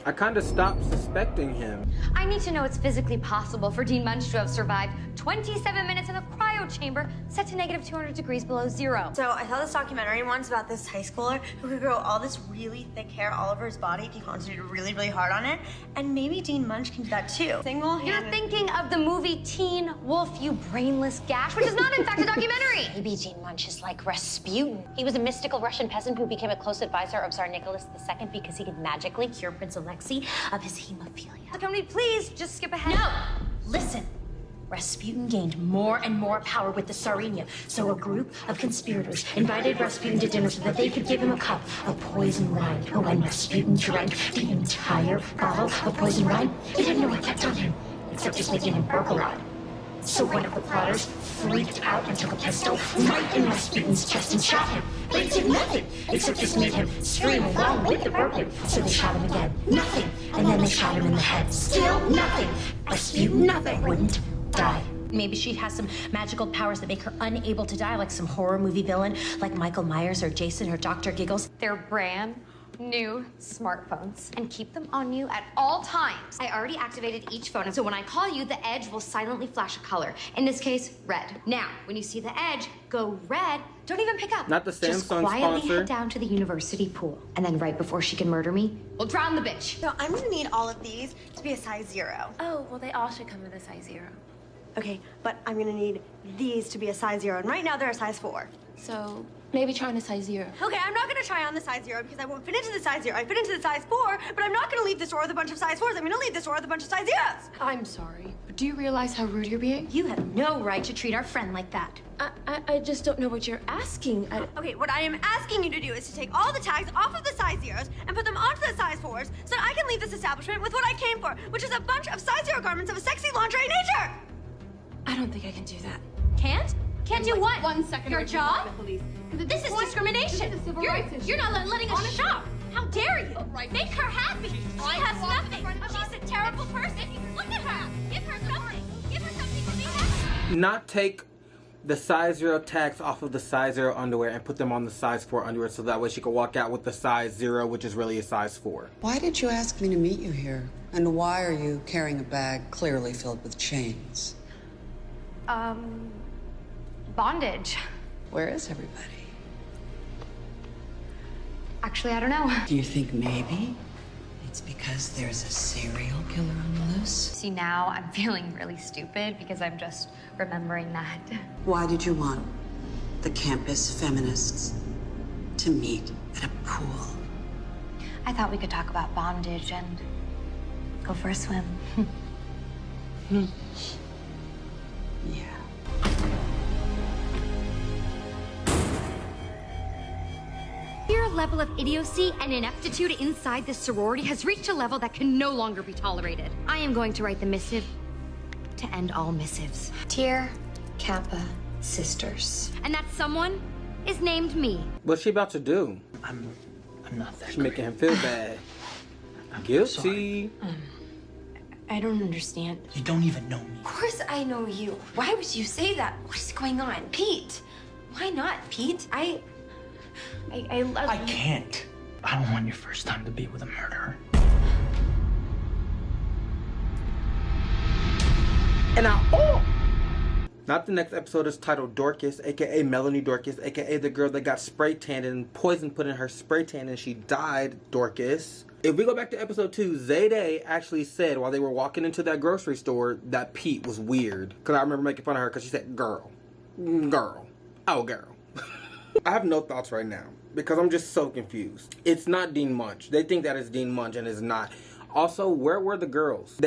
I kind of stopped suspecting him. I need to know it's physically possible for Dean Munch to have survived 27 minutes in a cryo chamber set to negative 200 degrees below zero. So I saw this documentary once about this high schooler who could grow all this really thick hair all over his body if he concentrated really, really hard on it. And maybe Dean Munch can do that too. You're thinking of the movie Teen Wolf, you brainless gash, which is not in fact a documentary. Maybe Dean Munch is like Rasputin. He was a mystical Russian peasant who became a close advisor of Tsar Nicholas II because he could magically cure Prince Alexei of his hemophilia. Can we please just skip ahead? No! Listen. Rasputin gained more and more power with the Tsarina, so a group of conspirators invited Rasputin to dinner so that they could give him a cup of poison wine. But when Rasputin drank the entire bottle of poison wine, he didn't know what kept on him, except just making him burgle-eyed. So one of the plotters freaked out and took a pistol right in Rasputin's chest and shot him. But it did nothing, except just made him scream along with the burglar. So they shot him again. Nothing. And then they shot him in the head. Still nothing. Rasputin wouldn't die. Maybe she has some magical powers that make her unable to die, like some horror movie villain, like Michael Myers or Jason or Dr. Giggles. They're brand new smartphones and keep them on you at all times. I already activated each phone, and so when I call you, the edge will silently flash a color. In this case, red. Now, when you see the edge go red, don't even pick up. Not the Samsung Just quietly sponsor. head down to the university pool, and then right before she can murder me, we'll drown the bitch. So I'm gonna need all of these to be a size 0. Oh, well, they all should come with a size 0. Okay, but I'm gonna need these to be a size 0, and right now they're a size 4. So maybe try on a size 0. Okay, I'm not gonna try on the size 0 because I won't fit into the size 0. I fit into the size 4, but I'm not gonna leave the store with a bunch of size 4s. I'm gonna leave the store with a bunch of size 0s. I'm sorry, but do you realize how rude you're being? You have no right to treat our friend like that. I just don't know what you're asking. Okay, what I am asking you to do is to take all the tags off of the size 0s and put them onto the size 4s so that I can leave this establishment with what I came for, which is a bunch of size 0 garments of a sexy lingerie nature. I don't think I can do that. Can't? Can't do what? 1 second. Your job? This is discrimination. You're not letting us shop. How dare you? Make her happy. She has nothing. She's a terrible person. Look at her. Give her something. Give her something to be happy. Not take the size 0 tags off of the size 0 underwear and put them on the size 4 underwear so that way she could walk out with the size 0, which is really a size 4. Why did you ask me to meet you here? And why are you carrying a bag clearly filled with chains? Bondage. Where is everybody? Actually, I don't know. Do you think maybe it's because there's a serial killer on the loose? See, now I'm feeling really stupid because I'm just remembering that. Why did you want the campus feminists to meet at a pool? I thought we could talk about bondage and go for a swim. Yeah. You're level of idiocy and ineptitude inside this sorority has reached a level that can no longer be tolerated. I am going to write the missive to end all missives. Dear Kappa Sisters. And that someone is named me. What's she about to do? I'm not that She's making him feel bad. Guilty. I don't understand. You don't even know me. Of course I know you. Why would you say that? What is going on? Pete! Why not, Pete? I love I you. can't. I don't want your first time to be with a murderer. And not the next episode is titled Dorcas, aka Melanie Dorcas, aka the girl that got spray tanned and poison put in her spray tan and she died, Dorcas. If we go back to episode 2, Zayday actually said while they were walking into that grocery store that Pete was weird. Because I remember making fun of her because she said, girl. Girl. Oh, girl. I have no thoughts right now because I'm just so confused. It's not Dean Munch. They think that it's Dean Munch and it's not. Also, where were the girls?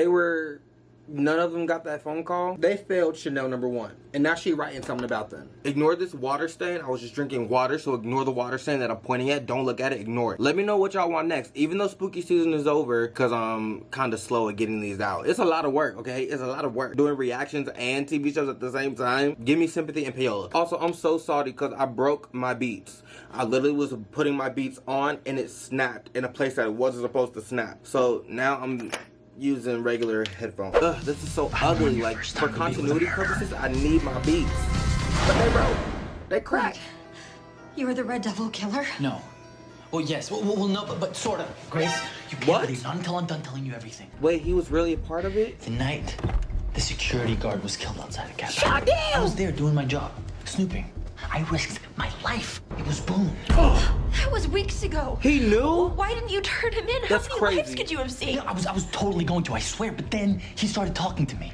None of them got that phone call. They failed Chanel #1. And now she writing something about them. Ignore this water stain. I was just drinking water, so ignore the water stain that I'm pointing at. Don't look at it. Ignore it. Let me know what y'all want next. Even though spooky season is over, because I'm kind of slow at getting these out. It's a lot of work, okay? It's a lot of work. Doing reactions and TV shows at the same time. Give me sympathy and payola. Also, I'm so salty because I broke my Beats. I literally was putting my Beats on and it snapped in a place that it wasn't supposed to snap. So now I'm using regular headphones. Ugh, this is so ugly. Like, for continuity purposes, I need my Beats. But they broke. They cracked. You were the Red Devil killer? No. Well, yes. Well, no, but sort of. Grace, you can't believe it. Not until I'm done telling you everything. Wait, he was really a part of it? The night the security guard was killed outside of Kappa. I was there doing my job, snooping. I risked my life. It was Boone. That was weeks ago. He knew? Why didn't you turn him in? That's How many crazy. lives could you have seen? Yeah, I was totally going to, I swear. But then he started talking to me.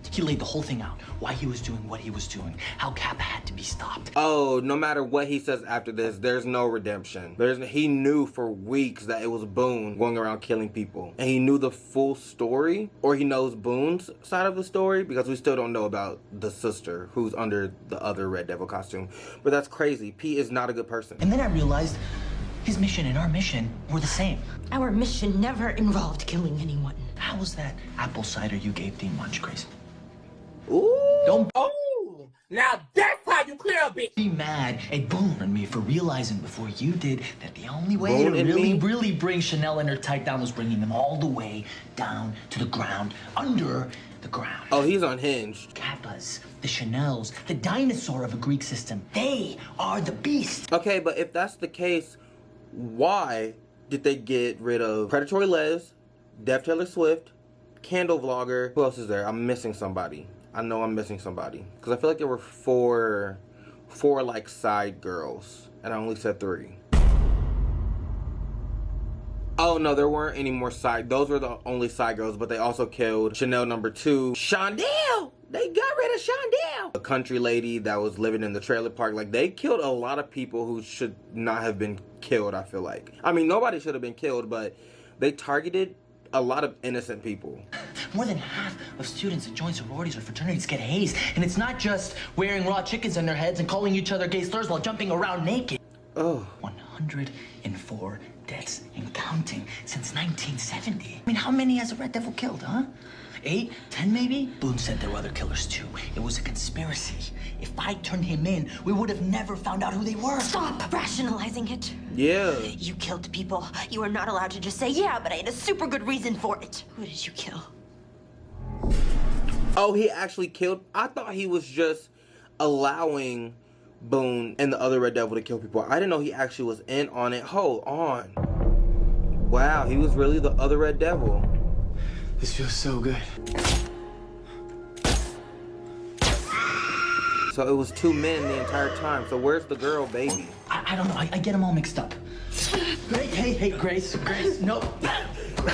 He laid the whole thing out. Why he was doing what he was doing. How Kappa had to be stopped. Oh, no matter what he says after this, there's no redemption. He knew for weeks that it was Boone going around killing people. And he knew the full story. Or he knows Boone's side of the story. Because we still don't know about the sister who's under the other Red Devil costume. But that's crazy. Pete is not a good person. And then I realized his mission and our mission were the same. Our mission never involved killing anyone. How was that apple cider you gave Dean Munch, Grace? Ooh. Don't Now that's how you clear a bitch. be mad at Boone and me for realizing before you did that the only way Boone to and really bring Chanel and her type down was bringing them all the way down to the ground, under the ground. Oh, he's unhinged. Kappas, the Chanels, the dinosaur of a Greek system, they are the beast. Okay, but if that's the case, why did they get rid of Predatory Les, Def Taylor Swift, Candle Vlogger? Who else is there? I'm missing somebody. I know I'm missing somebody. Because I feel like there were four like side girls. And I only said 3. Oh no, there weren't any more side. Those were the only side girls, but they also killed Chanel #2. Shondell! They got rid of Shondell! A country lady that was living in the trailer park. Like, they killed a lot of people who should not have been killed, I feel like. I mean, nobody should have been killed, but they targeted a lot of innocent people. More than half of students that join sororities or fraternities get hazed. And it's not just wearing raw chickens on their heads and calling each other gay slurs while jumping around naked. Oh. 104 deaths and counting since 1970. I mean, how many has a Red Devil killed, huh? 8, 10 maybe? Boone said there were other killers too. It was a conspiracy. If I turned him in, we would have never found out who they were. Stop rationalizing it. Yeah. You killed people. You are not allowed to just say, yeah, but I had a super good reason for it. Who did you kill? Oh, he actually killed? I thought he was just allowing Boone and the other Red Devil to kill people. I didn't know he actually was in on it. Hold on. Wow, he was really the other Red Devil. This feels so good. So it was 2 men the entire time. So where's the girl, baby? I don't know. I get them all mixed up. Hey, Grace, no.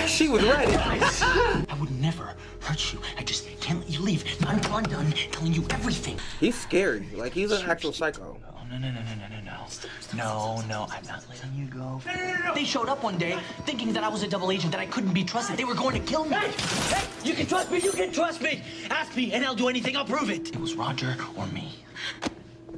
She was ready. I would never hurt you. I just can't let you leave. Not until I'm done telling you everything. He's scary. Like, he's an actual psycho. Oh, no, I'm not letting you go. No. They showed up one day thinking that I was a double agent, that I couldn't be trusted. They were going to kill me. Hey, you can trust me. Ask me, and I'll do anything. I'll prove it. It was Roger or me.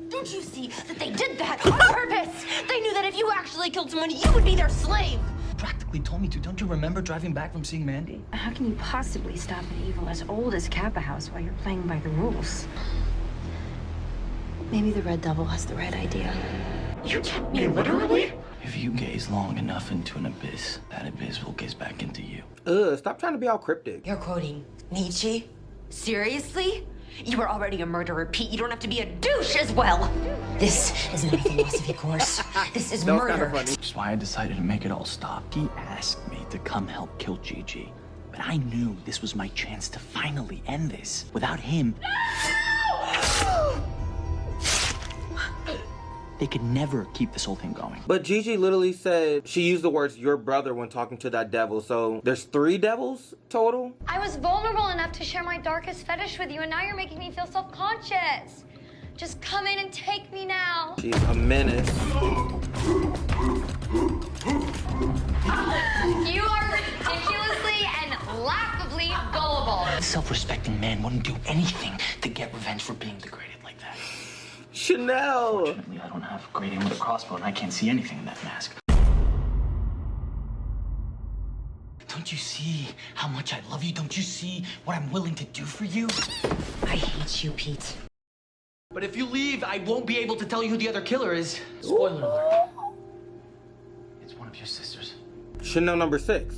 Don't you see that they did that on purpose? They knew that if you actually really killed somebody, you would be their slave. Practically told me to. Don't you remember driving back from seeing Mandy? How can you possibly stop an evil as old as Kappa House while you're playing by the rules? Maybe the Red Devil has the right idea. You took me literally? If you gaze long enough into an abyss, that abyss will gaze back into you. Ugh, stop trying to be all cryptic. You're quoting Nietzsche? Seriously? You were already a murderer, Pete. You don't have to be a douche as well. This is not a philosophy course. This is murder. That's why I decided to make it all stop. He asked me to come help kill Gigi. But I knew this was my chance to finally end this. Without him, they could never keep this whole thing going. But Gigi literally said, she used the words your brother when talking to that devil. So there's 3 devils total? I was vulnerable enough to share my darkest fetish with you, and now you're making me feel self-conscious. Just come in and take me now. She's a menace. You are ridiculously and laughably gullible. A self-respecting man wouldn't do anything to get revenge for being degraded like that. Chanel! Fortunately, I don't have great aim with a crossbow, and I can't see anything in that mask. Don't you see how much I love you? Don't you see what I'm willing to do for you? I hate you, Pete. But if you leave, I won't be able to tell you who the other killer is. Spoiler alert. It's one of your sisters. Chanel number 6.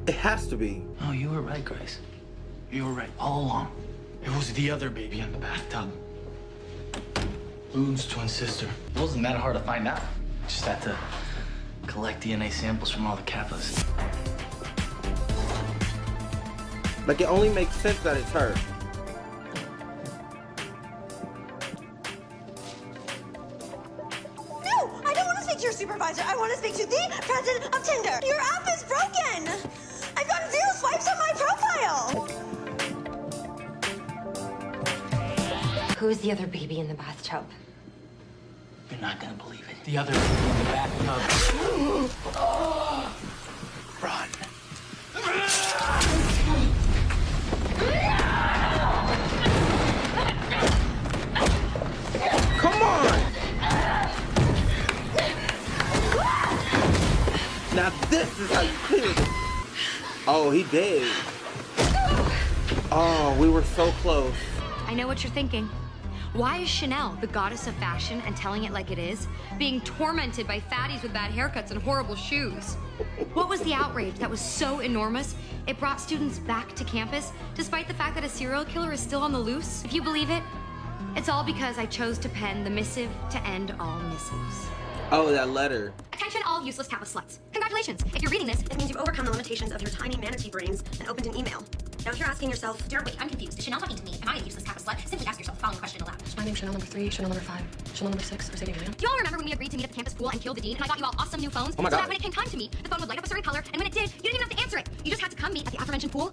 It has to be. Oh, you were right, Grace. You were right all along. It was the other baby in the bathtub. Boone's twin sister. It wasn't that hard to find out. Just had to collect DNA samples from all the Kappas. Like, it only makes sense that it's her. No, I don't want to speak to your supervisor. I want to speak to the president of Tinder. Your app is broken. I've gotten 0 swipes on my profile. Who's the other baby in the bathtub? You're not gonna believe it. The other baby in the bathtub. Run. Come on! Now this is how you clear it. Oh, he did. Oh, we were so close. I know what you're thinking. Why is Chanel, the goddess of fashion and telling it like it is, being tormented by fatties with bad haircuts and horrible shoes? What was the outrage that was so enormous it brought students back to campus, despite the fact that a serial killer is still on the loose? If you believe it, it's all because I chose to pen the missive to end all missives. Oh, that letter. Attention all useless Kappa sluts. Congratulations. If you're reading this, It means you've overcome the limitations of your tiny manatee brains and opened an email. Now if you're asking yourself, wait, I'm confused. Is Chanel talking to me? Am I a useless Kappa slut? Simply ask yourself the following question aloud. Is my name Chanel number 3, Chanel number 5, Chanel number 6, or Sadie Williams? Do you all remember when we agreed to meet at the campus pool and kill the dean, and I got you all awesome new phones? Oh my so God. that when it came time to meet, the phone would light up a certain color, and when it did, you didn't even have to answer it. You just had to come meet at the aforementioned pool.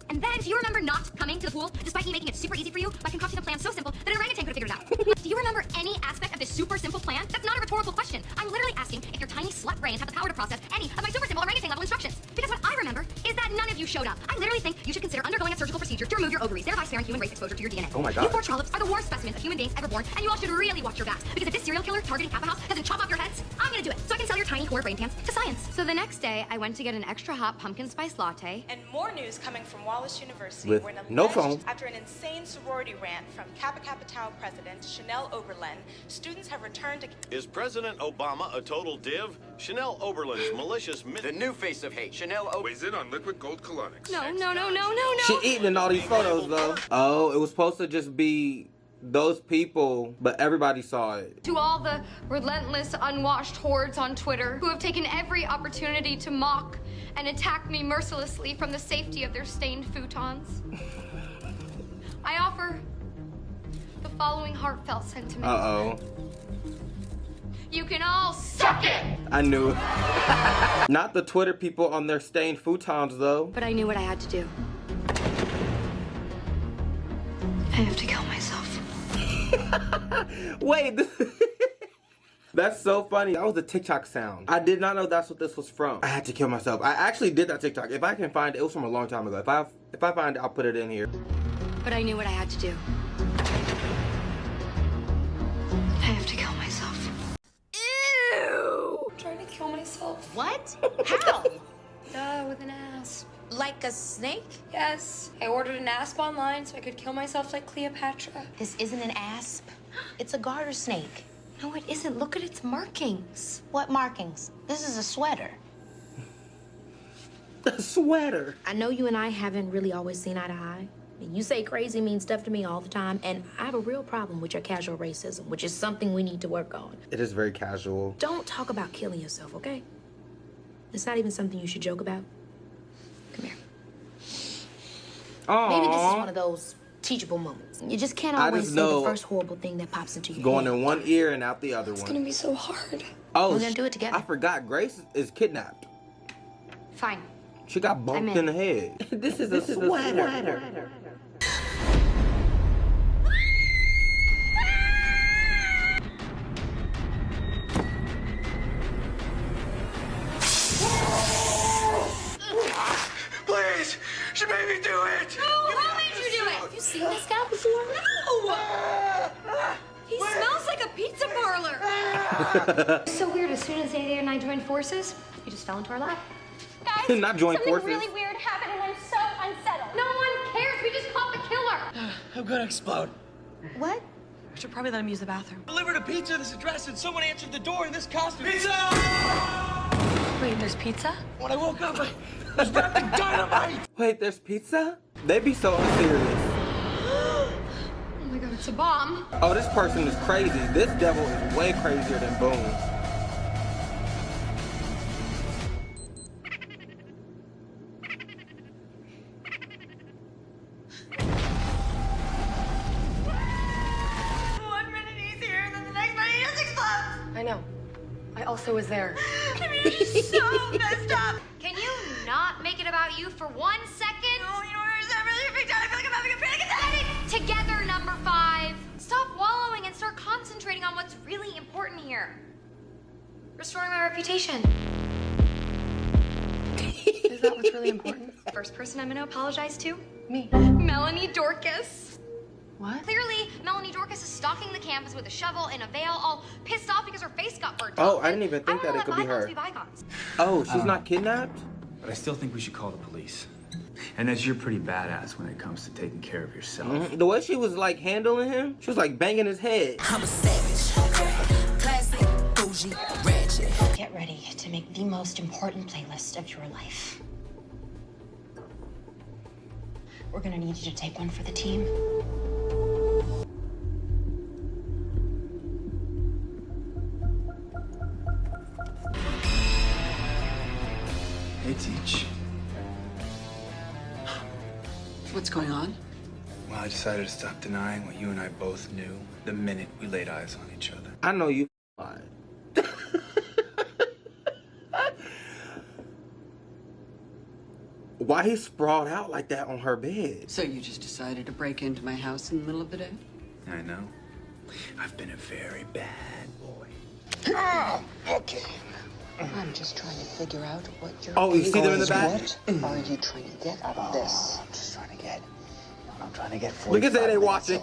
And then, do you remember not coming to the pool, despite me making it super easy for you by concocting a plan so simple that an orangutan could have figured it out? Do you remember any aspect of this super simple plan? That's not a rhetorical question. I'm literally asking if your tiny slut brains have the power to process any of my super simple orangutan level instructions. Because what I remember is that none of you showed up. I literally think you should consider undergoing a surgical procedure to remove your ovaries, thereby sparing human race exposure to your DNA. Oh my God. You 4 trollops are the worst specimens of human beings ever born, and you all should really watch your backs. Because if this serial killer targeting Kappa House doesn't chop off your heads, I'm gonna do it. So I can sell your tiny whore brain pants to science. So the next day, I went to get an extra hot pumpkin spice latte. And more news coming from Wallace University, With where an no alleged- phone. after an insane sorority rant from Kappa Kappa Tau president Chanel Oberlin, students have returned to... Is President Obama a total div? Chanel Oberlin's malicious... The new face of hate, Chanel Oberlin... Weighs in on liquid gold colonics. No. She eating in all these photos, though. Oh, it was supposed to just be those people, but everybody saw it. To all the relentless, unwashed hordes on Twitter who have taken every opportunity to mock and attack me mercilessly from the safety of their stained futons, I offer the following heartfelt sentiment. Uh-oh. You can all suck it! I knew it. Not the Twitter people on their stained futons, though. But I knew what I had to do. I have to kill myself. Wait. That's so funny. That was a TikTok sound. I did not know that's what this was from. I had to kill myself. I actually did that TikTok. If I can find it, it was from a long time ago. If I find it, I'll put it in here. But I knew what I had to do. I have What? How? With an asp. Like a snake? Yes. I ordered an asp online so I could kill myself like Cleopatra. This isn't an asp. It's a garter snake. No, it isn't. Look at its markings. What markings? This is a sweater. A sweater. I know you and I haven't really always seen eye to eye. You say crazy mean stuff to me all the time, and I have a real problem with your casual racism, which is something we need to work on. It is very casual. Don't talk about killing yourself, okay? It's not even something you should joke about. Come here. Aww. Maybe this is one of those teachable moments. You just can't always say the first horrible thing that pops into your Going head. in one ear and out the other one. It's gonna be so hard. Oh, We're gonna do it together. I forgot. Grace is kidnapped. Fine. She got bumped in the head. This is a sweater. Please! She made me do it! No, how made you do it? Have you seen this guy before? No! He smells like a pizza parlor. So weird, as soon as Zayday and I joined forces, he just fell into our lap. Guys, Not join something forces. really weird happened and I'm so unsettled. No one cares, we just caught the killer. I'm gonna explode. What? We should probably let him use the bathroom. Delivered a pizza to this address and someone answered the door in this costume. Pizza! Wait, there's pizza? When I woke up, I was wrapped in dynamite! Wait, there's pizza? They be so unserious. Oh my god, it's a bomb. Oh, this person is crazy. This devil is way crazier than Boone. I know. I also was there. So messed up. Can you not make it about you for 1 second? No, you know what? I'm really freaked out. I feel like I'm having a panic attack. Get it together, number 5. Stop wallowing and start concentrating on what's really important here. Restoring my reputation. Is that what's really important? First person I'm gonna apologize to? Me. Melanie Dorcas. What? Clearly, Melanie Dorcas is stalking the campus with a shovel and a veil, all pissed off because her face got burnt Oh, off. I didn't even think that it could be her. Be bygones. Oh, she's not kidnapped? But I still think we should call the police. And that you're pretty badass when it comes to taking care of yourself. Mhm. The way she was like handling him, she was like banging his head. I'm a savage. Classic, bougie, ratchet. Get ready to make the most important playlist of your life. We're gonna need you to take one for the team. Hey, Teach. What's going on? Well, I decided to stop denying what you and I both knew the minute we laid eyes on each other. I know you lied. Why he sprawled out like that on her bed? So you just decided to break into my house in the middle of the day? I know. I've been a very bad boy. Okay. I'm just trying to figure out what you're... Oh, you see them in the back? What are you trying to get out of this? I'm trying to get Look at that, they watching.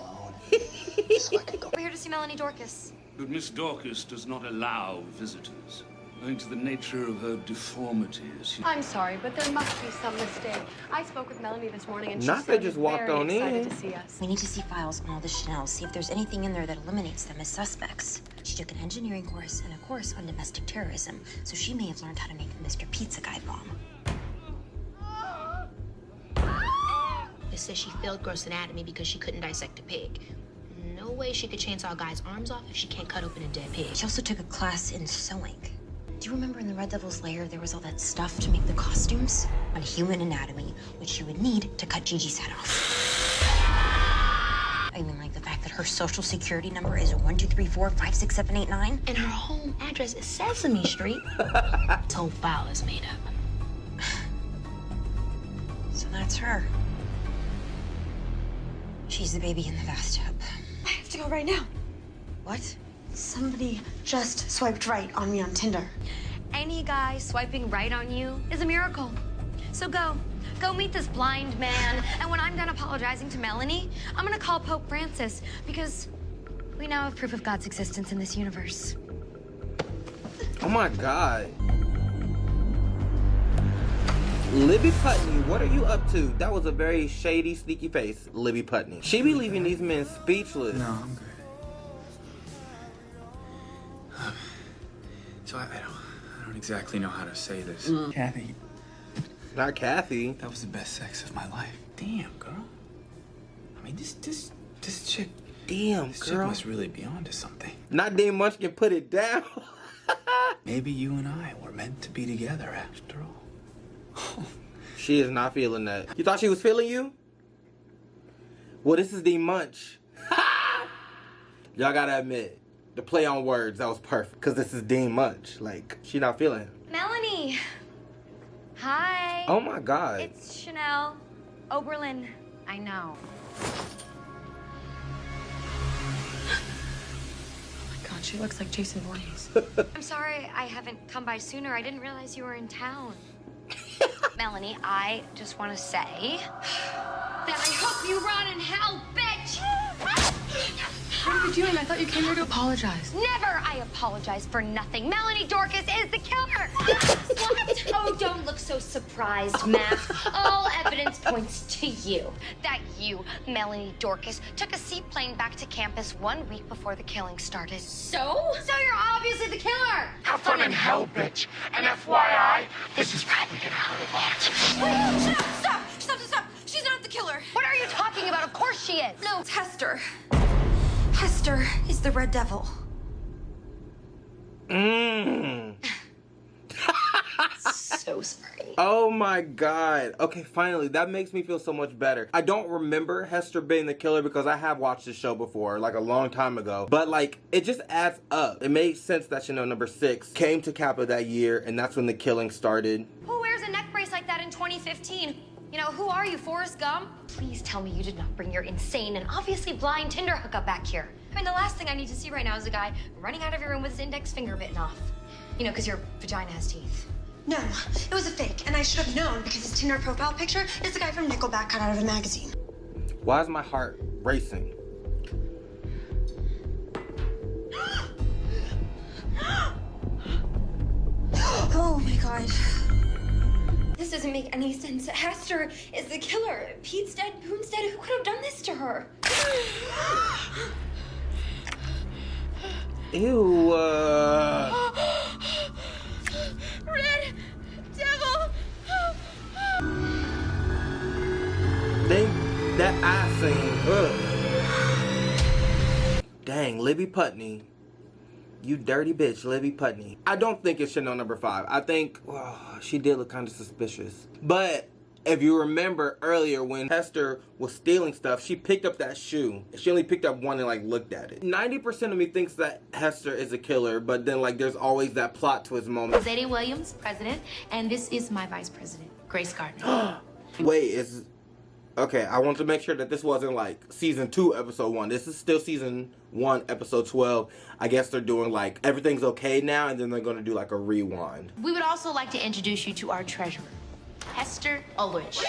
We're here to see Melanie Dorcas. But Miss Dorcas does not allow visitors. Owing to the nature of her deformities. I'm sorry, but there must be some mistake. I spoke with Melanie this morning and she Not they sounded just walked very on excited in. to see us. We need to see files on all the Chanels, see if there's anything in there that eliminates them as suspects. She took an engineering course and a course on domestic terrorism, so she may have learned how to make the Mr. Pizza Guy bomb. It says she failed gross anatomy because she couldn't dissect a pig. No way she could chainsaw a guy's arms off if she can't cut open a dead pig. She also took a class in sewing. Do you remember in the Red Devil's lair there was all that stuff to make the costumes? On human anatomy, which you would need to cut Gigi's head off. I mean, like the fact that her social security number is 123456789 and her home address is Sesame Street. This whole file is made up. So that's her. She's the baby in the bathtub. I have to go right now. What? Somebody just swiped right on me on Tinder. Any guy swiping right on you is a miracle. So go meet this blind man. And when I'm done apologizing to Melanie, I'm gonna call Pope Francis because we now have proof of God's existence in this universe. Oh my God. Libby Putney, what are you up to? That was a very shady, sneaky face, Libby Putney. She be leaving these men speechless. No, I'm good. So I don't exactly know how to say this. Kathy. Not Kathy. That was the best sex of my life. Damn, girl. I mean, this chick. Damn, this girl. Chick must really be onto something. Not Dame Munch can put it down. Maybe you and I were meant to be together after all. She is not feeling that. You thought she was feeling you? Well, this is Dame Munch. Y'all gotta admit, the play on words, that was perfect. Because this is Dame Munch. Like, she not feeling him. Melanie. Hi. Oh my God. It's Chanel Oberlin. I know. God, she looks like Jason Voorhees. I'm sorry I haven't come by sooner. I didn't realize you were in town. Melanie, I just want to say that I hope you rot in hell, bitch! What are you doing? I thought you came here to apologize. Never! I apologize for nothing. Melanie Dorcas is the killer! What? Oh, don't look so surprised, Matt. All evidence points to you. That you, Melanie Dorcas, took a seaplane back to campus 1 week before the killing started. So? So you're obviously the killer! Have fun in hell, bitch. And FYI, this is probably gonna hurt a lot. Wait, stop! Stop! She's not the killer. What are you talking about? Of course she is. No, it's Hester. Hester is the Red Devil. So sorry. Oh my God. Okay, finally, that makes me feel so much better. I don't remember Hester being the killer because I have watched the show before, like a long time ago. But like, it just adds up. It made sense that Chanel number 6 came to Kappa that year, and that's when the killing started. Who wears a neck brace like that in 2015? You know, who are you, Forrest Gump? Please tell me you did not bring your insane and obviously blind Tinder hookup back here. I mean, the last thing I need to see right now is a guy running out of your room with his index finger bitten off. You know, because your vagina has teeth. No, it was a fake, and I should have known because his Tinder profile picture is the guy from Nickelback cut out of a magazine. Why is my heart racing? Oh my God. This doesn't make any sense. Hester is the killer. Pete's dead, Boone's dead. Who could have done this to her? Ew, Red Devil! That eye scene, ugh. Dang, Libby Putney. You dirty bitch, Libby Putney. I don't think it's Chanel number 5. I think, well, she did look kind of suspicious. But if you remember earlier when Hester was stealing stuff, she picked up that shoe. She only picked up one and like looked at it. 90% of me thinks that Hester is a killer, but then like there's always that plot twist moment. Zadie Williams, president, and this is my vice president, Grace Gardner. Wait, okay, I want to make sure that this wasn't like season 2, episode 1. This is still season 1, episode 12. I guess they're doing like everything's okay now, and then they're going to do like a rewind. We would also like to introduce you to our treasurer, Hester Ulrich.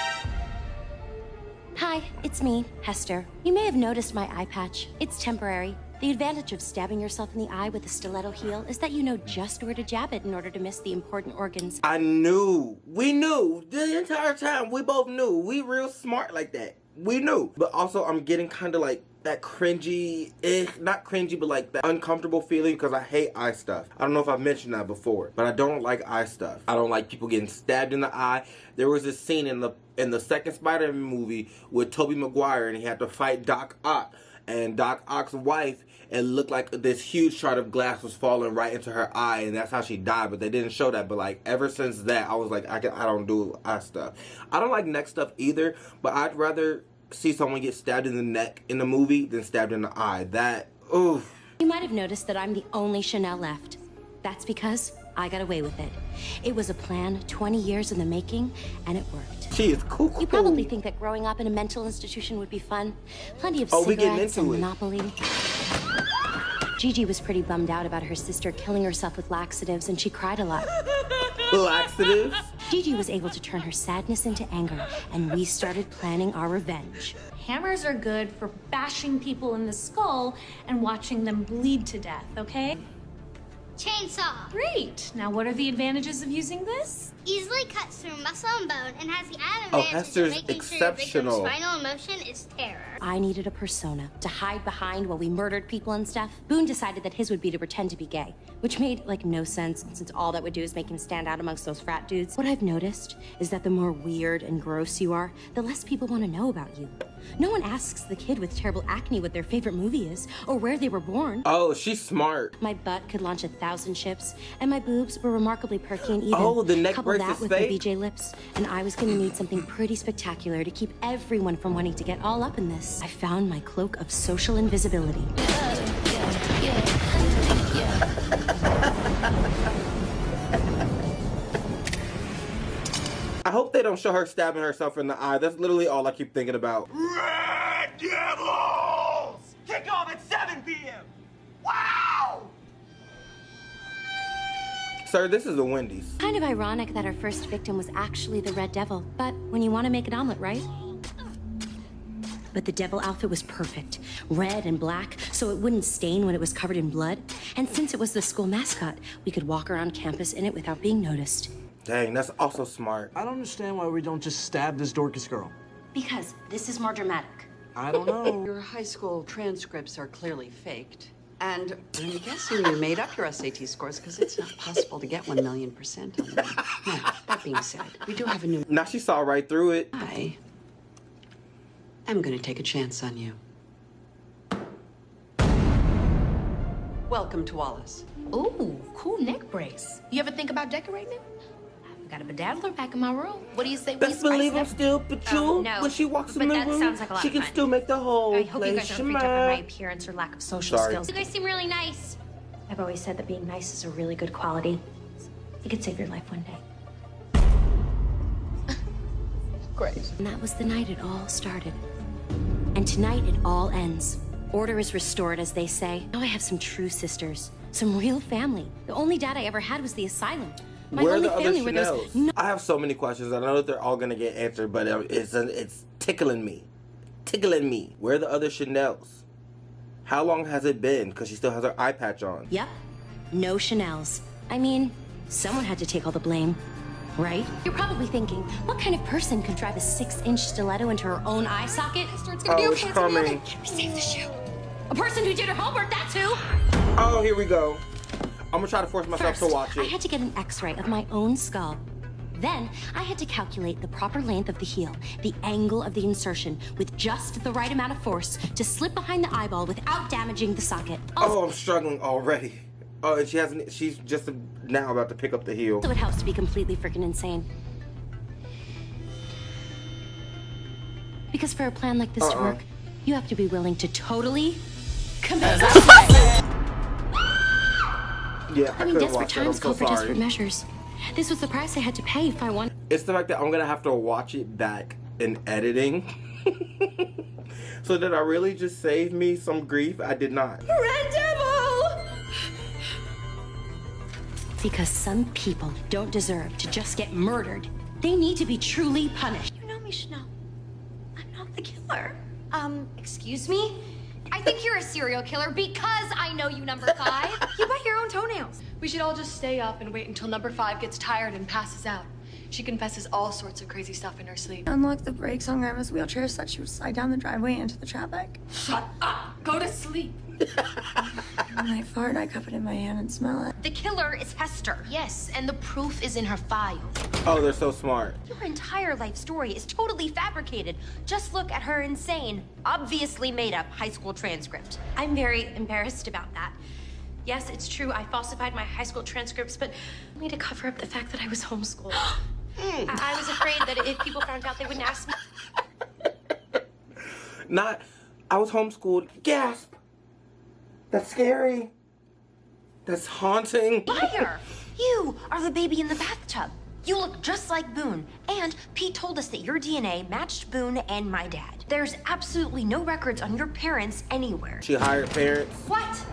Hi, it's me, Hester. You may have noticed my eye patch. It's temporary. The advantage of stabbing yourself in the eye with a stiletto heel is that you know just where to jab it in order to miss the important organs. I knew. We knew. The entire time, we both knew. We real smart like that. We knew. But also, I'm getting kind of like that cringy, not cringy, but like that uncomfortable feeling because I hate eye stuff. I don't know if I've mentioned that before, but I don't like eye stuff. I don't like people getting stabbed in the eye. There was this scene in the second Spider-Man movie with Tobey Maguire, and he had to fight Doc Ock. And Doc Ock's wife, it looked like this huge shard of glass was falling right into her eye, and that's how she died. But they didn't show that. But like ever since that, I was like, I don't do eye stuff. I don't like neck stuff either. But I'd rather see someone get stabbed in the neck in the movie than stabbed in the eye. That, oof. You might have noticed that I'm the only Chanel left. That's because I got away with it. It was a plan 20 years in the making, and it worked. She is cool. You probably think that growing up in a mental institution would be fun. Plenty of cigarettes and Monopoly. Gigi was pretty bummed out about her sister killing herself with laxatives, and she cried a lot. Laxatives? Gigi was able to turn her sadness into anger, and we started planning our revenge. Hammers are good for bashing people in the skull and watching them bleed to death, okay? Chainsaw. Great. Now, what are the advantages of using this? Easily cuts through muscle and bone and has the added Oh, advantage Hester's of making sure your victim's exceptional. final emotion is terror. I needed a persona to hide behind while we murdered people and stuff. Boone decided that his would be to pretend to be gay, which made, like, no sense since all that would do is make him stand out amongst those frat dudes. What I've noticed is that the more weird and gross you are, the less people want to know about you. No one asks the kid with terrible acne what their favorite movie is or where they were born. Oh, she's smart. My butt could launch 1,000 ships, and my boobs were remarkably perky and even. Oh, the neck Couple brace that is with fake? my BJ lips, and I was gonna need something pretty spectacular to keep everyone from wanting to get all up in this. I found my cloak of social invisibility. I hope they don't show her stabbing herself in the eye. That's literally all I keep thinking about. Red Devils! Kick off at 7 p.m. Wow! Sir, this is a Wendy's. Kind of ironic that our first victim was actually the Red Devil, but when you want to make an omelet, right? But the devil outfit was perfect. Red and black, so it wouldn't stain when it was covered in blood. And since it was the school mascot, we could walk around campus in it without being noticed. Dang, that's also smart. I don't understand why we don't just stab this Dorcas girl. Because this is more dramatic. I don't know. Your high school transcripts are clearly faked. And I'm guessing you made up your SAT scores because it's not possible to get 1,000,000% on them. Now, that being said, we do have a new... Now she saw right through it. I am going to take a chance on you. Welcome to Wallace. Ooh, cool neck brace. You ever think about decorating it? I've got a bedazzler back in my room. What do you say we Best spice believe it I'm up? still patchouli. No, When she walks but in the that room, sounds like a lot she of can fun. still make the whole I hope you place guys don't freak out by my shimmer. appearance or lack of social Sorry. skills. You guys seem really nice. I've always said that being nice is a really good quality. It could save your life one day. Great. And that was the night it all started. And tonight it all ends. Order is restored, as they say. Now I have some true sisters, some real family. The only dad I ever had was the asylum. My Where are only the other family were those. Chanels? I have so many questions. I know that they're all gonna get answered, but it's tickling me. Tickling me. Where are the other Chanels? How long has it been? Because she still has her eye patch on. Yep. No Chanels. I mean, someone had to take all the blame, right? You're probably thinking, what kind of person could drive a 6-inch stiletto into her own eye socket? Oh, it's coming. Save the shoe. A person who did her homework, that's who. Oh, here we go. I'm gonna try to force myself First, to watch I it. had to get an x-ray of my own skull. Then, I had to calculate the proper length of the heel, the angle of the insertion, with just the right amount of force to slip behind the eyeball without damaging the socket. Oh, I'm struggling already. Oh, and she's just now about to pick up the heel. So it helps to be completely freaking insane. Because for a plan like this to work, you have to be willing to totally commit. Yeah, I mean, couldn't desperate watch that. I'm times so call for sorry. desperate measures. This was the price I had to pay if I wanted. It's the fact that I'm gonna have to watch it back in editing. So did I really just save me some grief? I did not. Red Devil! Because some people don't deserve to just get murdered. They need to be truly punished. You know me, Chanel. I'm not the killer. Excuse me? I think you're a serial killer because I know you, number 5. You bite your own toenails. We should all just stay up and wait until number 5 gets tired and passes out. She confesses all sorts of crazy stuff in her sleep. Unlocked the brakes on Grandma's wheelchair so that she would slide down the driveway into the traffic. Shut up! Go to sleep! When I fart, I cup it in my hand and smell it. The killer is Hester. Yes, and the proof is in her file. Oh, they're so smart. Your entire life story is totally fabricated. Just look at her insane, obviously made up high school transcript. I'm very embarrassed about that. Yes, it's true, I falsified my high school transcripts, but only to cover up the fact that I was homeschooled. I was afraid that if people found out, they wouldn't ask me. I was homeschooled. Gasp. That's scary. That's haunting. Liar! You are the baby in the bathtub. You look just like Boone, and Pete told us that your DNA matched Boone and my dad. There's absolutely no records on your parents anywhere. She hired parents. What?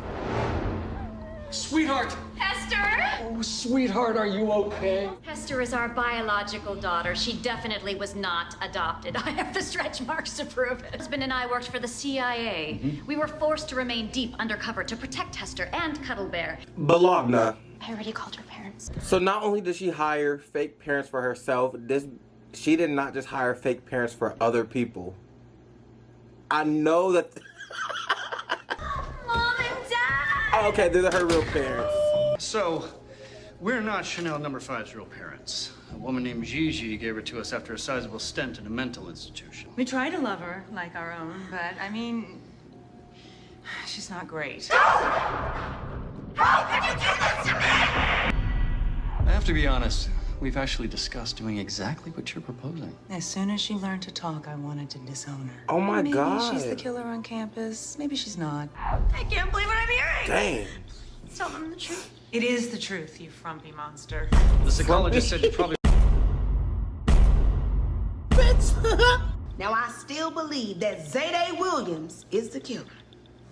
Sweetheart! Hester? Oh, sweetheart, are you okay? Hester is our biological daughter. She definitely was not adopted. I have the stretch marks to prove it. Husband and I worked for the CIA. We were forced to remain deep undercover to protect Hester and Cuddle Bear. Bologna. I already called her parents. So not only did she hire fake parents for herself, she did not just hire fake parents for other people. I know that. Mom and Dad! Oh, okay, these are her real parents. So, we're not Chanel number 5's real parents. A woman named Gigi gave her to us after a sizable stint in a mental institution. We try to love her like our own, but I mean, she's not great. How could you do this to me? I have to be honest, we've actually discussed doing exactly what you're proposing. As soon as she learned to talk, I wanted to disown her. Oh my God. Maybe she's the killer on campus. Maybe she's not. I can't believe what I'm hearing. Dang. Tell them the truth. It is the truth, you frumpy monster. The psychologist said you probably... Now, I still believe that Zayday Williams is the killer.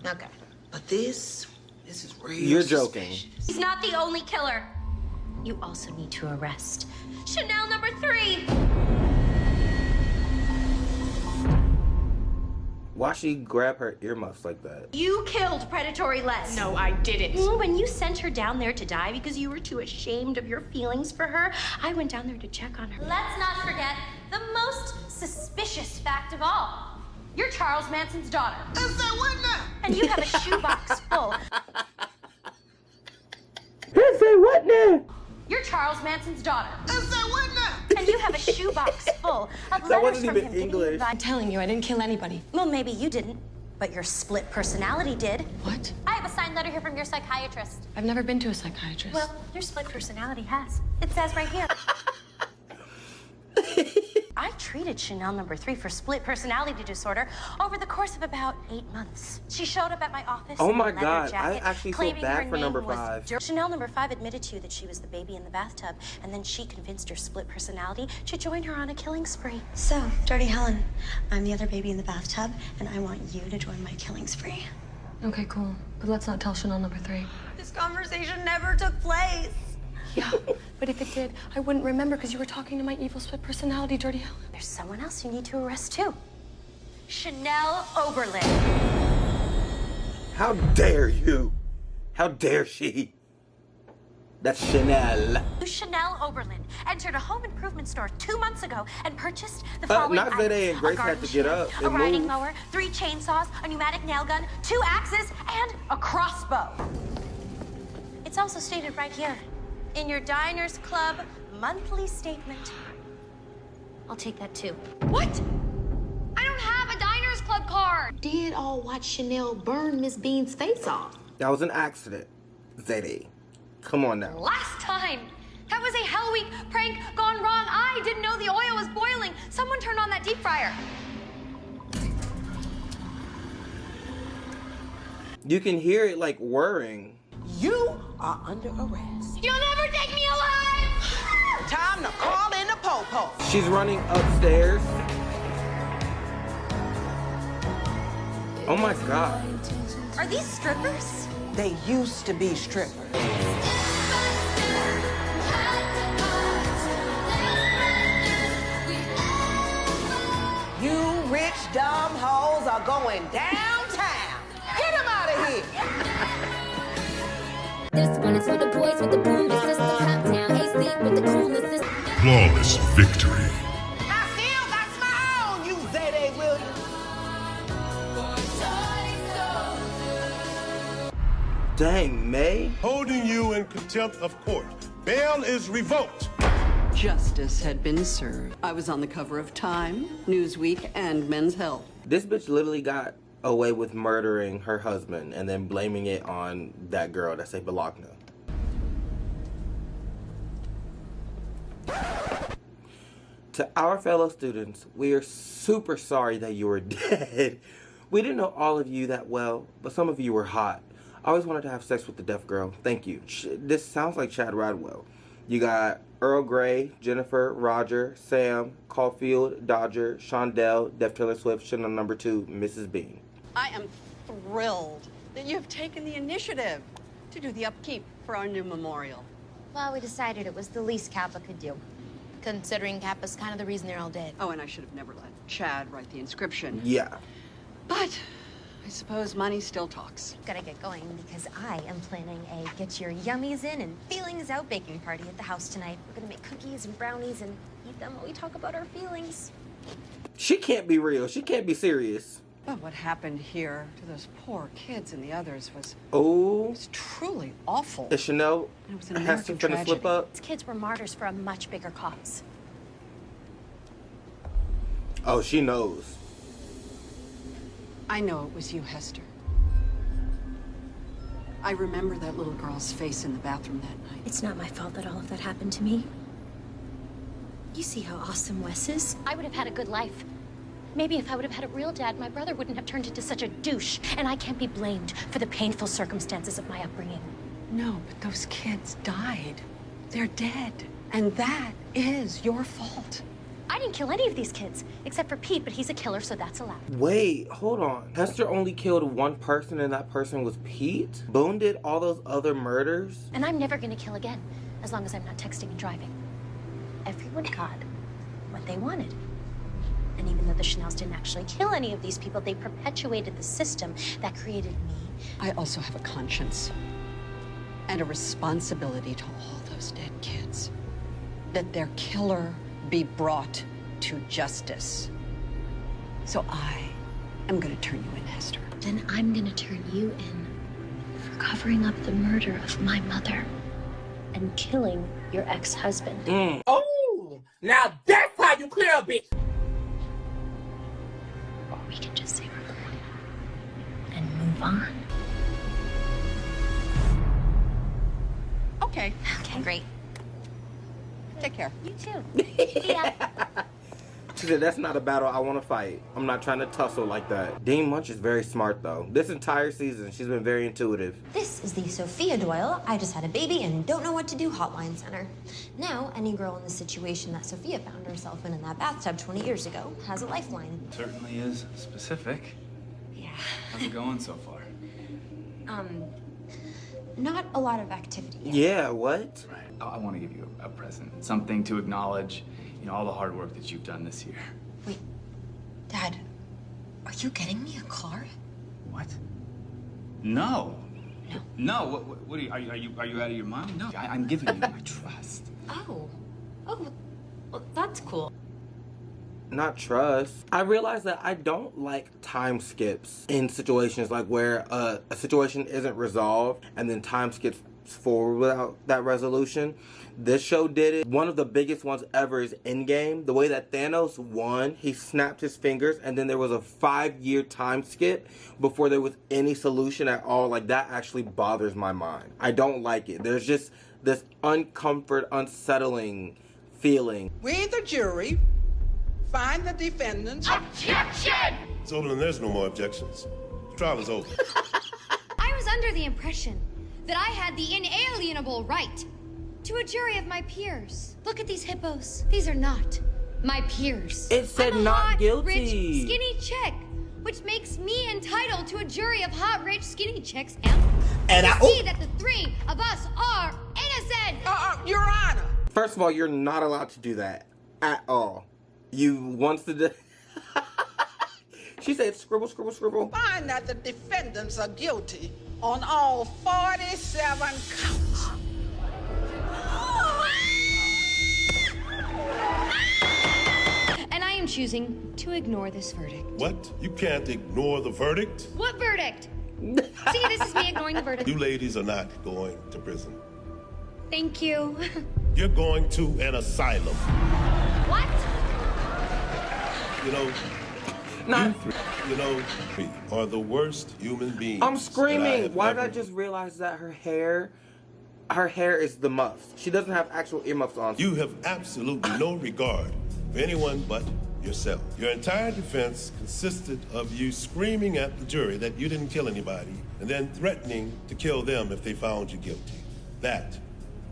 Okay. But this is real. You're joking. He's not the only killer. You also need to arrest Chanel number 3. Why she grab her earmuffs like that? You killed Predatory Les. No, I didn't. When you sent her down there to die because you were too ashamed of your feelings for her, I went down there to check on her. Let's not forget the most suspicious fact of all. You're Charles Manson's daughter. Is that what now? And you have a shoebox full. Say what now? You're Charles Manson's daughter. Is that what now? And you have a shoebox full of That letters wasn't from even him English. I'm telling you, I didn't kill anybody. Well, maybe you didn't, but your split personality did. What? I have a signed letter here from your psychiatrist. I've never been to a psychiatrist. Well, your split personality has. It says right here. I treated Chanel number 3 for split personality disorder over the course of about 8 months. She showed up at my office. Oh in a my leather God, I jacket, actually feel claiming bad her for name number was 5. Chanel number 5 admitted to you that she was the baby in the bathtub, and then she convinced her split personality to join her on a killing spree. So, Dirty Helen, I'm the other baby in the bathtub, and I want you to join my killing spree. Okay, cool. But let's not tell Chanel number 3. This conversation never took place. Yeah, but if it did, I wouldn't remember because you were talking to my evil split personality, Dirty Helen. There's someone else you need to arrest too. Chanel Oberlin. How dare you? How dare she? That's Chanel. Chanel Oberlin entered a home improvement store 2 months ago and purchased the following not items: Zayday and Grace a had garden to get up shears, a and riding move. mower, 3 chainsaws, a pneumatic nail gun, 2 axes, and a crossbow. It's also stated right here in your Diners Club monthly statement. I'll take that too. What? I don't have a Diners Club card. Did all watch Chanel burn Miss Bean's face off. That was an accident. Zayday. Come on now. Last time. That was a Hell Week prank gone wrong. I didn't know the oil was boiling. Someone turned on that deep fryer. You can hear it like whirring. You are under arrest. You'll never take me alive! Time to call in the po-po. She's running upstairs. Oh my God. Are these strippers? They used to be strippers. You rich, dumb hoes are going downtown. Get them out of here. This one is for the boys with the boom system, top down, AC with the coolest system. Flawless victory. I still got my own, you Zayday Williams. Dang, May. Holding you in contempt of court. Bail is revoked. Justice had been served. I was on the cover of Time, Newsweek, and Men's Health. This bitch literally got away with murdering her husband and then blaming it on that girl that say Bologna. To our fellow students, we are super sorry that you were dead. We didn't know all of you that well, but some of you were hot. I always wanted to have sex with the deaf girl. Thank you. This sounds like Chad Radwell. You got Earl Grey, Jennifer, Roger, Sam, Caulfield, Dodger, Shondell, Def Taylor Swift, Chanel number 2, Mrs. Bean. I am thrilled that you have taken the initiative to do the upkeep for our new memorial. Well, we decided it was the least Kappa could do, considering Kappa's kind of the reason they're all dead. Oh, and I should have never let Chad write the inscription. Yeah. But I suppose money still talks. Gotta get going because I am planning a get your yummies in and feelings out baking party at the house tonight. We're gonna make cookies and brownies and eat them while we talk about our feelings. She can't be real. She can't be serious. But what happened here to those poor kids and the others was truly awful. Is Chanel It was an has to American finna slip up? These kids were martyrs for a much bigger cause. Oh, she knows. I know it was you, Hester. I remember that little girl's face in the bathroom that night. It's not my fault that all of that happened to me. You see how awesome Wes is? I would have had a good life. Maybe if I would have had a real dad, my brother wouldn't have turned into such a douche, and I can't be blamed for the painful circumstances of my upbringing. No, but those kids died. They're dead. And that is your fault. I didn't kill any of these kids, except for Pete, but he's a killer, so that's allowed. Wait, hold on. Hester only killed one person and that person was Pete? Boone did all those other murders? And I'm never gonna kill again, as long as I'm not texting and driving. Everyone got what they wanted. And even though the Chanels didn't actually kill any of these people, they perpetuated the system that created me. I also have a conscience and a responsibility to all those dead kids. That their killer be brought to justice. So I am gonna turn you in, Hester. Then I'm gonna turn you in for covering up the murder of my mother and killing your ex-husband. Oh, now that's how you clear a bitch. Or we can just say we're good and move on. Okay. Okay, great. Take care. You too. See ya. She said, that's not a battle I want to fight. I'm not trying to tussle like that. Dean Munch is very smart, though. This entire season, she's been very intuitive. This is the Sophia Doyle, I just had a baby and don't know what to do hotline center. Now, any girl in the situation that Sophia found herself in that bathtub 20 years ago has a lifeline. Certainly is specific. Yeah. How's it going so far? Not a lot of activity yet. Yeah, what? Right. I want to give you a present. Something to acknowledge, all the hard work that you've done this year. Wait, Dad, are you getting me a car? What? No. No. What are you out of your mind? No. I'm giving you my trust. Oh, well, that's cool. Not trust. I realize that I don't like time skips in situations like where a situation isn't resolved and then time skips forward without that resolution. This show did it. One of the biggest ones ever is Endgame. The way that Thanos won, he snapped his fingers and then there was a 5-year time skip before there was any solution at all. Like, that actually bothers my mind. I don't like it. There's just this unsettling feeling. We, the jury, find the defendants. Objection! So then there's no more objections. The trial is over. I was under the impression that I had the inalienable right to a jury of my peers. Look at these hippos. These are not my peers. It said I'm a not hot, guilty. Rich, skinny chick, which makes me entitled to a jury of hot, rich, skinny chicks. And I see that the three of us are innocent. Your Honor. First of all, you're not allowed to do that at all. You wants to do. She said, scribble, scribble, scribble. Find that the defendants are guilty on all 47 counts. And I am choosing to ignore this verdict. What? You can't ignore the verdict? What verdict? See, this is me ignoring the verdict. You ladies are not going to prison. Thank you. You're going to an asylum. What? You are the worst human beings. I'm screaming. Why did I just realize that her hair is the muffs? She doesn't have actual earmuffs on. You have absolutely no regard for anyone but yourself. Your entire defense consisted of you screaming at the jury that you didn't kill anybody and then threatening to kill them if they found you guilty. That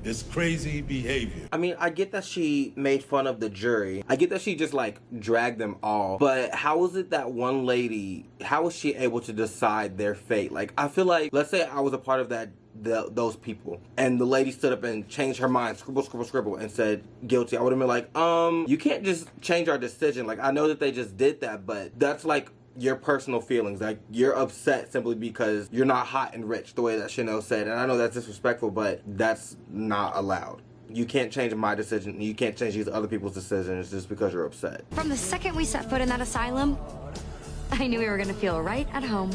is crazy behavior. I mean, I get that she made fun of the jury. I get that she just like dragged them all. But how is it that one lady, how was she able to decide their fate? Like, I feel like, let's say I was a part of that, those people, and the lady stood up and changed her mind, scribble, scribble, scribble, and said guilty. I would have been like, you can't just change our decision. Like, I know that they just did that, but that's like your personal feelings. Like, you're upset simply because you're not hot and rich, the way that Chanel said. And I know that's disrespectful, but that's not allowed. You can't change my decision. You can't change these other people's decisions just because you're upset. From the second we set foot in that asylum, I knew we were gonna feel right at home.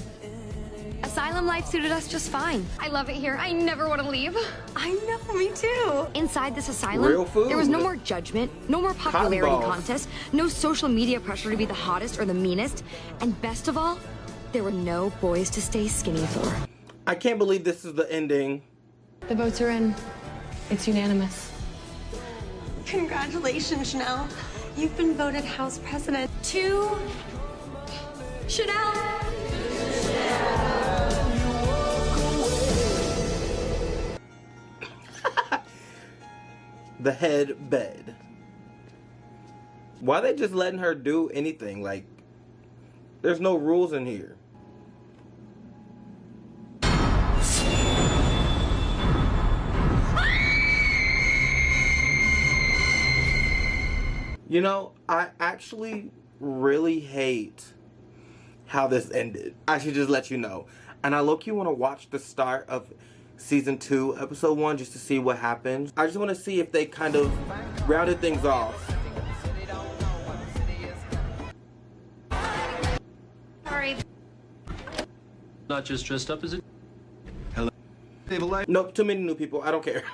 Asylum life suited us just fine. I love it here. I never want to leave. I know, me too. Inside this asylum, Real food. there was no more judgment, no more popularity contests, no social media pressure to be the hottest or the meanest, and best of all, there were no boys to stay skinny for. I can't believe this is the ending. The votes are in. It's unanimous. Congratulations, Chanel. You've been voted House President. To Chanel. The head bed. Why are they just letting her do anything? Like, there's no rules in here. You know, I actually really hate how this ended. I should just let you know. And I low-key want to watch the start of Season 2, Episode 1, just to see what happens. I just want to see if they kind of rounded things off. Sorry. Not just dressed up as a... Nope, too many new people. I don't care.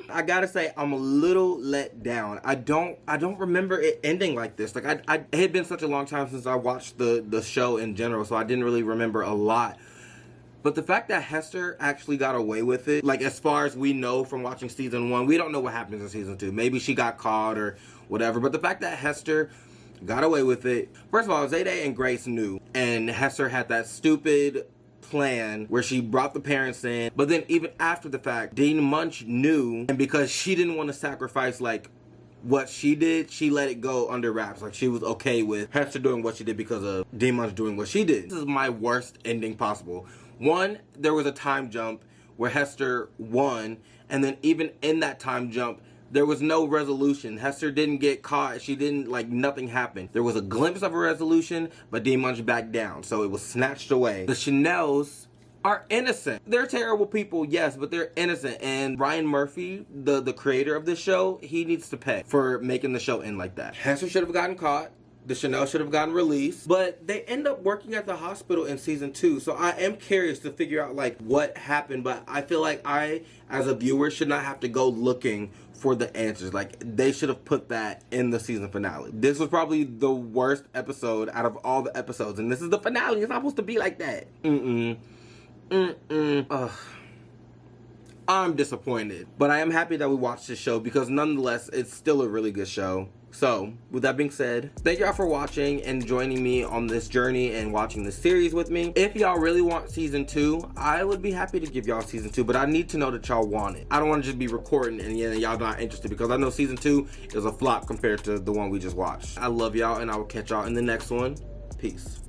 I gotta say, I'm a little let down. I don't remember it ending like this. Like, it had been such a long time since I watched the show in general, so I didn't really remember a lot. But the fact that Hester actually got away with it, like, as far as we know from watching Season 1, we don't know what happens in Season 2. Maybe she got caught or whatever. But the fact that Hester got away with it. First of all, Zayday and Grace knew. And Hester had that stupid plan where she brought the parents in. But then even after the fact, Dean Munch knew. And because she didn't want to sacrifice, like, what she did, she let it go under wraps. Like, she was okay with Hester doing what she did because of Dean Munch doing what she did. This is my worst ending possible. One, there was a time jump where Hester won, and then even in that time jump, there was no resolution. Hester didn't get caught. She didn't, like, nothing happened. There was a glimpse of a resolution, but Dean Munch backed down, so it was snatched away. The Chanels are innocent. They're terrible people, yes, but they're innocent. And Ryan Murphy, the creator of this show, he needs to pay for making the show end like that. Hester should have gotten caught. The Chanel should have gotten released, but they end up working at the hospital in Season 2. So I am curious to figure out, like, what happened, but I feel like I, as a viewer, should not have to go looking for the answers. Like, they should have put that in the season finale. This was probably the worst episode out of all the episodes, and this is the finale. It's not supposed to be like that. Ugh. I'm disappointed, but I am happy that we watched this show because nonetheless, it's still a really good show. So, with that being said, thank y'all for watching and joining me on this journey and watching this series with me. If y'all really want Season 2, I would be happy to give y'all Season 2, but I need to know that y'all want it. I don't want to just be recording and y'all not interested because I know Season 2 is a flop compared to the one we just watched. I love y'all and I will catch y'all in the next one. Peace.